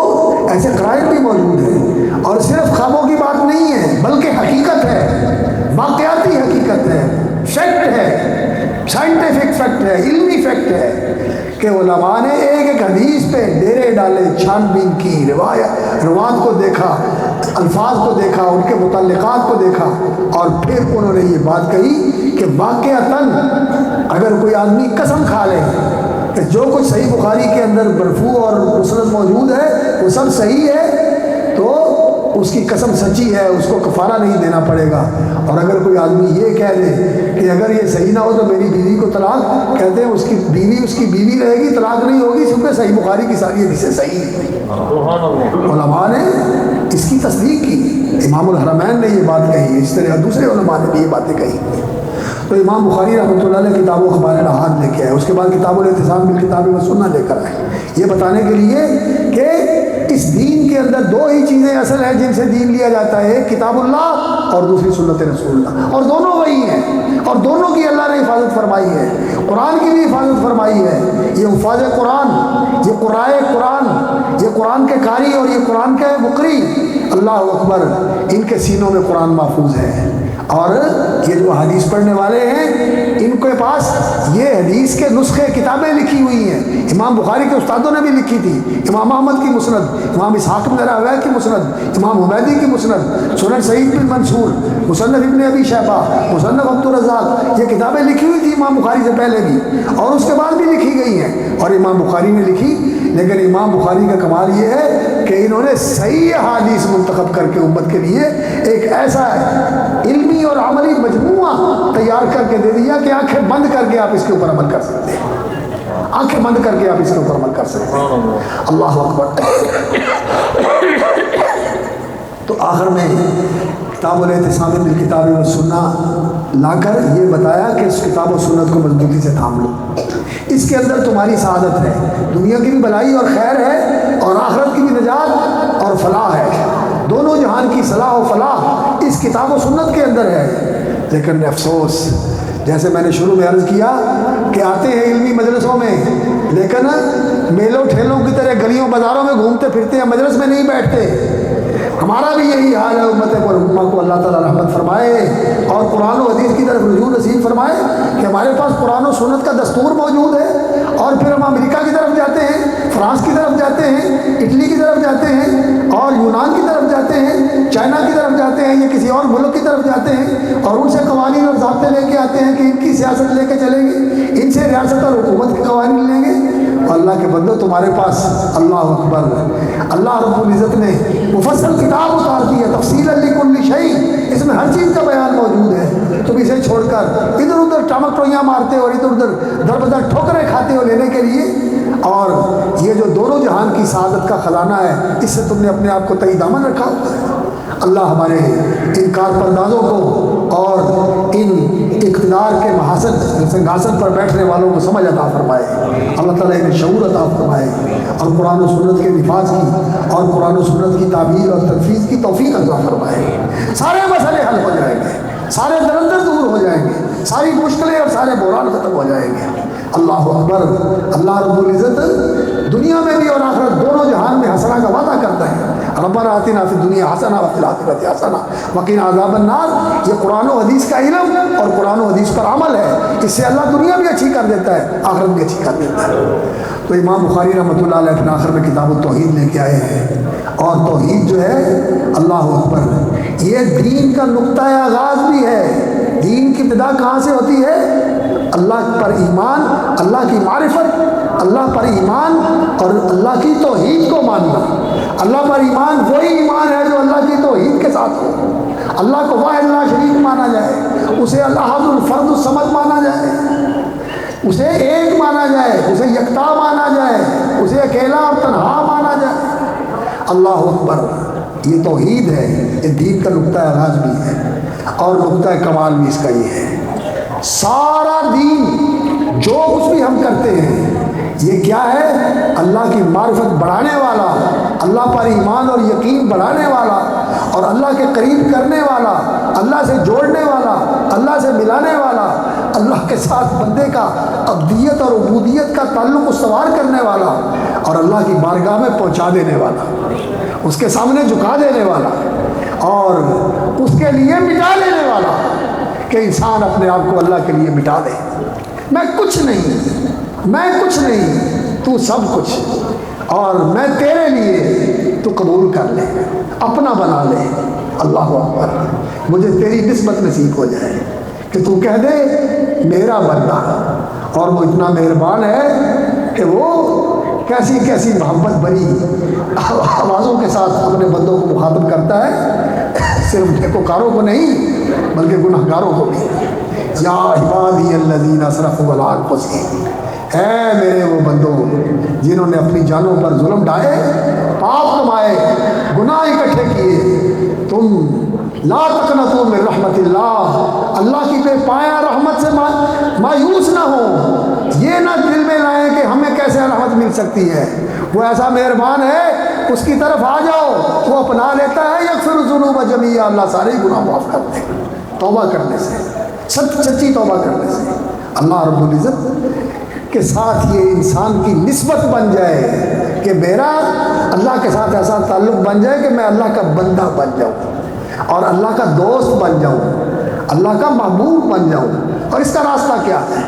ایسے قرائن بھی موجود ہیں، اور صرف خوابوں کی بات نہیں ہے بلکہ حقیقت ہے، واقعاتی حقیقت ہے، فیکٹ ہے، سائنٹیفک فیکٹ ہے، علمی فیکٹ ہے کہ علماء نے ایک حدیث پہ ڈیرے ڈالے، چھان بین کی، روایت کو دیکھا، الفاظ کو دیکھا، ان کے متعلقات کو دیکھا، اور پھر انہوں نے یہ بات کہی کہ واقعتاً اگر کوئی آدمی قسم کھا لے کہ جو کچھ صحیح بخاری کے اندر مرفوع اور مسند موجود ہے وہ سب صحیح ہے، تو اس کی قسم سچی ہے، اس کو کفارہ نہیں دینا پڑے گا۔ اور اگر کوئی آدمی یہ کہہ دے کہ اگر یہ صحیح نہ ہو تو میری بیوی کو طلاق، کہتے ہیں اس کی بیوی رہے گی، طلاق نہیں ہوگی، کیونکہ صحیح بخاری کی ساری حدیثیں صحیح ہیں۔ علماء نے اس کی تصدیق کی، امام الحرمین نے یہ بات کہی، اس طرح دوسرے علماء نے بھی یہ باتیں کہی۔ تو امام بخاری رحمۃ اللہ علیہ کتاب و اخبار الاحاد لے کے آئے، اس کے بعد کتاب الاعتصام بالکتاب والسنہ لے کر آئے، یہ بتانے کے لیے کہ اس دین کے اندر دو ہی چیزیں اصل ہیں جن سے دین لیا جاتا ہے، ایک کتاب اللہ اور دوسری سنت رسول اللہ، اور دونوں وہی ہیں، اور دونوں کی اللہ نے حفاظت فرمائی ہے۔ قرآن کی بھی حفاظت فرمائی ہے، یہ حفاظ قرآن، یہ قرائے قرآن، یہ قرآن کے قاری اور یہ قرآن کے مقری، اللہ اکبر، ان کے سینوں میں قرآن محفوظ ہے۔ اور یہ جو حدیث پڑھنے والے ہیں ان کے پاس یہ حدیث کے نسخے کتابیں لکھی ہوئی ہیں، امام بخاری کے استادوں نے بھی لکھی تھی، امام احمد کی مسند، امام اسحاق بن راہویہ کی مسند، امام حمیدی کی مسند، سنن سعید بن منصور، مصنف ابن ابی شیبہ، مصنف عبد الرزاق، یہ کتابیں لکھی ہوئی تھی امام بخاری سے پہلے بھی اور اس کے بعد بھی لکھی گئی ہیں، اور امام بخاری نے لکھی۔ لیکن امام بخاری کا کمال یہ ہے کہ انہوں نے صحیح احادیث منتخب کر کے امت کے لیے ایک ایسا علمی اور عملی مجموعہ تیار کر کے دے دیا کہ آنکھیں بند کر کے آپ اس کے اوپر عمل کر سکتے ہیں، آنکھیں بند کر کے آپ اس کے اوپر عمل کر سکتے ہیں۔ اللہ اکبر۔ تو آخر میں کتاب الاعتصام بالکتاب والسنہ لا کر یہ بتایا کہ اس کتاب و سنت کو مضبوطی سے تھام لو، اس کے اندر تمہاری سعادت ہے، دنیا کی بھی بھلائی اور خیر ہے اور آخرت کی بھی نجات اور فلاح ہے، دونوں جہان کی صلاح و فلاح اس کتاب و سنت کے اندر ہے۔ لیکن افسوس، جیسے میں نے شروع میں عرض کیا کہ آتے ہیں علمی مجلسوں میں لیکن میلوں ٹھیلوں کی طرح گلیوں بازاروں میں گھومتے پھرتے ہیں، مجلس میں نہیں بیٹھتے۔ ہمارا بھی یہی حال ہے، امت پر امہ کو اللہ تعالیٰ رحمت فرمائے اور قرآن و حدیث کی طرف رجوع نصیب فرمائے کہ ہمارے پاس قرآن و سنت کا دستور موجود ہے، اور پھر ہم امریکہ کی طرف جاتے ہیں، فرانس کی طرف جاتے ہیں، اٹلی کی طرف جاتے ہیں، اور یونان کی طرف جاتے ہیں، چائنا کی طرف جاتے ہیں، یا کسی اور ملک کی طرف جاتے ہیں، اور ان سے قوانین اور ضابطے لے کے آتے ہیں کہ ان کی سیاست لے کے چلیں گے، ان سے ریاست اور حکومت کے قوانین لیں گے۔ اللہ کے بندو، تمہارے پاس اللہ اکبر، اللہ رب العزت نے مفصل کتاب اتار دی ہے، تفصیل لکل شیء، اس میں ہر چیز کا بیان موجود ہے۔ تم اسے چھوڑ کر ادھر ادھر ٹمکٹویاں مارتے ہو اور ادھر ادھر در بدر ٹھوکریں کھاتے ہو لینے کے لیے، اور یہ جو دونوں جہان کی سعادت کا خزانہ ہے اس سے تم نے اپنے آپ کو تئی دامن رکھا ہوا ہے۔ اللہ ہمارے ان کار پردازوں کو اور ان اقتدار کے محاسن سنگھاسن پر بیٹھنے والوں کو سمجھ عطا فرمائے، اللہ تعالیٰ انہیں شعور عطا فرمائے، اور قرآن و سنت کے نفاذ کی اور قرآن و سنت کی تعبیر اور تنفیذ کی توفیق عطا فرمائے۔ سارے مسئلے حل ہو جائیں گے، سارے درندر دور ہو جائیں گے، ساری مشکلیں اور سارے بحران ختم ہو جائیں گے۔ اللہ اکبر۔ اللہ رب العزت دنیا میں بھی اور آخرت دونوں جہان میں حسنہ کا وعدہ کرتا ہے۔ ربنا آتنا فی الدنیا حسنہ وفی الآخرۃ حسنہ وقنا عذاب النار۔ یہ قرآن و حدیث کا علم اور قرآن و حدیث پر عمل ہے، اس سے اللہ دنیا بھی اچھی کر دیتا ہے، آخرت بھی اچھی کر دیتا ہے۔ تو امام بخاری رحمۃ اللہ علیہ آخر میں کتاب التوحید لے کے آئے ہیں، اور توحید جو ہے اللہ اکبر یہ دین کا نقطہ آغاز بھی ہے۔ دین کی ابتدا کہاں سے ہوتی ہے؟ اللہ پر ایمان، اللہ کی معرفت، اللہ پر ایمان اور اللہ کی توحید کو ماننا۔ اللہ پر ایمان وہی ایمان ہے جو اللہ کی توحید کے ساتھ ہو، اللہ کو واحد لا شریک مانا جائے، اسے الاحد الفرد الصمد مانا جائے، اسے ایک مانا جائے، اسے یکتا مانا جائے، اسے اکیلا اور تنہا مانا جائے۔ اللہ اکبر، یہ توحید ہے، یہ دین کا نقطہ آغاز بھی ہے اور نقطہ کمال بھی اس کا یہ ہے۔ سارا دین جو کچھ بھی ہم کرتے ہیں یہ کیا ہے؟ اللہ کی معرفت بڑھانے والا، اللہ پر ایمان اور یقین بڑھانے والا، اور اللہ کے قریب کرنے والا، اللہ سے جوڑنے والا، اللہ سے ملانے والا، اللہ کے ساتھ بندے کا عبدیت اور عبودیت کا تعلق استوار کرنے والا، اور اللہ کی بارگاہ میں پہنچا دینے والا، اس کے سامنے جھکا دینے والا، اور اس کے لیے مٹا لینے والا، کہ انسان اپنے آپ کو اللہ کے لیے مٹا دے۔ میں کچھ نہیں، میں کچھ نہیں، تو سب کچھ، اور میں تیرے لیے، تو قبول کر لے، اپنا بنا لے۔ اللہ اکبر، مجھے تیری نسبت نصیب ہو جائے کہ تو کہہ دے میرا بندہ، اور وہ اتنا مہربان ہے کہ وہ کیسی کیسی محبت بنی آوازوں کے ساتھ اپنے بندوں کو مخاطب کرتا ہے، صرف نیکوکاروں کو نہیں بلکہ گنہگاروں کو بھی۔ یا عبادی الذین اسرفوا علی انفسہم، اے میرے وہ بندوں جنہوں نے اپنی جانوں پر ظلم ڈھائے، پاپ کمائے، گناہ اکٹھے کیے، تم لا تقنطوا من رحمت اللہ، اللہ کی بے پایا رحمت سے مایوس نہ ہو، یہ نہ دل میں لائیں کہ ہمیں کیسے رحمت مل سکتی ہے، وہ ایسا مہربان ہے، اس کی طرف آ جاؤ، وہ اپنا لیتا ہے، یغفر الذنوب جميعا، اللہ سارے گناہ معاف کرتے ہیں توبہ کرنے سے، سچی توبہ کرنے سے۔ اللہ رب العزت کے ساتھ یہ انسان کی نسبت بن جائے کہ میرا اللہ کے ساتھ ایسا تعلق بن جائے کہ میں اللہ کا بندہ بن جاؤں اور اللہ کا دوست بن جاؤں، اللہ کا محبوب بن جاؤں۔ اور اس کا راستہ کیا ہے؟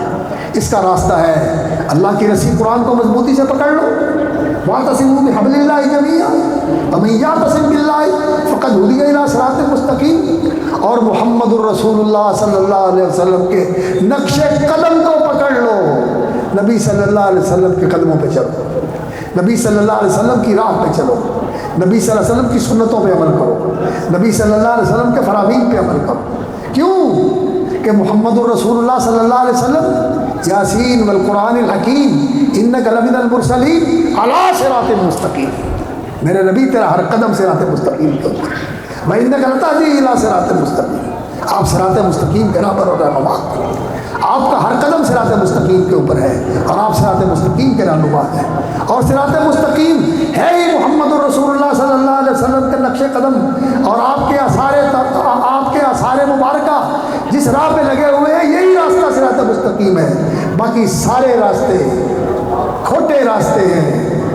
اس کا راستہ ہے اللہ کی رسی قرآن کو مضبوطی سے پکڑ لو، واعتصموا بحبل اللہ جمیعا ومن یعتصم باللہ فقد ہدی الی صراط مستقیم، اور محمد الرسول اللہ صلی اللہ علیہ وسلم کے نقش قدم کو پکڑ لو، نبی صلی اللہ علیہ وسلم کے قدموں پہ چلو، نبی صلی اللہ علیہ وسلم کی راہ پہ چلو، نبی صلی اللہ علیہ وسلم کی سنتوں پہ عمل کرو، نبی صلی اللہ علیہ وسلم کے فرامین پہ عمل کرو۔ کیوں کہ محمد الرسول اللہ صلی اللہ علیہ وسلم یاسین والقرآن الحکیم انک لمن المرسلین علی صراط مستقیم، میرے نبی تیرا ہر قدم صراط مستقیم کے اوپر، وانک لتہدی الی صراط مستقیم، آپ صراط مستقیم کے راہ پر رہنما، آپ کا ہر قدم صراط مستقیم کے اوپر ہے اور آپ صراط مستقیم کے رہنما ہیں، اور صراط مستقیم ہے ہی محمد الرسول اللہ صلی اللہ علیہ وسلم کے نقش قدم اور آپ کے آثار مبارکہ جس راہ پہ لگے ہوئے ہیں، یہی راستہ صراط مستقیم ہے، باقی سارے راستے کھوٹے راستے ہیں،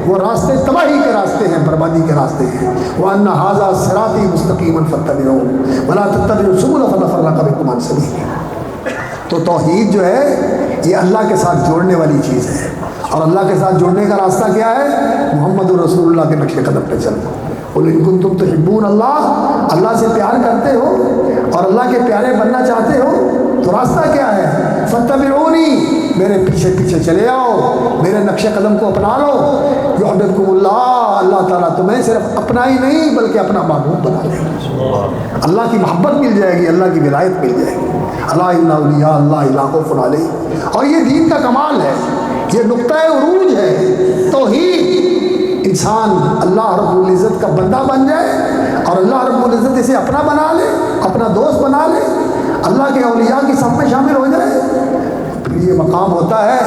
وہ راستے تباہی کے راستے ہیں، بربادی کے راستے ہیں۔ وَأَنَّ هَذَا صِرَاطِي مُسْتَقِيمًا فَاتَّبِعُوهُ وَلَا تَتَّبِعُوا السُّبُلَ فَتَفَرَّقَ بِكُمْ عَنْ سَبِيلِهِ۔ تو توحید جو ہے یہ اللہ کے ساتھ جوڑنے والی چیز ہے، اور اللہ کے ساتھ جوڑنے کا راستہ کیا ہے؟ محمد الرسول اللہ کے نقش قدم پہ چلو۔ قُلْ إِن كُنتُمْ تُحِبُّونَ اللَّهَ، اللہ سے پیار کرتے ہو اور اللہ کے پیارے بننا چاہتے ہو تو راستہ کیا ہے؟ فَاتَّبِعُونِي، میرے پیچھے پیچھے چلے آؤ، میرے نقش قدم کو اپنا لو، يُحْبِبْكُمُ اللَّهُ، اللہ تعالیٰ تمہیں صرف اپنا ہی نہیں بلکہ اپنا محبوب بنا لے گا، اللہ کی محبت مل جائے گی، اللہ کی ولایت مل جائے گی۔ اللہ اِنَّ أَوْلِيَاءَ اللَّهِ لَا خَوْفٌ عَلَيْهِمْ، اور یہ دین کا کمال ہے، یہ نقطۂ عروج ہے، توحید، انسان اللہ رب العزت کا بندہ بن جائے اور اللہ رب العزت اسے اپنا بنا لے، اپنا دوست بنا لے، اللہ کے اولیاء کی صف میں شامل ہو جائے، پھر یہ مقام ہوتا ہے۔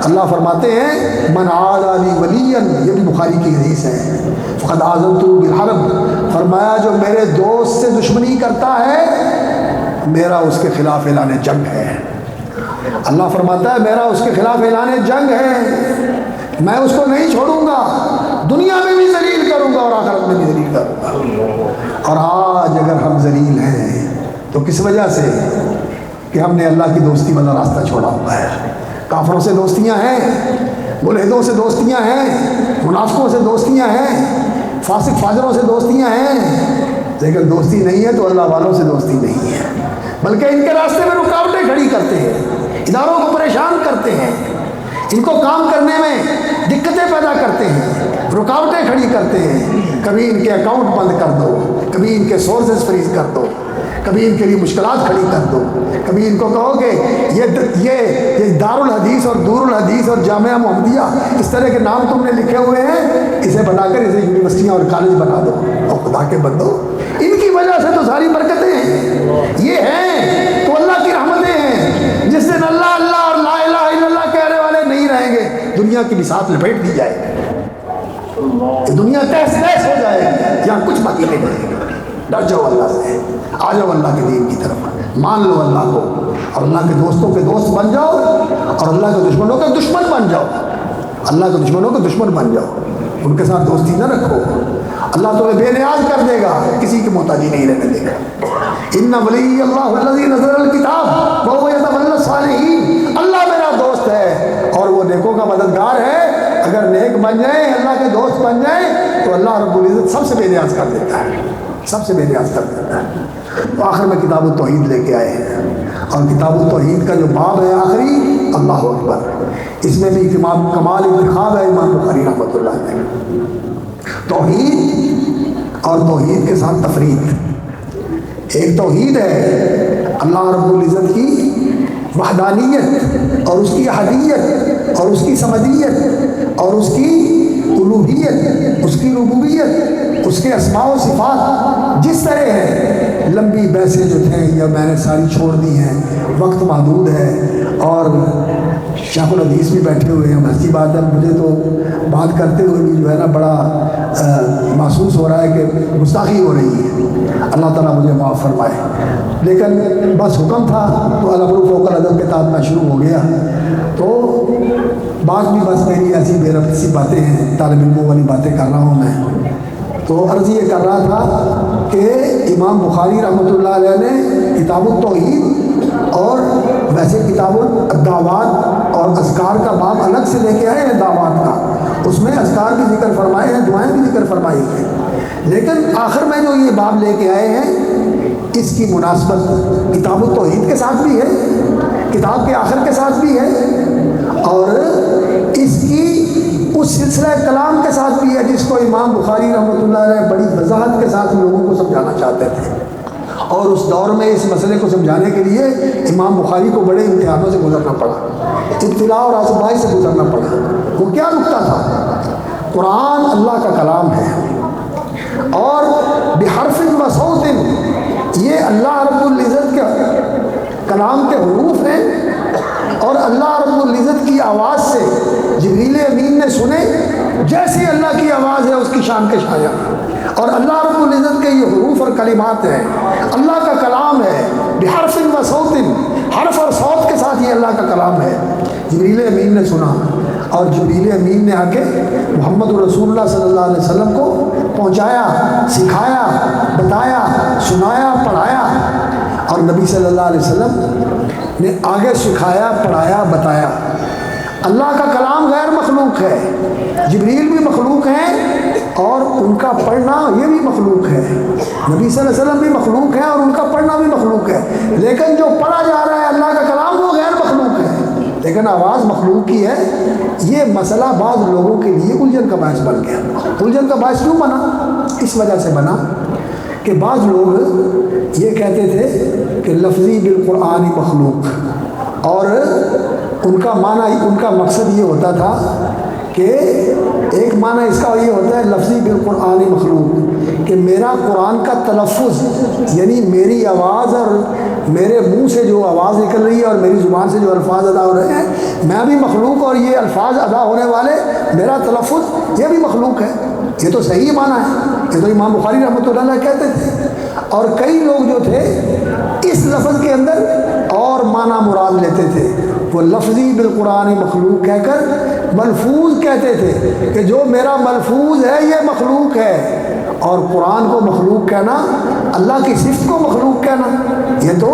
اللہ فرماتے ہیں من عادى لي وليا، یہ بھی بخاری کی حدیث ہے، فقد آذنته بالحرب، فرمایا جو میرے دوست سے دشمنی کرتا ہے میرا اس کے خلاف اعلان جنگ ہے۔ اللہ فرماتا ہے میرا اس کے خلاف اعلان جنگ ہے، میں اس کو نہیں چھوڑوں گا، دنیا میں بھی ذلیل کروں گا اور آخرت میں بھی ذلیل کروں گا۔ اور آج اگر ہم ذلیل ہیں تو کس وجہ سے؟ کہ ہم نے اللہ کی دوستی والا راستہ چھوڑا ہوا ہے، کافروں سے دوستیاں ہیں، ملحدوں سے دوستیاں ہیں، منافقوں سے دوستیاں ہیں، فاسق فاجروں سے دوستیاں ہیں، لیکن دوستی نہیں ہے تو اللہ والوں سے دوستی نہیں ہے، بلکہ ان کے راستے میں رکاوٹیں کھڑی کرتے ہیں، اداروں کو پریشان کرتے ہیں، ان کو کام کرنے میں دقتیں پیدا کرتے ہیں، رکاوٹیں کھڑی کرتے ہیں، کبھی ان کے اکاؤنٹ بند کر دو، کبھی ان کے سورسز فریز کر دو، کبھی ان کے لیے مشکلات کھڑی کر دو، کبھی ان کو کہو کہ یہ دار الحدیث اور دور الحدیث اور جامعہ محمدیہ اس طرح کے نام تم نے لکھے ہوئے ہیں، اسے بنا کر اسے یونیورسٹیاں اور کالج بنا دو۔ اور خدا کے بندو، ان کی وجہ سے تو ساری برکتیں ہیں، یہ ہیں تو اللہ کی رحمتیں ہیں۔ جس دن اللہ اللہ اور لا الہ الا اللہ کہنے والے نہیں رہیں گے، دنیا کی بساط لپیٹ دی جائے گی، دنیا تہس نہس ہو جائے گی، یہاں کچھ باقی نہیں رہے گا۔ ڈر جاؤ اللہ سے، آ جاؤ اللہ کے دین کی طرف، مان لو اللہ کو، اور اللہ کے دوستوں کے دوست بن جاؤ اور اللہ کے دشمنوں کے دشمن بن جاؤ، اللہ کے دشمنوں کے دشمن بن جاؤ، ان کے ساتھ دوستی نہ رکھو، اللہ تمہیں بے نیاز کر دے گا، کسی کی محتاجی نہیں رہنے دے گا۔ ان ولی اللہ الذی نزل الکتاب وهو یتولی الصالحین، اللہ میرا دوست ہے اور وہ نیکوں کا مددگار ہے، اگر نیک بن جائیں، اللہ کے دوست بن جائیں تو اللہ رب العزت سب سے بے نیاز کر دیتا ہے، سب سے بے نیاز کر دیتا ہے۔ تو آخر میں کتاب التوحید لے کے آئے ہیں، اور کتاب التوحید کا جو باب ہے آخری، اللہ اکبر، اس میں بھی کمال انتخاب ہے امام بخاری رحمۃ اللہ علیہ۔ توحید اور توحید کے ساتھ تفرید، ایک توحید ہے اللہ رب العزت کی وحدانیت اور اس کی احدیت اور اس کی صمدیت اور اس کی الوہیت، اس کی ربوبیت، اس کے اسماء و صفات جس طرح ہے۔ لمبی بحثیں جو تھیں یا میں نے ساری چھوڑ دی ہیں، وقت محدود ہے اور شیخ الحدیث بھی بیٹھے ہوئے ہیں، ہنسی بات ہے، مجھے تو بات کرتے ہوئے بھی جو ہے نا بڑا محسوس ہو رہا ہے کہ گستاخی ہو رہی ہے، اللہ تعالیٰ مجھے معاف فرمائے، لیکن بس حکم تھا تو الامر فوق الادب کے تحت میں شروع ہو گیا، تو بات بھی بس میری ایسی بے ربط سی باتیں ہیں، طالب علموں والی باتیں کر رہا ہوں میں۔ تو عرض یہ کر رہا تھا کہ امام بخاری رحمۃ اللہ علیہ نے کتاب التوحید اور ویسے کتاب الدعوات اور اذکار کا باب الگ سے لے کے آئے ہیں دعوات کا، اس میں اذکار بھی ذکر فرمائے ہیں، دعائیں بھی ذکر فرمائی ہیں، لیکن آخر میں جو یہ باب لے کے آئے ہیں اس کی مناسبت کتاب التوحید کے ساتھ بھی ہے، کتاب کے آخر کے ساتھ بھی ہے، اور اس کی اس سلسلہ کلام کے ساتھ بھی ہے جس کو امام بخاری رحمۃ اللہ علیہ بڑی وضاحت کے ساتھ لوگوں کو سمجھانا چاہتے تھے، اور اس دور میں اس مسئلے کو سمجھانے کے لیے امام بخاری کو بڑے امتحانوں سے گزرنا پڑا، ابتلاء اور آزمائش سے گزرنا پڑا۔ وہ کیا نکتہ تھا؟ قرآن اللہ کا کلام ہے اور بحرف و صوت، یہ اللہ رب العزت کے کلام کے حروف ہیں، اور اللہ رب العزت کی آواز سے جبریل امین نے سنے جیسے اللہ کی آواز ہے اس کی شان کے شایا، اور اللہ رب العزت کے یہ حروف اور کلمات ہیں، اللہ کا کلام ہے بحرف و صوت، حرف اور صوت کے ساتھ یہ اللہ کا کلام ہے۔ جبریل امین نے سنا اور جبریل امین نے آ کے محمد رسول اللہ صلی اللہ علیہ وسلم کو پہنچایا، سکھایا، بتایا، سنایا، پڑھایا، اور نبی صلی اللہ علیہ وسلم نے آگے سکھایا، پڑھایا، بتایا۔ اللہ کا کلام غیر مخلوق ہے، جبریل بھی مخلوق ہیں اور ان کا پڑھنا یہ بھی مخلوق ہے، نبی صلی اللہ علیہ وسلم بھی مخلوق ہیں اور ان کا پڑھنا بھی مخلوق ہے، لیکن جو پڑھا جا رہا ہے اللہ کا کلام وہ غیر مخلوق ہے، لیکن آواز مخلوق کی ہے۔ یہ مسئلہ بعض لوگوں کے لیے الجھن کا باعث بن گیا۔ الجھن کا باعث کیوں بنا؟ اس وجہ سے بنا کہ بعض لوگ یہ کہتے تھے کہ لفظی بالقرآن مخلوق، اور ان کا معنی، ان کا مقصد یہ ہوتا تھا کہ ایک معنی اس کا یہ ہوتا ہے لفظی بالقرآن مخلوق، کہ میرا قرآن کا تلفظ یعنی میری آواز اور میرے منہ سے جو آواز نکل رہی ہے اور میری زبان سے جو الفاظ ادا ہو رہے ہیں میں بھی مخلوق، اور یہ الفاظ ادا ہونے والے میرا تلفظ یہ بھی مخلوق ہے۔ یہ تو صحیح معنی ہے، یہ تو امام بخاری رحمۃ اللہ علیہ کہتے تھے، اور کئی لوگ جو تھے اس لفظ کے اندر اور معنی مراد لیتے تھے، وہ لفظی بالقرآن مخلوق کہہ کر ملفوظ کہتے تھے کہ جو میرا ملفوظ ہے یہ مخلوق ہے، اور قرآن کو مخلوق کہنا، اللہ کی صفت کو مخلوق کہنا، یہ تو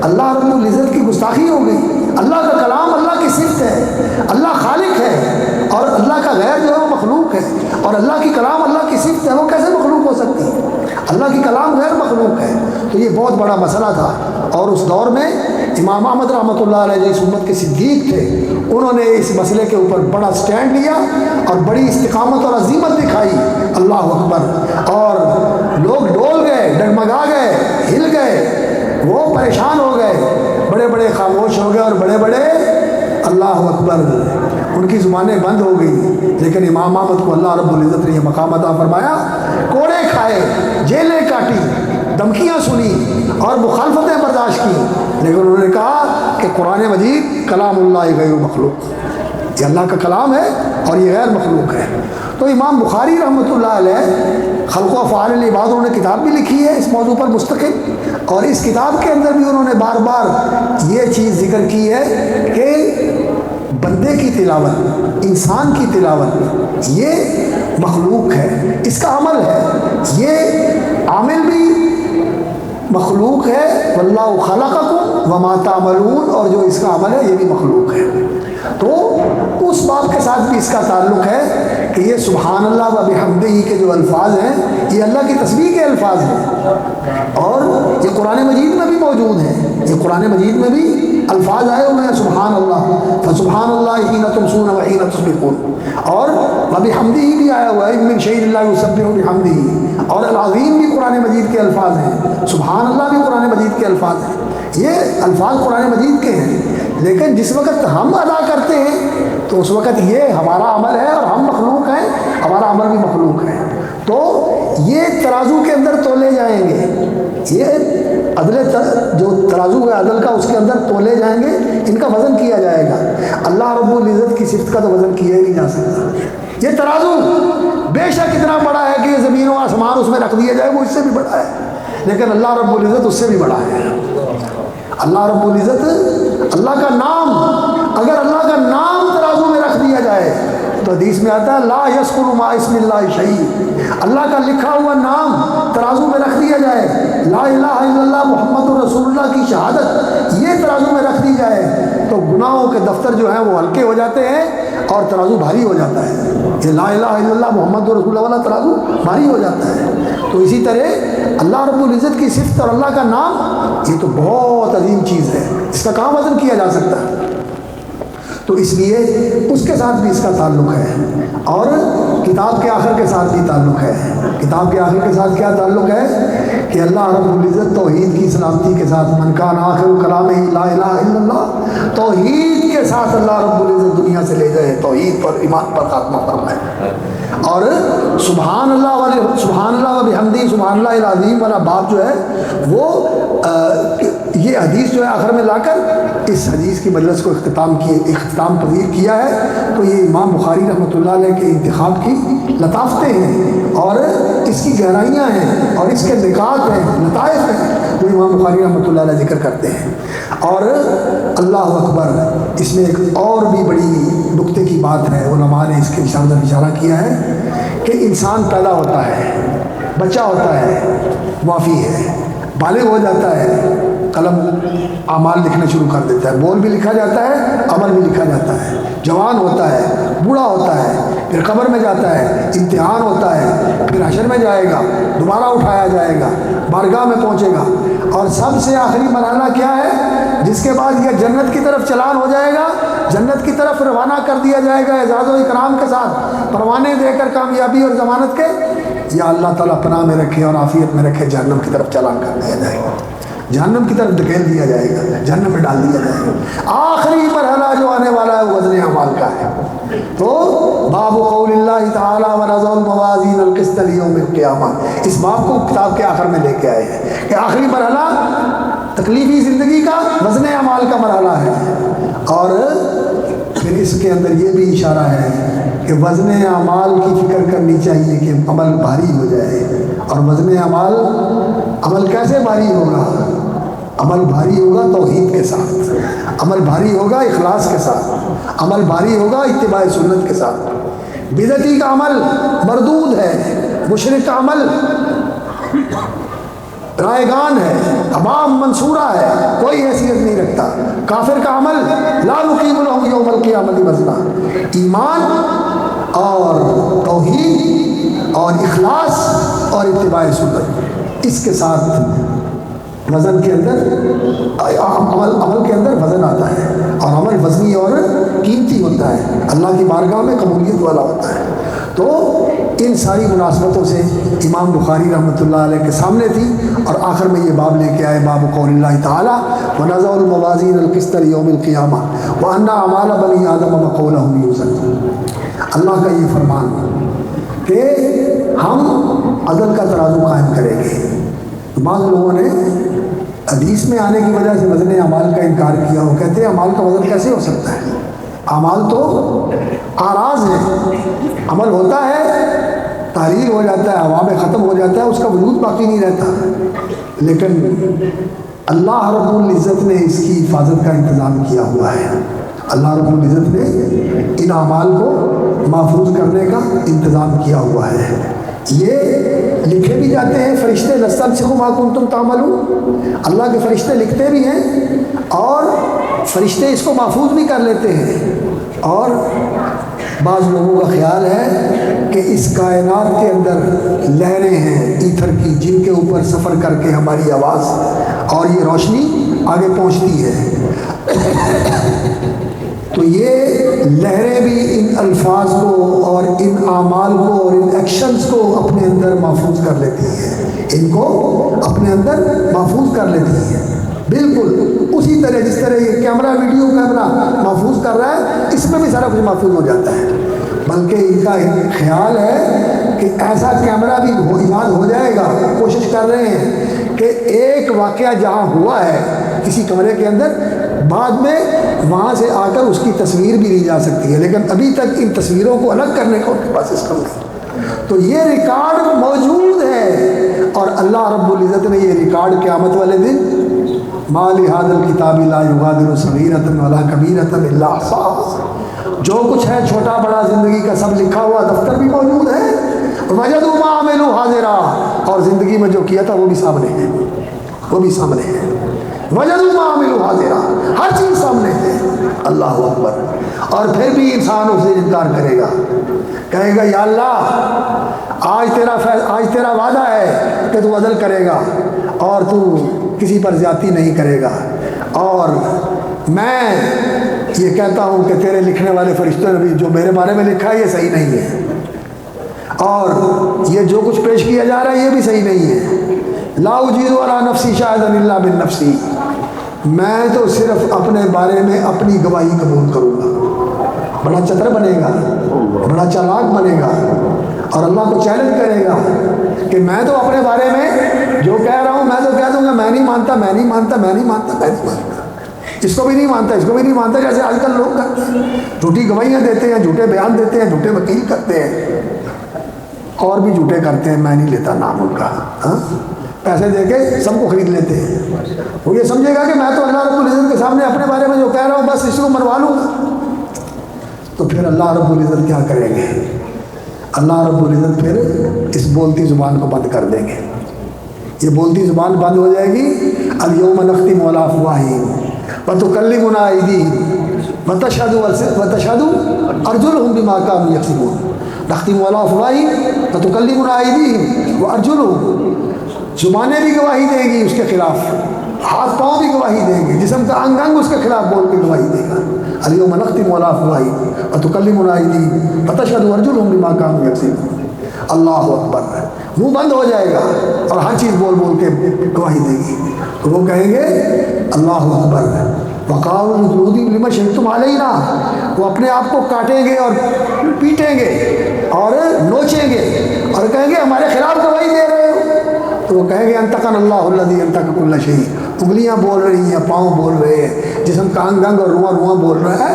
اللہ رب العزت کی گستاخی ہو گئی۔ اللہ کا کلام اللہ کی صفت ہے، اللہ خالق ہے، اور اللہ کا غیر جو ہے وہ مخلوق ہے، اور اللہ کی کلام اللہ کی صفت ہے، وہ کیسے مخلوق ہو سکتی ہے؟ اللہ کی کلام غیر مخلوق ہے۔ تو یہ بہت بڑا مسئلہ تھا، اور اس دور میں امام احمد رحمۃ اللہ علیہ جو اس امت کے صدیق تھے، انہوں نے اس مسئلے کے اوپر بڑا سٹینڈ لیا اور بڑی استقامت اور عظیمت دکھائی، اللہ اکبر، اور لوگ ڈول گئے، ڈگمگا گئے، ہل گئے، وہ پریشان ہو گئے، بڑے بڑے خاموش ہو گئے، اور بڑے بڑے اللہ اکبر، ان کی زبانیں بند ہو گئی۔ لیکن امام احمد کو اللہ رب العزت نے یہ مقام عطا فرمایا، کوڑے کھائے، جیلیں کاٹی، دھمکیاں سنی اور مخالفتیں برداشت کی، لیکن انہوں نے کہا کہ قرآن مجید کلام اللہ غیر مخلوق، یہ اللہ کا کلام ہے اور یہ غیر مخلوق ہے۔ تو امام بخاری رحمۃ اللہ علیہ خلق و افعال العباد، انہوں نے کتاب بھی لکھی ہے اس موضوع پر مستقل، اور اس کتاب کے اندر بھی انہوں نے بار بار یہ چیز ذکر کی ہے کہ بندے کی تلاوت، انسان کی تلاوت یہ مخلوق ہے، اس کا عمل ہے، یہ عامل بھی مخلوق ہے، واللہ خلقکم وما تعملون، اور جو اس کا عمل ہے یہ بھی مخلوق ہے۔ تو اس بات کے ساتھ بھی اس کا تعلق ہے کہ یہ سبحان اللہ و بحمدہ کے جو الفاظ ہیں یہ اللہ کی تسبیح کے الفاظ ہیں، اور یہ قرآن مجید میں بھی موجود ہیں، یہ قرآن مجید میں بھی الفاظ آئے ہوئے ہیں سبحان اللہ، فسبحان اللہ حین تمسون وحین تصبحون، اور وبحمدہ بھی آیا ہوا ہے، ان من شیء الا یسبح بحمدہ، اور العظیم بھی قرآن مجید کے الفاظ ہیں، سبحان اللہ بھی قرآن مجید کے الفاظ ہیں، یہ الفاظ قرآن مجید کے ہیں۔ لیکن جس وقت ہم ادا کرتے ہیں تو اس وقت یہ ہمارا عمل ہے اور ہم مخلوق ہیں، ہمارا عمل بھی مخلوق ہے، تو یہ ترازو کے اندر تولے جائیں گے، یہ جو ترازو ہے عدل کا اس کے اندر تولے جائیں گے، ان کا وزن کیا جائے گا۔ اللہ رب العزت کی صفت کا تو وزن کیا ہی نہیں جا سکتا۔ یہ ترازو بے شک اتنا بڑا ہے کہ یہ زمین و آسمان اس میں رکھ دیا جائے، وہ اس سے بھی بڑا ہے، لیکن اللہ رب العزت اس سے بھی بڑا ہے۔ اللہ رب العزت، اللہ کا نام، اگر اللہ کا نام ترازو میں رکھ دیا جائے تو حدیث میں آتا ہے لا یسقل ما اسم اللہ شیء، اللہ کا لکھا ہوا نام ترازو میں رکھ دیا جائے، لا الہ الا اللہ محمد رسول اللہ کی شہادت یہ ترازو میں رکھ دی جائے تو گناہوں کے دفتر جو ہیں وہ ہلکے ہو جاتے ہیں اور ترازو بھاری ہو جاتا ہے۔ یہ لا الہ الا اللہ محمد رسول اللہ والا ترازو بھاری ہو جاتا ہے۔ تو اسی طرح اللہ رب العزت کی صفت اور اللہ کا نام یہ تو بہت عظیم چیز ہے، اس کا کہاں وزن کیا جا سکتا ہے؟ تو اس لیے اس کے ساتھ بھی اس کا تعلق ہے، اور کتاب کے آخر کے ساتھ بھی تعلق ہے۔ کتاب کے آخر کے ساتھ کیا تعلق ہے کہ اللہ رب العزت توحید کی سلامتی کے ساتھ من کان آخر کلامہ لا الہ الا اللہ، توحید کے ساتھ اللہ رب العزت دنیا سے لے جائے، توحید پر ایمان پر خاتمہ فرمائے۔ اور سبحان اللہ والے سبحان اللہ و بحمدہ سبحان اللہ العظیم والا باب جو ہے وہ یہ حدیث جو ہے آخر میں لا کر اس حدیث کی مجلس کو اختتام پذیر کیا ہے، تو یہ امام بخاری رحمۃ اللہ علیہ کے انتخاب کی لطافتیں ہیں اور اس کی گہرائیاں ہیں اور اس کے نکات ہیں، لطائف ہیں، وہ امام بخاری رحمۃ اللہ علیہ ذکر کرتے ہیں۔ اور اللہ اکبر، اس میں ایک اور بھی بڑی نقطے کی بات ہے، علماء نے اس کے اشارہ کیا ہے کہ انسان پیدا ہوتا ہے، بچہ ہوتا ہے، معافی ہے، بالغ ہو جاتا ہے، قلم اعمال لکھنا شروع کر دیتا ہے، بول بھی لکھا جاتا ہے، عمل بھی لکھا جاتا ہے، جوان ہوتا ہے، بوڑھا ہوتا ہے، پھر قبر میں جاتا ہے، امتحان ہوتا ہے، پھر حشر میں جائے گا، دوبارہ اٹھایا جائے گا، بارگاہ میں پہنچے گا، اور سب سے آخری مرحلہ کیا ہے جس کے بعد یہ جنت کی طرف چلان ہو جائے گا، جنت کی طرف روانہ کر دیا جائے گا اعزاز و اکرام کے ساتھ، پروانے دے کر کامیابی اور ضمانت کے، یا اللہ تعالیٰ پناہ میں رکھے اور عافیت میں رکھے، جہنم کی طرف چلان کر دیا جائے گا، جہنم کی طرف دھکیل دیا جائے گا، جہنم میں ڈال دیا جائے گا۔ آخری مرحلہ جو آنے والا ہے وہ وزن اعمال کا ہے۔ تو باب قول اللہ تعالی ونضع الموازین القسط لیوم القیامہ، اس باب کو کتاب کے آخر میں لے کے آئے ہیں کہ آخری مرحلہ تکلیفی زندگی کا وزن اعمال کا مرحلہ ہے، اور پھر اس کے اندر یہ بھی اشارہ ہے کہ وزن اعمال کی فکر کرنی چاہیے کہ عمل بھاری ہو جائے، اور وزن اعمال، عمل کیسے بھاری ہوگا؟ عمل بھاری ہوگا توحید کے ساتھ، عمل بھاری ہوگا اخلاص کے ساتھ، عمل بھاری ہوگا اتباع سنت کے ساتھ۔ بدعتی کا عمل مردود ہے، مشرک کا عمل رائگان ہے، عوام منصورہ ہے، کوئی حیثیت نہیں رکھتا۔ کافر کا عمل لا نقیم لہم یوم القیامۃ وزنا، ایمان اور توحید اور اخلاص اور اتباع سنت، اس کے ساتھ وزن کے اندر عمل کے اندر وزن آتا ہے، اور عمل وزنی اور قیمتی ہوتا ہے، اللہ کی بارگاہ میں قبولیت والا ہوتا ہے۔ تو ان ساری مناسبتوں سے امام بخاری رحمۃ اللہ علیہ کے سامنے تھی، اور آخر میں یہ باب لے کے آئے، باب قول اللہ تعالی ونضع الموازین القسط لیوم القیامہ وان اعمال بنی آدم وقولهم یوزن۔ اللہ کا یہ فرمان کہ ہم عدل کا ترازو قائم کریں گے۔ بعض لوگوں نے حدیث میں آنے کی وجہ سے وزن اعمال کا انکار کیا، وہ کہتے ہیں اعمال کا وزن کیسے ہو سکتا ہے؟ اعمال تو آراز ہے، عمل ہوتا ہے، تحلیل ہو جاتا ہے، ہوا میں ختم ہو جاتا ہے، اس کا وجود باقی نہیں رہتا، لیکن اللہ رب العزت نے اس کی حفاظت کا انتظام کیا ہوا ہے۔ اللہ رب العزت نے ان اعمال کو محفوظ کرنے کا انتظام کیا ہوا ہے۔ یہ لکھے بھی جاتے ہیں، فرشتے نستنسخ ما کنتم تعملون، اللہ کے فرشتے لکھتے بھی ہیں، اور فرشتے اس کو محفوظ بھی کر لیتے ہیں۔ اور بعض لوگوں کا خیال ہے کہ اس کائنات کے اندر لہریں ہیں ایتھر کی، جن کے اوپر سفر کر کے ہماری آواز اور یہ روشنی آگے پہنچتی ہے، تو یہ لہریں بھی ان الفاظ کو اور ان اعمال کو اور ان ایکشنز کو اپنے اندر محفوظ کر لیتی ہیں، ان کو اپنے اندر محفوظ کر لیتی ہیں، بالکل اسی طرح جس طرح یہ کیمرہ ویڈیو کیمرہ محفوظ کر رہا ہے، اس میں بھی سارا کچھ محفوظ ہو جاتا ہے۔ بلکہ ان کا خیال ہے کہ ایسا کیمرہ بھی ایجاد ہو جائے گا، کوشش کر رہے ہیں کہ ایک واقعہ جہاں ہوا ہے کسی کمرے کے اندر، بعد میں وہاں سے آ کر اس کی تصویر بھی لی جا سکتی ہے، لیکن ابھی تک ان تصویروں کو الگ کرنے کا ان کے پاس سسٹم نہیں۔ تو یہ ریکارڈ موجود ہے، اور اللہ رب العزت نے یہ ریکارڈ قیامت والے دن ما لهذا الکتاب لا یغادر صغیرۃ ولا کبیرۃ الا احصاها، جو کچھ ہے چھوٹا بڑا زندگی کا سب لکھا ہوا دفتر بھی موجود ہے، وجدوا ما عملوا حاضرا، اور زندگی میں جو کیا تھا وہ بھی سامنے ہے، وہ بھی سامنے ہے، وجدوا ما عملوا حاضرا، ہر چیز سامنے ہے۔ اللہ اکبر۔ اور پھر بھی انسان اسے انکار کرے گا، کہے گا یا اللہ آج تیرا وعدہ ہے کہ تو عدل کرے گا اور تو کسی پر زیادتی نہیں کرے گا، اور میں یہ کہتا ہوں کہ تیرے لکھنے والے فرشتوں نے بھی جو میرے بارے میں لکھا ہے یہ صحیح نہیں ہے، اور یہ جو کچھ پیش کیا جا رہا ہے یہ بھی صحیح نہیں ہے۔ لا اجیز علی نفسی شاہدا الا بالنفسی، میں تو صرف اپنے بارے میں اپنی گواہی قبول کروں گا۔ بڑا چتر بنے گا، بڑا چالاک بنے گا، اور اللہ کو چیلنج کرے گا کہ میں تو اپنے بارے میں جو کہہ رہا ہوں میں تو کہہ دوں گا میں نہیں مانتا، میں نہیں مانتا، میں نہیں مانتا، میں نہیں مانتا، اس کو بھی نہیں مانتا، اس کو بھی نہیں مانتا، جیسے آج کل لوگ کرتے ہیں، جھوٹی گواہیاں دیتے ہیں، جھوٹے بیان دیتے ہیں، جھوٹے وکیل کرتے ہیں، اور بھی جھوٹے کرتے ہیں، میں نہیں لیتا نام ان کا، پیسے دے کے سب کو خرید لیتے ہیں۔ وہ یہ سمجھے گا کہ میں تو اللہ رب العزت کے سامنے اپنے بارے میں جو کہہ رہا ہوں بس اس کو منوا لوں گا، تو پھر اللہ رب العزت کیا کریں گے؟ اللہ رب العزت پھر اس بولتی زبان کو بند کر دیں گے۔ یہ بولتی زبان بند ہو جائے گی۔ الیوم نختم علی افواہہم وتکلمنا ایدیہم وتشہد ارجلہم بما کانوا یکسبون، نختم علی افواہہم وتکلمنا ایدیہم وارجلہم، زبانیں بھی گواہی دیں گی اس کے خلاف، ہاتھ پاؤں بھی گواہی دیں گے، جسم کا انگ انگ اس کے خلاف بول کے گواہی دے گا۔ الیوم نختم علی افواہہم وتکلمنا ایدیہم وتشہد ارجلہم بما کانوا یکسبون۔ اللہ اکبر، منہ بند ہو جائے گا اور ہر چیز بول بول کے گواہی دے گی، تو وہ کہیں گے اللہ اکبر، وقالوا لجلودہم لم شہدتم علینا، وہ اپنے آپ کو کاٹیں گے اور پیٹیں گے اور نوچیں گے اور کہیں گے ہمارے خلاف گواہی دے رہے ہو، تو وہ کہیں گے انطقنا اللہ الذی انطق کل شیء، انگلیاں بول رہی ہیں، پاؤں بول رہے ہیں، جسم کا انگ انگ اور رواں رواں بول رہا ہے،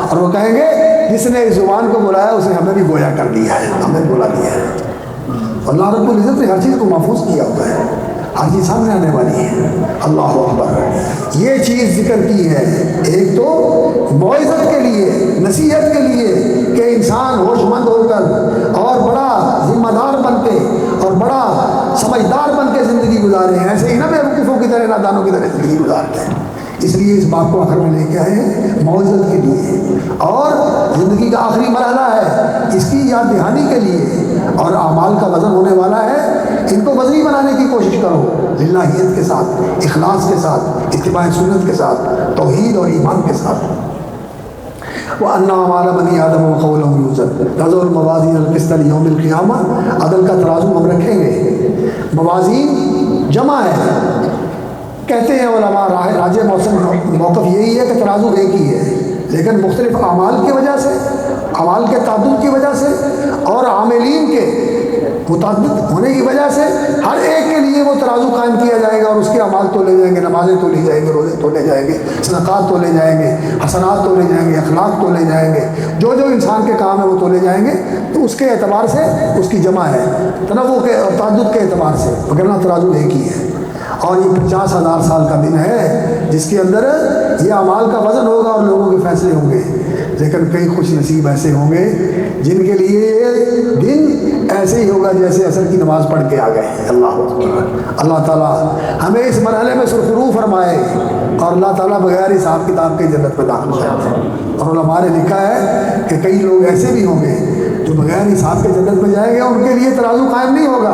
اور وہ کہیں گے جس نے اس زبان کو بلایا اس نے ہمیں بھی گویا کر دیا ہے، ہمیں بلا دیا ہے۔ اللہ رب العزت نے ہر چیز کو محفوظ کیا ہوتا ہے، ہر چیز سامنے آنے والی ہے۔ اللہ اکبر، یہ چیز ذکر کی ہے، ایک تو موعظت کے لیے، نصیحت کے لیے کہ انسان ہوش مند ہو کر اور بڑا ذمہ دار بن کے اور بڑا سمجھدار بن کے زندگی گزارے ہیں، ایسے ہی نہ بیوقوفوں کی طرح نادانوں کی طرح زندگی گزارتے ہیں۔ اس لیے اس بات کو آخر میں لے کے آئے موعظت کے لیے، اور زندگی کا آخری مرحلہ ہے اس کی یاد دہانی کے لیے، اور اعمال کا وزن ہونے والا ہے، ان کو وزنی بنانے کی کوشش کرو، للہیت کے ساتھ، اخلاص کے ساتھ، اتباع سنت کے ساتھ، توحید اور ایمان کے ساتھ۔ وَأَنَّ أَعْمَالَ بَنِي آدَمَ وَقَوْلَهُمْ يُوزَنُ، تَضَعُ الْمَوَازِينَ الْقِسْطَ لِيَوْمِ الْقِيَامَةِ، عدل کا ترازو ہم رکھیں گے۔ موازین جمع ہے، کہتے ہیں علماء راجع موقف یہی ہے کہ ترازو ایک ہی ہے، لیکن مختلف اعمال کی وجہ سے، اعمال کے تعدد کی وجہ سے اور عاملین کے متعدد ہونے کی وجہ سے ہر ایک کے لیے وہ ترازو قائم کیا جائے گا، اور اس کے اعمال تولے جائیں گے، نمازیں تولی جائیں گے، روزے تولے جائیں گے، صدقات تولے جائیں گے، حسنات تولے جائیں گے، اخلاق تولے جائیں گے، جو جو انسان کے کام ہے وہ تولے جائیں گے، تو اس کے اعتبار سے اس کی جمع ہے، تنوع کے اور تعدد کے اعتبار سے، وگرنہ ترازو ایک ہی ہے۔ اور یہ 50,000 سال کا دن ہے جس کے اندر یہ اعمال کا وزن ہوگا اور لوگوں کے فیصلے ہوں گے، لیکن کئی خوش نصیب ایسے ہوں گے جن کے لیے یہ دن ایسے ہی ہوگا جیسے عصر کی نماز پڑھ کے آ گئے ہیں۔ اللہ تعالیٰ ہمیں اس مرحلے میں سرخرو فرمائے، اور اللہ تعالیٰ بغیر حساب کتاب کے جنت میں داخل کرتے۔ اور علماء نے لکھا ہے کہ کئی لوگ ایسے بھی ہوں گے جو بغیر حساب کے جنت میں جائیں گے، ان کے لیے ترازو قائم نہیں ہوگا،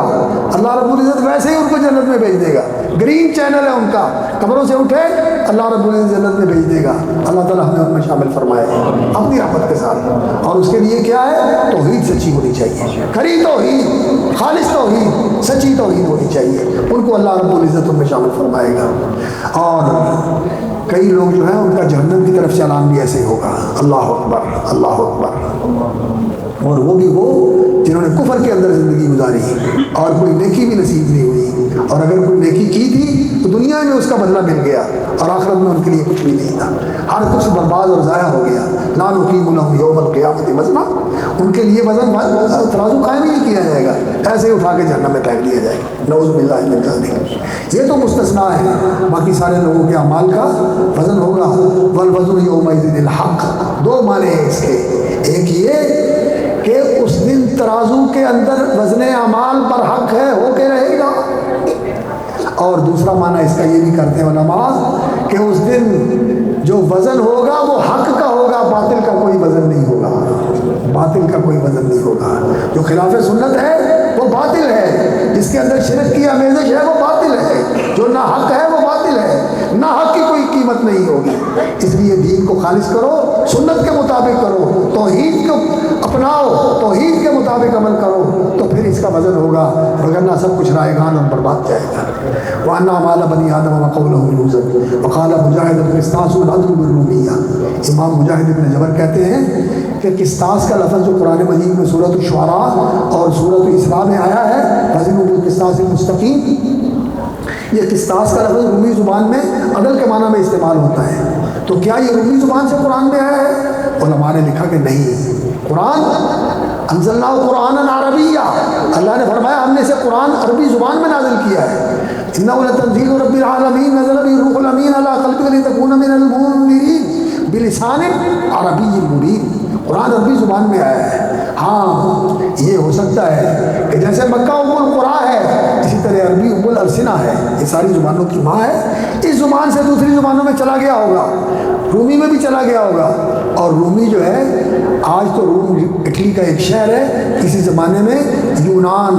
اللہ رب العزت ویسے ہی ان کو جنت میں بھیج دے گا، گرین چینل ہے ان کا، قبروں سے اٹھے اللہ رب العزت جنت میں بھیج دے گا۔ اللہ تعالیٰ ہمیں ان میں شامل فرمائے اپنی رحمت کے ساتھ۔ اور اس کے لیے کیا ہے؟ توحید سچی ہونی چاہیے، کھری توحید، خالص توحید، سچی توحید ہونی چاہیے، ان کو اللہ رب العزت ان میں شامل فرمائے گا۔ اور کئی لوگ جو ہیں ان کا جہنم کی طرف چلان بھی ایسے ہوگا۔ اللہ اکبر، اللہ اکبر۔ اور وہ بھی وہ جنہوں نے کفر کے اندر زندگی گزاری اور کوئی نیکی بھی نصیب نہیں ہوئی، اور اگر کوئی نیکی کی تھی تو دنیا میں اس کا بدلہ مل گیا اور آخرت میں ان کے لیے کچھ بھی نہیں تھا، ہر کچھ برباد اور ضائع ہو گیا۔ لا نقیم لهم یوم القیامت وزنا، ان کے لیے وزن ترازو قائم ہی نہیں کیا جائے گا، ایسے ہی اٹھا کے جہنم میں پھینک دیا جائے گا، نعوذ باللہ من ذالک۔ یہ تو مستثنیٰ ہے، باقی سارے لوگوں کے اعمال کا وزن ہوگا۔ والوزن یومئذ الحق، دو معنی ہیں اس کے، ایک یہ کہ اس دن ترازو کے اندر وزن اعمال پر حق ہے، ہو کے رہے گا، اور دوسرا معنی اس کا یہ بھی کرتے ہیں علماء کہ اس دن جو وزن ہوگا وہ حق کا ہوگا، باطل کا کوئی وزن نہیں ہوگا، باطل کا کوئی وزن نہیں ہوگا۔ جو خلاف سنت ہے وہ باطل ہے، جس کے اندر شرک کی آمیزش ہے وہ باطل ہے، جو نا حق ہے وہ باطل ہے، نا حق کی کوئی قیمت نہیں ہوگی۔ اس لیے دین کو خالص کرو، سنت کے مطابق کرو، توحید کو اپناؤ، توحید کے مطابق عمل کرو، تو پھر اس کا وزن ہوگا، وگرنہ سب کچھ رائگان اور برباد جائے گا۔ وَأَنَّا مَالَ بَنِي آدَمَ وَقَوْلَهُ يُوزَنُ وَقَالَ مُجَاهِدُ الْقِسْطَاسُ الْعَدْلُ بِالرُّومِيَّةِ۔ امام مجاہد ابن جبر کہتے ہیں کہ قسطاس کا لفظ جو قرآن مجید میں سورۃ الشعراء اور سورۃ الاسراء میں آیا ہے، وَزِنُوا بِالْقِسْطَاسِ الْمُسْتَقِيمِ، یہ قسطاس کا لفظ رومی زبان میں عدل کے معنی میں استعمال ہوتا ہے۔ تو کیا یہ رومی زبان سے قرآن میں آیا ہے؟ علماء نے لکھا کہ نہیں، قرآن انزلنا قرآن عربیہ، اللہ نے فرمایا ہم نے اسے قرآن عربی زبان میں نازل کیا ہے۔ انہ لتنزیل رب العالمین نزل به الروح الامین علی قلبک لتکون من المنذرین بلسان عربی مبین، قرآن عربی زبان میں آیا ہے۔ ہاں یہ ہو سکتا ہے کہ جیسے مکہ ام القریٰ ہے، اسی طرح عربی ام الالسنہ ہے، یہ ساری زبانوں کی ماں ہے، اس زبان سے دوسری زبانوں میں چلا گیا ہوگا، رومی میں بھی چلا گیا ہوگا۔ اور رومی جو ہے آج تو روم اٹلی کا ایک شہر ہے، اسی زمانے میں یونان،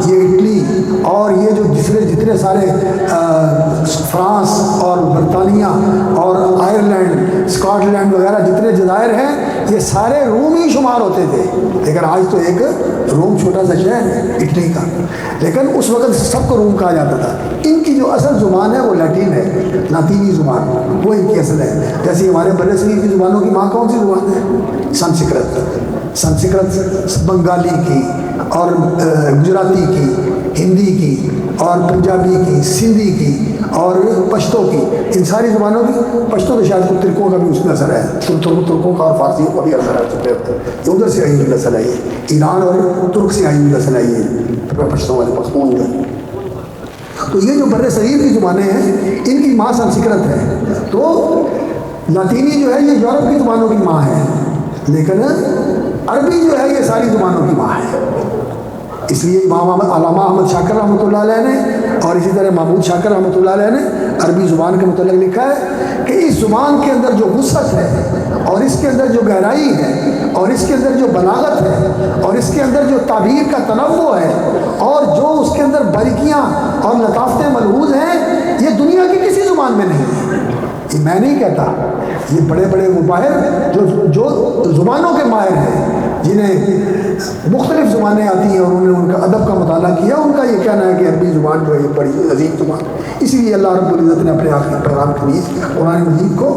یہ اٹلی اور یہ جو جتنے سارے فرانس اور برطانیہ اور آئرلینڈ، اسکاٹ لینڈ وغیرہ جتنے جزائر ہیں، یہ سارے رومی شمار ہوتے تھے، لیکن آج تو ایک روم چھوٹا سا شہر ہے اٹلی کا، لیکن اس وقت سب کو روم کہا جاتا تھا۔ ان کی جو اصل زبان ہے وہ لیٹن ہے، لاطینی زبان، وہ ان کی اصل ہے۔ جیسے ہمارے بر صغیر کی زبانوں کی ماں کون سی زبان ہے؟ سنسکرت بنگالی کی اور گجراتی کی، ہندی کی اور پنجابی کی، سندھی کی اور پشتو کی، ان ساری زبانوں کی، پشتو تو شاید ترکوں کا بھی اس میں اثر ہے، ترکوں کا اور فارسیوں کا بھی اثر ہے، یہ ادھر سے آئی ہوئی نسل ہے، یہ ایران اور ترک سے آئی ہوئی نسل ہے، یہ پشتو والے پختون جو ہے۔ تو یہ جو بر صغیر کی زبانیں ہیں ان کی ماں سنسکرت ہے، تو لاطینی جو ہے یہ یورپ کی زبانوں کی ماں ہے، لیکن عربی جو ہے یہ ساری زبانوں کی ماں ہے۔ اس لیے امام علامہ احمد شاکر رحمۃ اللہ علیہ نے اور اسی طرح محمود شاکر رحمۃ اللہ علیہ نے عربی زبان کے متعلق لکھا ہے کہ اس زبان کے اندر جو وسعت ہے اور اس کے اندر جو گہرائی ہے اور اس کے اندر جو بلاغت ہے اور اس کے اندر جو تعبیر کا تنوع ہے اور جو اس کے اندر باریکیاں اور لطافتیں ملحوظ ہیں، یہ دنیا کی کسی زبان میں نہیں ہے۔ یہ میں نہیں کہتا، یہ بڑے بڑے وہ ماہر جو زبانوں کے ماہر ہیں، جنہیں مختلف زبانیں آتی ہیں اور انہوں نے ان کا ادب کا مطالعہ کیا، ان کا یہ کہنا ہے کہ عربی زبان جو ہے یہ بڑی عظیم زبان، اسی لیے اللہ رب العزت نے اپنے آخری پیغام کے لیے قرآن مجید کو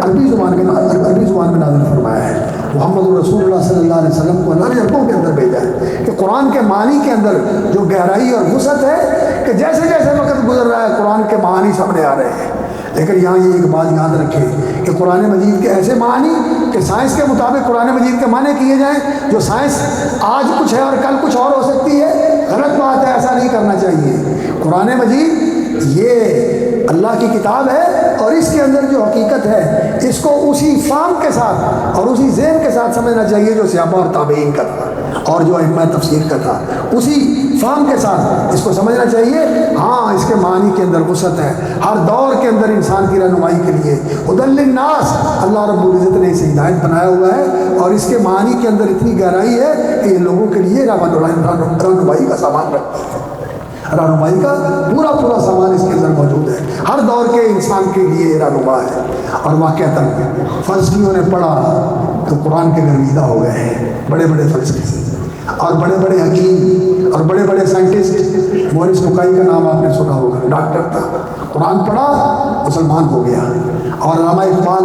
عربی زبان میں نازل فرمایا ہے۔ محمد رسول اللہ صلی اللہ علیہ وسلم کو اللہ نے عربوں کے اندر بھیجا ہے کہ قرآن کے معنی کے اندر جو گہرائی اور وسعت ہے کہ جیسے جیسے وقت گزر رہا ہے قرآن کے معانی سامنے آ رہے ہیں، لیکن یہاں یہ ایک بات یاد رکھیں کہ قرآن مجید کے ایسے معنی کہ سائنس کے مطابق قرآن مجید کے معنی کیے جائیں، جو سائنس آج کچھ ہے اور کل کچھ اور ہو سکتی ہے، غلط بات ہے، ایسا نہیں کرنا چاہیے۔ قرآن مجید یہ اللہ کی کتاب ہے اور اس کے اندر جو حقیقت ہے اس کو اسی فہم کے ساتھ اور اسی ذہن کے ساتھ سمجھنا چاہیے جو صحابہ اور تابعین کا تھا اور جو ائمہ تفسیر کا تھا، اسی فہم کے ساتھ اس کو سمجھنا چاہیے۔ ہاں اس کے معنی کے اندر وسعت ہے، ہر دور کے اندر انسان کی رہنمائی کے لیے ہدی للناس اللہ رب العزت نے اسے ہدایت بنایا ہوا ہے، اور اس کے معنی کے اندر اتنی گہرائی ہے کہ یہ لوگوں کے لیے رہنمائی کا سامان رکھتی ہے۔ رہنمائی کا پورا سامان اس کے اندر موجود ہے، ہر دور کے انسان کے لیے رہنما ہے۔ اور واقعتاً فلسفیوں نے پڑھا تو قرآن کے گرویدہ ہو گئے ہیں، بڑے بڑے فلسفی اور بڑے بڑے حکیم اور بڑے بڑے سائنٹسٹ۔ مورس بکائی کا نام آپ نے سنا ہوگا، ڈاکٹر تھا، قرآن پڑھا مسلمان ہو گیا۔ اور علامہ اقبال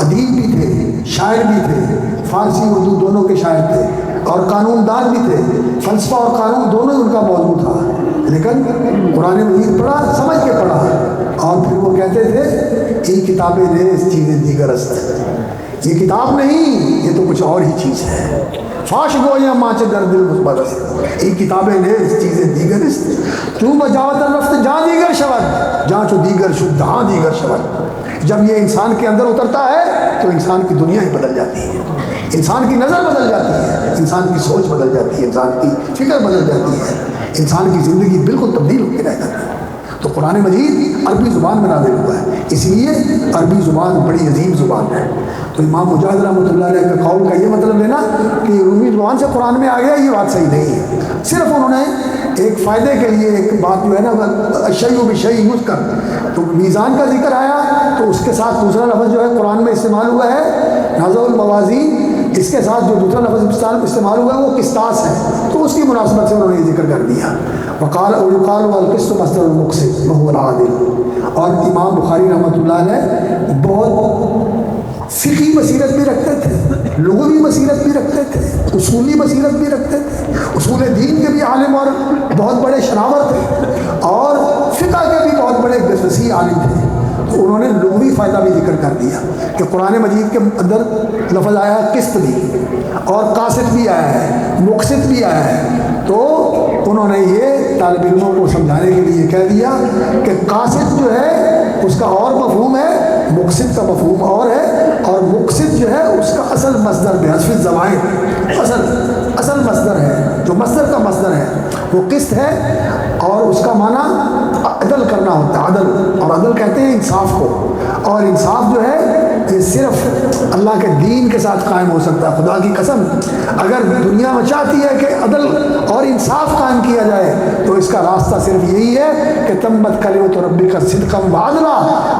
ادیب بھی تھے، شاعر بھی تھے، فارسی اردو دونوں کے شاعر تھے، اور قانون دان بھی تھے، فلسفہ اور قانون دونوں ہی ان کا موضوع تھا، لیکن قرآن مجید پڑھا، سمجھ کے پڑھا، اور پھر وہ کہتے تھے یہ کتابیں نیز چیزیں دیگر است، یہ کتاب نہیں، یہ تو کچھ اور ہی چیز ہے۔ فاش گویا ماچ در دل مثبت، یہ کتابیں نیز چیزیں دیگر است، کیوں بجاوت رفت جہاں دیگر شود، جہاں چو دیگر شد جہاں دیگر شود۔ جب یہ انسان کے اندر اترتا ہے تو انسان کی دنیا ہی بدل جاتی ہے، انسان کی نظر بدل جاتی ہے، انسان کی سوچ بدل جاتی ہے، انسان کی فکر بدل جاتی ہے، انسان کی زندگی بالکل تبدیل ہو کے رہ جاتی ہے۔ تو قرآن مجید عربی زبان میں نازل ہوا ہے، اس لیے عربی زبان بڑی عظیم زبان ہے۔ تو امام مجاہد رحمۃ اللہ علیہ کا قول کا یہ مطلب لینا کہ رومی زبان سے قرآن میں آ گیا، یہ بات صحیح نہیں ہے۔ صرف انہوں نے ایک فائدے کے لیے ایک بات جو ہے نا شیء بشیء یوز کر، تو میزان کا ذکر آیا تو اس کے ساتھ دوسرا لفظ جو ہے قرآن میں استعمال ہوا ہے نازع الموازین، اس کے ساتھ جو دوسرا لفظ استعمال ہوا ہے وہ قسطاس ہے، تو اس کی مناسبت سے انہوں نے یہ ذکر کر دیا۔ وقال والقسط مصدر المقسط وهو العادل۔ اور امام بخاری رحمۃ اللہ علیہ بہت فقہی بصیرت بھی رکھتے تھے، لغوی بصیرت بھی رکھتے تھے، اصولی بصیرت بھی رکھتے تھے، اصول دین کے بھی عالم اور بہت بڑے شناور تھے، اور فقہ کے بھی بہت بڑے وسیع عالم تھے۔ تو انہوں نے لغوی فائدہ بھی ذکر کر دیا کہ قرآن مجید کے اندر لفظ آیا ہے قسط بھی، اور قاسط بھی آیا ہے، مقسط بھی آیا ہے۔ تو انہوں نے یہ طالب علموں کو سمجھانے کے لیے کہہ دیا کہ قاسط جو ہے اس کا اور مفہوم ہے، مقسط کا مفہوم اور ہے، اور مقسط جو ہے اس کا اصل مصدر بحذف الزوائد، اصل مصدر ہے، جو مصدر کا مصدر ہے وہ قسط ہے، اور اس کا معنی عدل کرنا ہوتا ہے، عدل، اور عدل کہتے ہیں انصاف کو، اور انصاف جو ہے یہ صرف اللہ کے دین کے ساتھ قائم ہو سکتا ہے۔ خدا کی قسم اگر دنیا میں چاہتی ہے کہ عدل اور انصاف قائم کیا جائے تو اس کا راستہ صرف یہی ہے کہ تمت کلمۃ ربک صدقا وعدلا،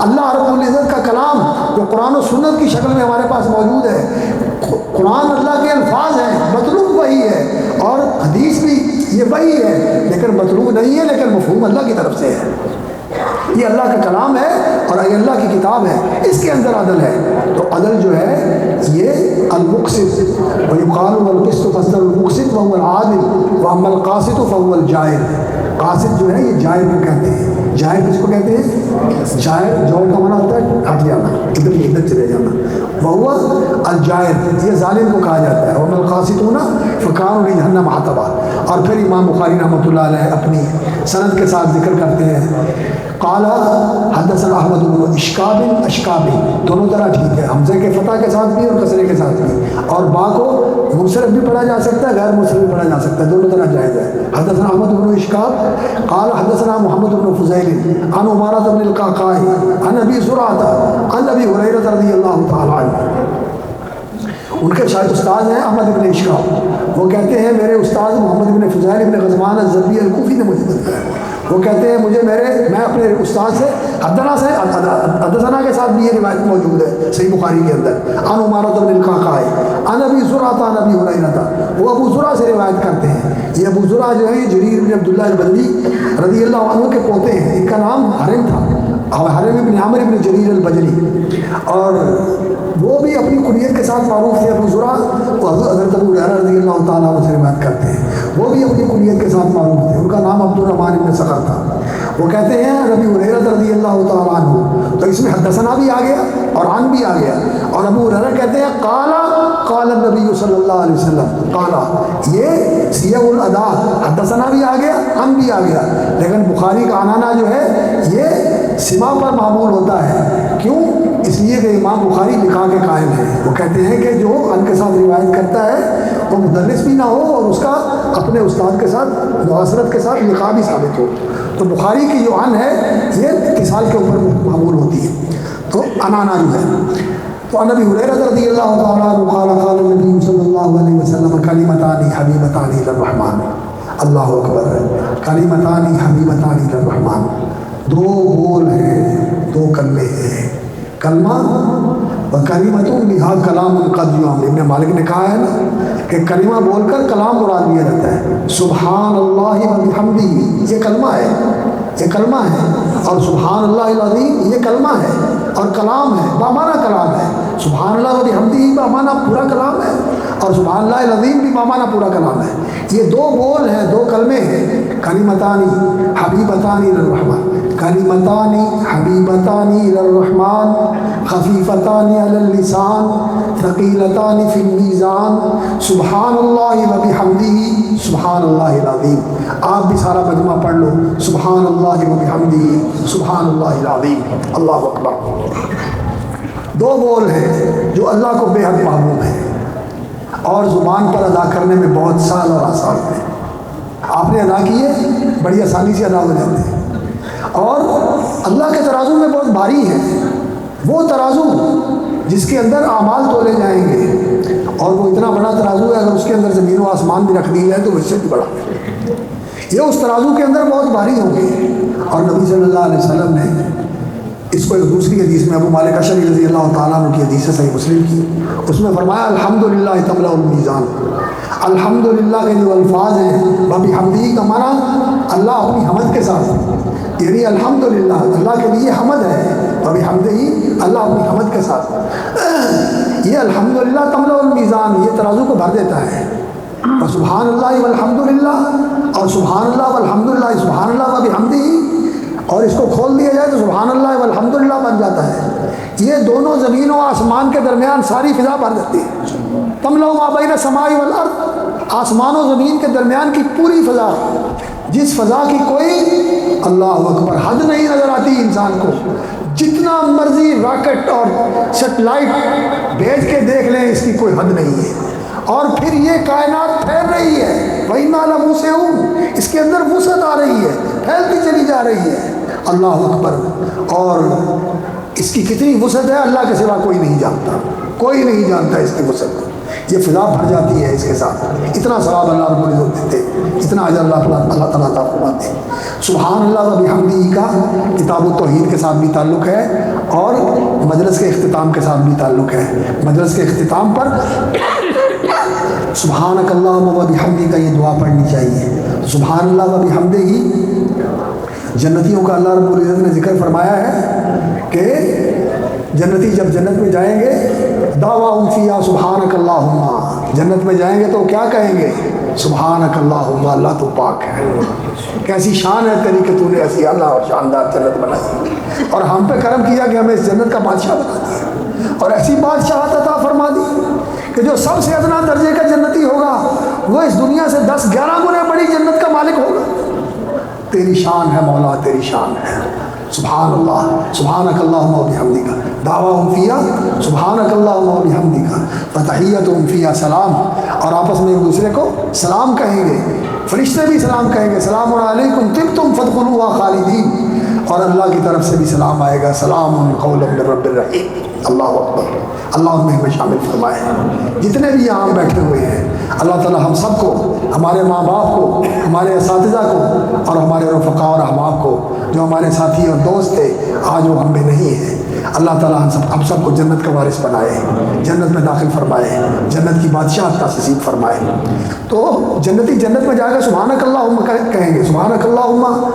اللہ رب العزت کا کلام جو قرآن و سنت کی شکل میں ہمارے پاس موجود ہے، قرآن اللہ کے الفاظ ہیں، مطلوب وہی ہے، اور حدیث بھی یہ وہی ہے، لیکن مطلوب نہیں ہے، لیکن مفہوم اللہ کی طرف سے ہے، یہ اللہ کا کلام ہے اور یہ اللہ کی کتاب ہے، اس کے اندر عدل ہے۔ تو عدل جو ہے یہ المقسط، ويقال والقسط مصدر المقسط وهو العادل واما القاسط فهو الجائر۔ قاسط جو ہے یہ جائر کو کہتے ہیں، جائر کس کو کہتے ہیں؟ جائر، جور کا معنی ہوتا ہے ہٹ جانا، ادھر چلے جانا، وهو الجائر، یہ ظالم کو کہا جاتا ہے، وما القاسطون فكانوا لجهنم حطبا۔ اور پھر امام بخاری رحمۃ اللہ علیہ اپنی سند کے ساتھ ذکر کرتے ہیں، قال حدثنا احمد بن اشکاب، دونوں طرح ٹھیک ہے، حمزے کے فتح کے ساتھ بھی اور کسرے کے ساتھ بھی، اور با کو منصرف بھی پڑھا جا سکتا ہے، غیر منصرف بھی پڑھا جا سکتا ہے، دونوں طرح جائز ہے۔ حدثنا احمد بن اشکاب قال حدثنا محمد بن فضیل عن عمارة بن القعقاع عن ابی زرعہ عن ابی ہریرہ رضی اللہ تعالی عنہ۔ ان کے شاید استاد ہیں احمد بن اشکاب، وہ کہتے ہیں میرے استاد محمد بن فضیل بن غزوان الزبی الکوفی نے مجھے بتایا، وہ کہتے ہیں میں اپنے استاد سے حدثنا کے ساتھ بھی یہ روایت موجود ہے صحیح بخاری کے اندر، عن عمارة بن القعقاع عن ابی زرعہ عن ابی ہریرہ، وہ ابو زرعہ سے روایت کرتے ہیں۔ یہ ابو زرعہ جو ہے یہ جریر بن عبداللہ البجلی رضی اللہ عنہ کے پوتے ہیں، ان کا نام حرم تھا، حرم بن عامر بن جریر البجلی، اور وہ بھی اپنی کنیت کے ساتھ معروف تھے ابو زرعہ، وہ حضرت ابو ہریرہ رضی اللہ تعالیٰ عنہ سے روایت کرتے ہیں، وہ بھی اپنی کنیت کے ساتھ معروف تھے، ان کا نام عبد الرحمن بن صخر تھا۔ وہ کہتے ہیں ابی ہریرہ رضی اللہ تعالیٰ عنہ، تو اس میں حدثنا بھی آ گیا اور عن بھی آ گیا، اور ابو ہریرہ کہتے ہیں قال النبی صلی اللہ علیہ وسلم، قال، یہ صیغ الادا، حدثنا بھی آ گیا عن بھی آ گیا، لیکن بخاری کا عنانہ جو ہے یہ سما پر معمول ہوتا ہے، کیوں؟ اس لیے کہ امام بخاری لکھا کے قائل ہے، وہ کہتے ہیں کہ جو عن کے ساتھ روایت کرتا ہے وہ مدرس بھی نہ ہو اور اس کا اپنے استاد کے ساتھ معاصرت کے ساتھ لکھا بھی ثابت ہو، تو بخاری کی جو عن ہے یہ اتصال کے اوپر معمول ہوتی ہے، تو عنانہ جو ہے۔ تو نبی ہریرہ رضی اللہ تعالیٰ عنہ قال قال النبی صلی اللہ علیہ وسلم کلمتان حبیبتان الی الرحمن، اللہ اکبر. کلمتان حبیبتان الرحمن، دو بول ہیں، دو کلمے ہیں. کلمہ و کلمتون بہا کلام قد یعمل. ابن مالک نے کہا ہے نا کہ کلمہ بول کر کلام مراد لیا جاتا ہے. سبحان اللہ و بحمدہ یہ کلمہ ہے، یہ کلمہ ہے. اور سبحان اللہ العظیم یہ کلمہ ہے اور کلام ہے، بامانہ کلام ہے. سبحان اللہ و بحمدہ بامانہ پورا کلام ہے اور سبحان اللہ العظیم بھی بامانہ پورا کلام ہے. یہ دو بول ہیں، دو کلمے ہیں. کلمتان حبیبتان الرحمن، کلمتان حبیبتان الرحمن خفیفتان علی اللسان ثقیلتان فی المیزان سبحان اللہ و بحمدہ سبحان اللہ العظیم. آپ بھی سارا مجمع پڑھ لو، سبحان اللہ و بحمدہ سبحان اللہ العظیم. اللہ اکبر. دو بول ہیں جو اللہ کو بے حد محبوب ہیں اور زبان پر ادا کرنے میں بہت سہل اور آسان ہے. آپ نے ادا کیے بڑی آسانی سے ادا ہو جاتے ہیں. اور اللہ کے ترازو میں بہت بھاری ہے، وہ ترازو جس کے اندر اعمال تولے جائیں گے، اور وہ اتنا بڑا ترازو ہے، اگر اس کے اندر زمین و آسمان بھی رکھ دی جائے تو اس سے بھی بڑا. یہ اس ترازو کے اندر بہت بھاری ہوں گے. اور نبی صلی اللہ علیہ وسلم نے اس کو ایک دوسری حدیث میں ابو مالک اشعری رضی اللہ تعالیٰ عنہ کی حدیث ہے صحیح مسلم کی، اس میں فرمایا الحمدللہ تملأ المیزان. الحمدللہ کے جو الفاظ ہیں وبحمدہ کا معنی اللہ اپنی حمد کے ساتھ، یعنی الحمدللہ اللہ کے لیے حمد ہے، وبحمدہ اللہ اپنی حمد کے ساتھ. یہ الحمدللہ تملأ المیزان یہ ترازو کو بھر دیتا ہے. اور سبحان اللہ والحمدللہ اور سبحان اللہ والحمدللہ سبحان اللہ وبحمدہ، اور اس کو کھول دیا جائے تو سبحان اللہ والحمدللہ بن جاتا ہے. یہ دونوں زمین و آسمان کے درمیان ساری فضا بھر دیتی ہے. تملأ ما بین السماء والارض، آسمان و زمین کے درمیان کی پوری فضا، جس فضا کی کوئی اللہ اکبر حد نہیں نظر آتی انسان کو. جتنا مرضی راکٹ اور سیٹلائٹ بھیج کے دیکھ لیں اس کی کوئی حد نہیں ہے. اور پھر یہ کائنات پھیل رہی ہے، وَإِنَّا لَمُوسِعُونَ، اس کے اندر وسعت آ رہی ہے، پھیلتی چلی جا رہی ہے. اللہ اکبر. اور اس کی کتنی وسعت ہے اللہ کے سوا کوئی نہیں جانتا، کوئی نہیں جانتا اس کی وسعت. یہ فضا بھر جاتی ہے اس کے ساتھ. اتنا ثواب اللہ رب العزت دیتے، اتنا اجر اللہ تعالیٰ عطا فرماتے ہیں. سبحان اللہ و بحمدہ کا کتاب التوحید کے ساتھ بھی تعلق ہے اور مجلس کے اختتام کے ساتھ بھی تعلق ہے. مجلس کے اختتام پر سبحانک اللہم و بحمدک یہ دعا پڑھنی چاہیے. سبحان اللہ و بحمدہ. جنتیوں کا اللہ رب العزت نے ذکر فرمایا ہے کہ جنتی جب جنت میں جائیں گے دعواہم فیہا سبحانک اللہم، جنت میں جائیں گے تو کیا کہیں گے؟ سبحانک اللہم، اللہ تو پاک ہے. کیسی شان ہے تیری کہ تو نے ایسی اعلیٰ اور شاندار جنت بنائی اور ہم پہ کرم کیا کہ ہمیں اس جنت کا بادشاہ بنا دیا اور ایسی بادشاہت عطا فرما دی کہ جو سب سے ادنا درجے کا جنتی ہوگا وہ اس دنیا سے 10-11 گنے بڑی جنت کا مالک ہوگا. تیری شان ہے مولا، تیری شان ہے. سبحان اللہ، سبحانک اللہم و بحمدک دعواہم فیہا سبحانک اللہم و بحمدک وتحیتہم فیہا سلام. اور آپس میں ایک دوسرے کو سلام کہیں گے. فرشتے بھی سلام کہیں گے، سلام علیکم طبتم فادخلوہا خالدین. اور اللہ کی طرف سے بھی سلام آئے گا، سلام قولا من رب الرحیم. اللہ اکبر. اللہ ہمیں شامل فرمائے. جتنے بھی یہاں بیٹھے ہوئے ہیں اللہ تعالی ہم سب کو، ہمارے ماں باپ کو، ہمارے اساتذہ کو اور ہمارے رفقاء اور احباب کو جو ہمارے ساتھی اور دوست تھے آج وہ ہم میں نہیں ہیں، اللہ تعالیٰ ہم سب کو جنت کا وارث بنائے، جنت میں داخل فرمائے، جنت کی بادشاہت نصیب فرمائے. تو جنتی جنت میں جا کر سبحانک اللہم کہیں گے. سبحانک اللہم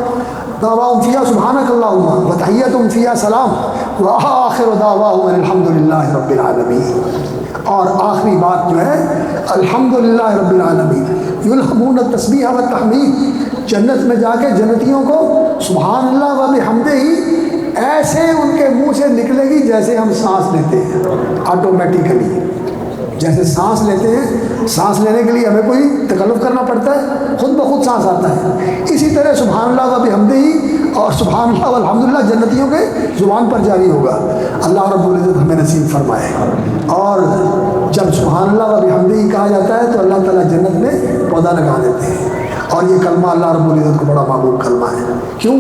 دعواہم فیہا سبحانک اللہم وتحیتہم فیہا سلام وآخر دعواہم الحمدللہ رب العالمین. اور آخری بات جو ہے الحمدللہ رب العالمین. یلہمون التسبیح والتحمید. جنت میں جا کے جنتیوں کو سبحان اللہ و بحمدہ ایسے ان کے منہ سے نکلے گی جیسے ہم سانس لیتے ہیں آٹومیٹیکلی. جیسے سانس لیتے ہیں، سانس لینے کے لیے ہمیں کوئی تکلف کرنا پڑتا ہے، خود بخود سانس آتا ہے. اسی طرح سبحان اللہ و بحمدہ اور سبحان اللہ والحمدللہ جنتیوں کے زبان پر جاری ہوگا. اللہ رب العزت ہمیں نصیب فرمائے. اور جب سبحان اللہ و بحمدہ کہا جاتا ہے تو اللہ تعالیٰ جنت میں پودا لگا دیتے ہیں. اور یہ کلمہ اللہ رب العزت کو بڑا محبوب کلمہ ہے. کیوں؟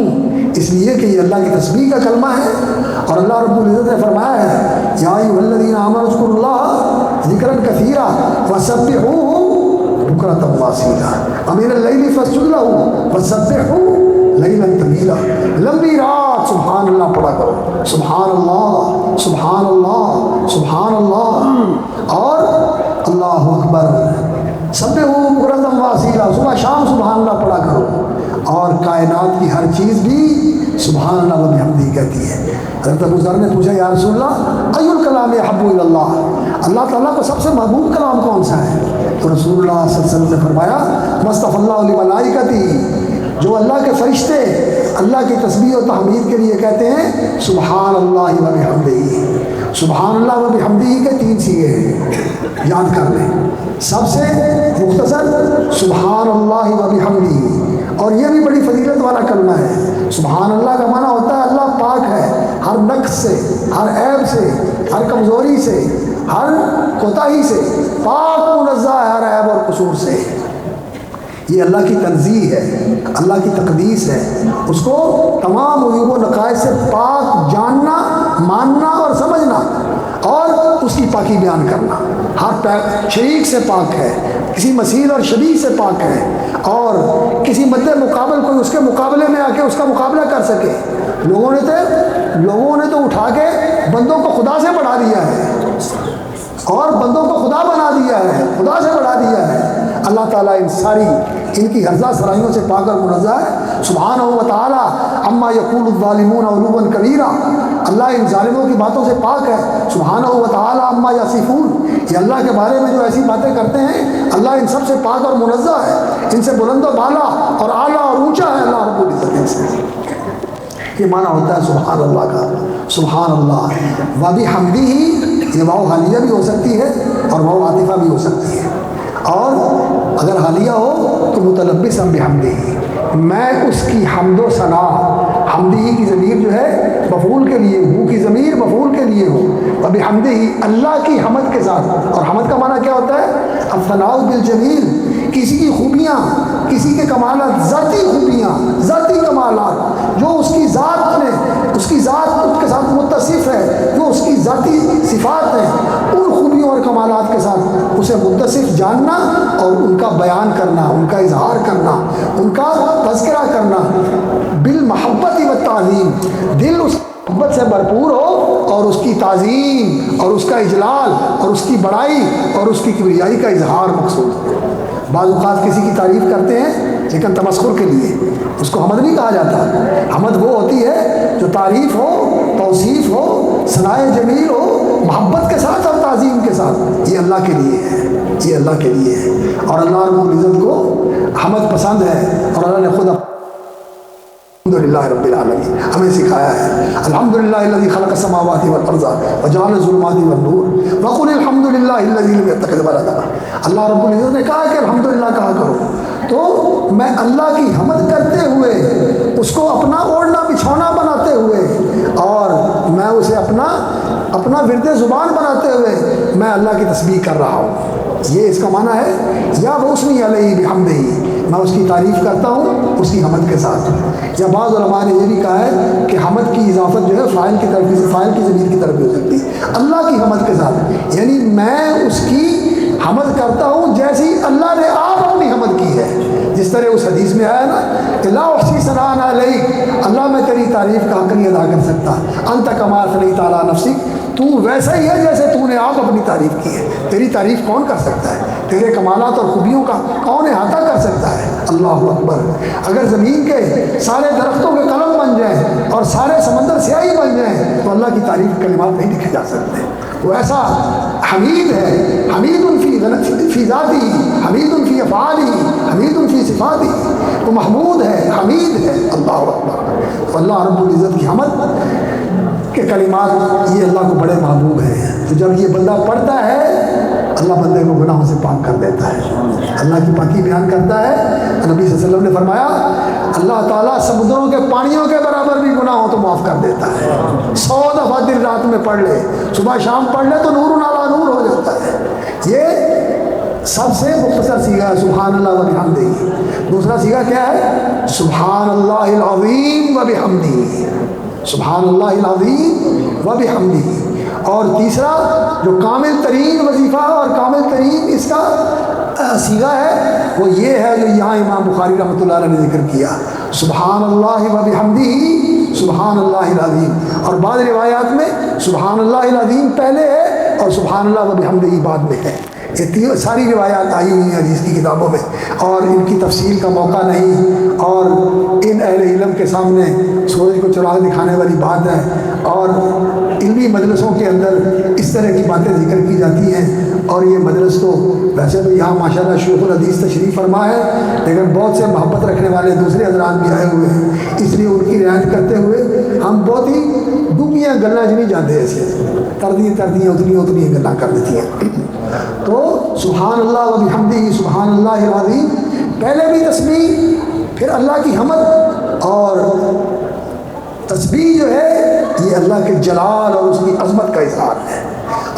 اس لیے کہ یہ اللہ کی تسبیح کا کلمہ ہے. اور اللہ رب العزت نے فرمایا ہے یا ایھا الذین آمنوا اذکروا اللہ ذکرا کثیرا وسبحوہ بکرۃ واسیلا ومن اللیل فاسجد لہ وسبحہ لیلا طویلا. لمبی رات سبحان اللہ پڑھا کرو. سبحان اللہ سبحان اللہ سبحان اللہ اور اللہ اکبر. سبحہ بکرۃ واسیلا صبح شام سبحان اللہ پڑھا کرو. اور کائنات کی ہر چیز بھی سبحان اللہ و بحمدہ کہتی ہے. حضرت ابو ذر نے پوچھا یا رسول اللہ ای الکلام احب الی اللہ, اللہ تعالیٰ کو سب سے محبوب کلام کون سا ہے؟ تو رسول اللہ صلی اللہ علیہ وسلم نے فرمایا مصطفی اللہ لملائکتہ, جو اللہ کے فرشتے اللہ کی تسبیح و تحمید کے لیے کہتے ہیں سبحان اللہ و بحمدہ. سبحان اللہ و بحمدہ کے 3 صیغے ہیں, یاد کر لیں. سب سے مختصر سبحان اللہ و بحمدہ, اور یہ بھی بڑی فضیلت والا کلمہ ہے. سبحان اللہ کا معنی ہوتا ہے اللہ پاک ہے ہر نقص سے, ہر عیب سے, ہر کمزوری سے, ہر کوتاہی سے, پاک منزہ ہے ہر عیب اور قصور سے. یہ اللہ کی تنزیہ ہے, اللہ کی تقدیس ہے. اس کو تمام عیوب و نقائص سے پاک جاننا, ماننا اور سمجھنا, اور اس کی پاکی بیان کرنا. ہر شریک سے پاک ہے, کسی مثیل اور شبیہ سے پاک ہے, اور کسی مد مقابل کوئی اس کے مقابلے میں آ کے اس کا مقابلہ کر سکے. لوگوں نے تو اٹھا کے بندوں کو خدا سے بڑھا دیا ہے, اور بندوں کو خدا بنا دیا ہے, خدا سے بڑھا دیا ہے. اللہ تعالیٰ ان کی ہرزہ سرائیوں سے پاک اور منزہ ہے. سبحانہ و تعالیٰ عما یقول الظالمون علوا کبیرا, اللہ ان ظالموں کی باتوں سے پاک ہے. سبحانہ و تعالیٰ عما یصفون, یہ اللہ کے بارے میں جو ایسی باتیں کرتے ہیں اللہ ان سب سے پاک اور منزہ ہے. ان سے بلند و بالا اور اعلیٰ اور اونچا ہے اللہ رب العزت. ان سے یہ معنی ہوتا ہے سبحان اللہ کا. سبحان اللہ و بحمدہ, یہ واو حالیہ بھی ہو سکتی ہے اور واو عاطفہ بھی ہو سکتی ہے. اور اگر حالیہ ہو تو متلبس بحمدہ, میں اس کی حمد و ثنا, حمدہ کی ضمیر جو ہے مفعول کے لیے, ہو کی ضمیر مفعول کے لیے ہو, و بحمدہ اللہ کی حمد کے ساتھ. اور حمد کا معنی کیا ہوتا ہے؟ الثناء بالجمیل, کسی کی خوبیاں, کسی کے کمالات, ذاتی خوبیاں, ذاتی کمالات جو اس کی ذات میں, اس کی ذات کے ساتھ متصف ہے, جو اس کی ذاتی صفات ہیں, ان خوبیوں اور کمالات کے ساتھ اسے متصف جاننا اور ان کا بیان کرنا, ان کا اظہار کرنا, ان کا تذکرہ کرنا. بالمحبت و تعظیم, دل اس محبت سے بھرپور ہو اور اس کی تعظیم اور اس کا اجلال اور اس کی بڑائی اور اس کی کبریائی کا اظہار مقصود. بعض اوقات کسی کی تعریف کرتے ہیں لیکن تمسخر کے لیے, اس کو حمد نہیں کہا جاتا. حمد وہ ہوتی ہے جو تعریف ہو, توصیف ہو, ثناء جمیل ہو, محبت کے ساتھ اور تعظیم کے ساتھ. یہ اللہ کے لیے ہے, یہ اللہ کے لیے ہے. اور اللہ رب العزت کو حمد پسند ہے, اور اللہ نے خود الحمدللہ رب العالمین ہمیں سکھایا ہے. الحمدللہ الذی خلق السماوات والارض وجعل الظلمات والنور وقل الحمدللہ الذی لم یتخذ ولدا. اللہ رب العزت نے کہا کہ الحمدللہ کہا کرو. تو میں اللہ کی حمد کرتے ہوئے, اس کو اپنا اوڑھنا بچھونا بناتے ہوئے, اور میں اسے اپنا ورد زبان بناتے ہوئے میں اللہ کی تسبیح کر رہا ہوں. یہ اس کا معنی ہے یا بوسنی علیہ بحمدہ, میں اس کی تعریف کرتا ہوں اس کی حمد کے ساتھ. یا بعض علماء نے یہ بھی کہا ہے کہ حمد کی اضافت جو ہے فاعل کی طرف سے, فاعل کی ضمیر کی طرف بھی ہو سکتی ہے, اللہ کی حمد کے ساتھ. یعنی میں اس کی حمد کرتا ہوں جیسی اللہ نے آپ اپنی حمد کی ہے. جس طرح اس حدیث میں آیا نا کہ لا احصی ثناء علیک, اللہ میں تیری تعریف کا حق نہیں ادا کر سکتا. انت کما اثنیت علی نفسک, تو ویسا ہی ہے جیسے تو نے آپ اپنی تعریف کی ہے. تیری تعریف کون کر سکتا ہے؟ تیرے کمالات اور خوبیوں کا کون احاطہ کر سکتا ہے؟ اللہ اکبر. اگر زمین کے سارے درختوں کے قلم بن جائیں اور سارے سمندر سیاہی بن جائیں تو اللہ کی تعریف کلمات نہیں لکھے جا سکتے. وہ ایسا حمید ہے, حمید فی ذاتی, حمید فی افعالی, حمید فی صفاتی. وہ محمود ہے, حمید ہے. اللہ اکبر. تو اللہ رب العزت کی حمد کے کلمات یہ اللہ کو بڑے محبوب ہیں. تو جب یہ بندہ پڑھتا ہے اللہ بندے کو گناہوں سے پاک کر دیتا ہے, اللہ کی پاکی بیان کرتا ہے. نبی صلی اللہ علیہ وسلم نے فرمایا اللہ تعالیٰ سمندروں کے پانیوں کے برابر بھی گناہ ہو تو معاف کر دیتا ہے. 100 دفعہ دن رات میں پڑھ لے, صبح شام پڑھ لے تو نور علی نور ہو جاتا ہے. یہ سب سے مختصر صیغہ ہے سبحان اللہ و بحمدہ. دوسرا صیغہ کیا ہے؟ سبحان اللہ العظیم و بحمدہ, سبحان اللہ العظیم و بحمدہ. اور تیسرا جو کامل ترین وظیفہ اور کامل ترین اس کا صیغہ ہے وہ یہ ہے جو یہاں امام بخاری رحمۃ اللہ علیہ نے ذکر کیا، سبحان اللہ و بحمدہ سبحان اللہ العظیم، اور بعض روایات میں سبحان اللہ العظیم پہلے ہے اور سبحان اللہ و بحمدہ بعد میں ہے۔ یہ ساری روایات آئی ہوئی ہیں حدیث کی کتابوں میں، اور ان کی تفصیل کا موقع نہیں، اور ان اہل علم کے سامنے سورج کو چراغ دکھانے والی بات ہے، اور علمی مجلسوں کے اندر اس طرح کی باتیں ذکر کی جاتی ہیں، اور یہ مجلس تو ویسے تو یہاں ماشاءاللہ شیخ الحدیث تشریف فرما ہے، لیکن بہت سے محبت رکھنے والے دوسرے حضرات بھی آئے ہوئے ہیں، اس لیے ان کی رعایت کرتے ہوئے ہم بہت ہی ڈوبیاں گلاں نہیں جانتے، ایسے تردیاں اتنی گلاں کر دیتی ہیں۔ تو سبحان اللہ و بحمدہ سبحان اللہ العظیم پہلے بھی تسبیح، پھر اللہ کی حمد، اور تسبیح جو ہے یہ اللہ کے جلال اور اس کی عظمت کا اظہار ہے،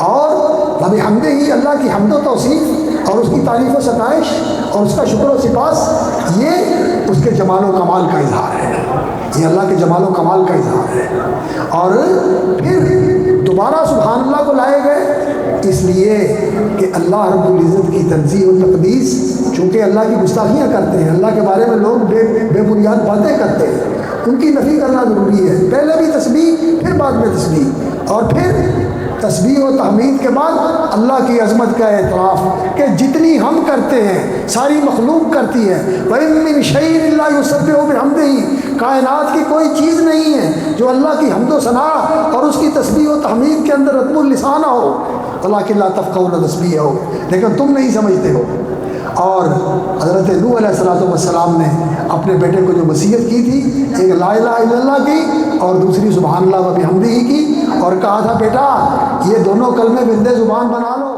اور بحمدہ ہی اللہ کی حمد و توصیف اور اس کی تعریف و ستائش اور اس کا شکر و سپاس، یہ اس کے جمال و کمال کا اظہار ہے، یہ اللہ کے جمال و کمال کا اظہار ہے۔ اور پھر دوبارہ سبحان اللہ کو لائے گئے اس لیے کہ اللہ رب العزت کی تنزیہ و تقدیس، چونکہ اللہ کی گستاخیاں کرتے ہیں، اللہ کے بارے میں لوگ بے بنیاد باتیں کرتے ہیں، ان کی نفی کرنا ضروری ہے، پہلے بھی تسبیح پھر بعد میں تسبیح، اور پھر تسبیح و تحمید کے بعد اللہ کی عظمت کا اعتراف کہ جتنی ہم کرتے ہیں ساری مخلوق کرتی ہے، وَإِن مِّن شَيْءٍ إِلَّا يُسَبِّحُ بِحَمْدِهِ، کائنات کی کوئی چیز نہیں ہے جو اللہ کی حمد و ثنا اور اس کی تسبیح و تحمید کے اندر رتب اللسان ہو، وَلَٰكِن لَّا تَفْقَهُونَ تَسْبِيحَهُ، لیکن تم نہیں سمجھتے ہو۔ اور حضرت نوح علیہ السلام نے اپنے بیٹے کو جو وصیت کی تھی، ایک لا الہ الا اللہ کی اور دوسری سبحان اللہ و بحمدہ کی، اور کہا تھا بیٹا یہ دونوں کلمے بندے زبان بنا لو۔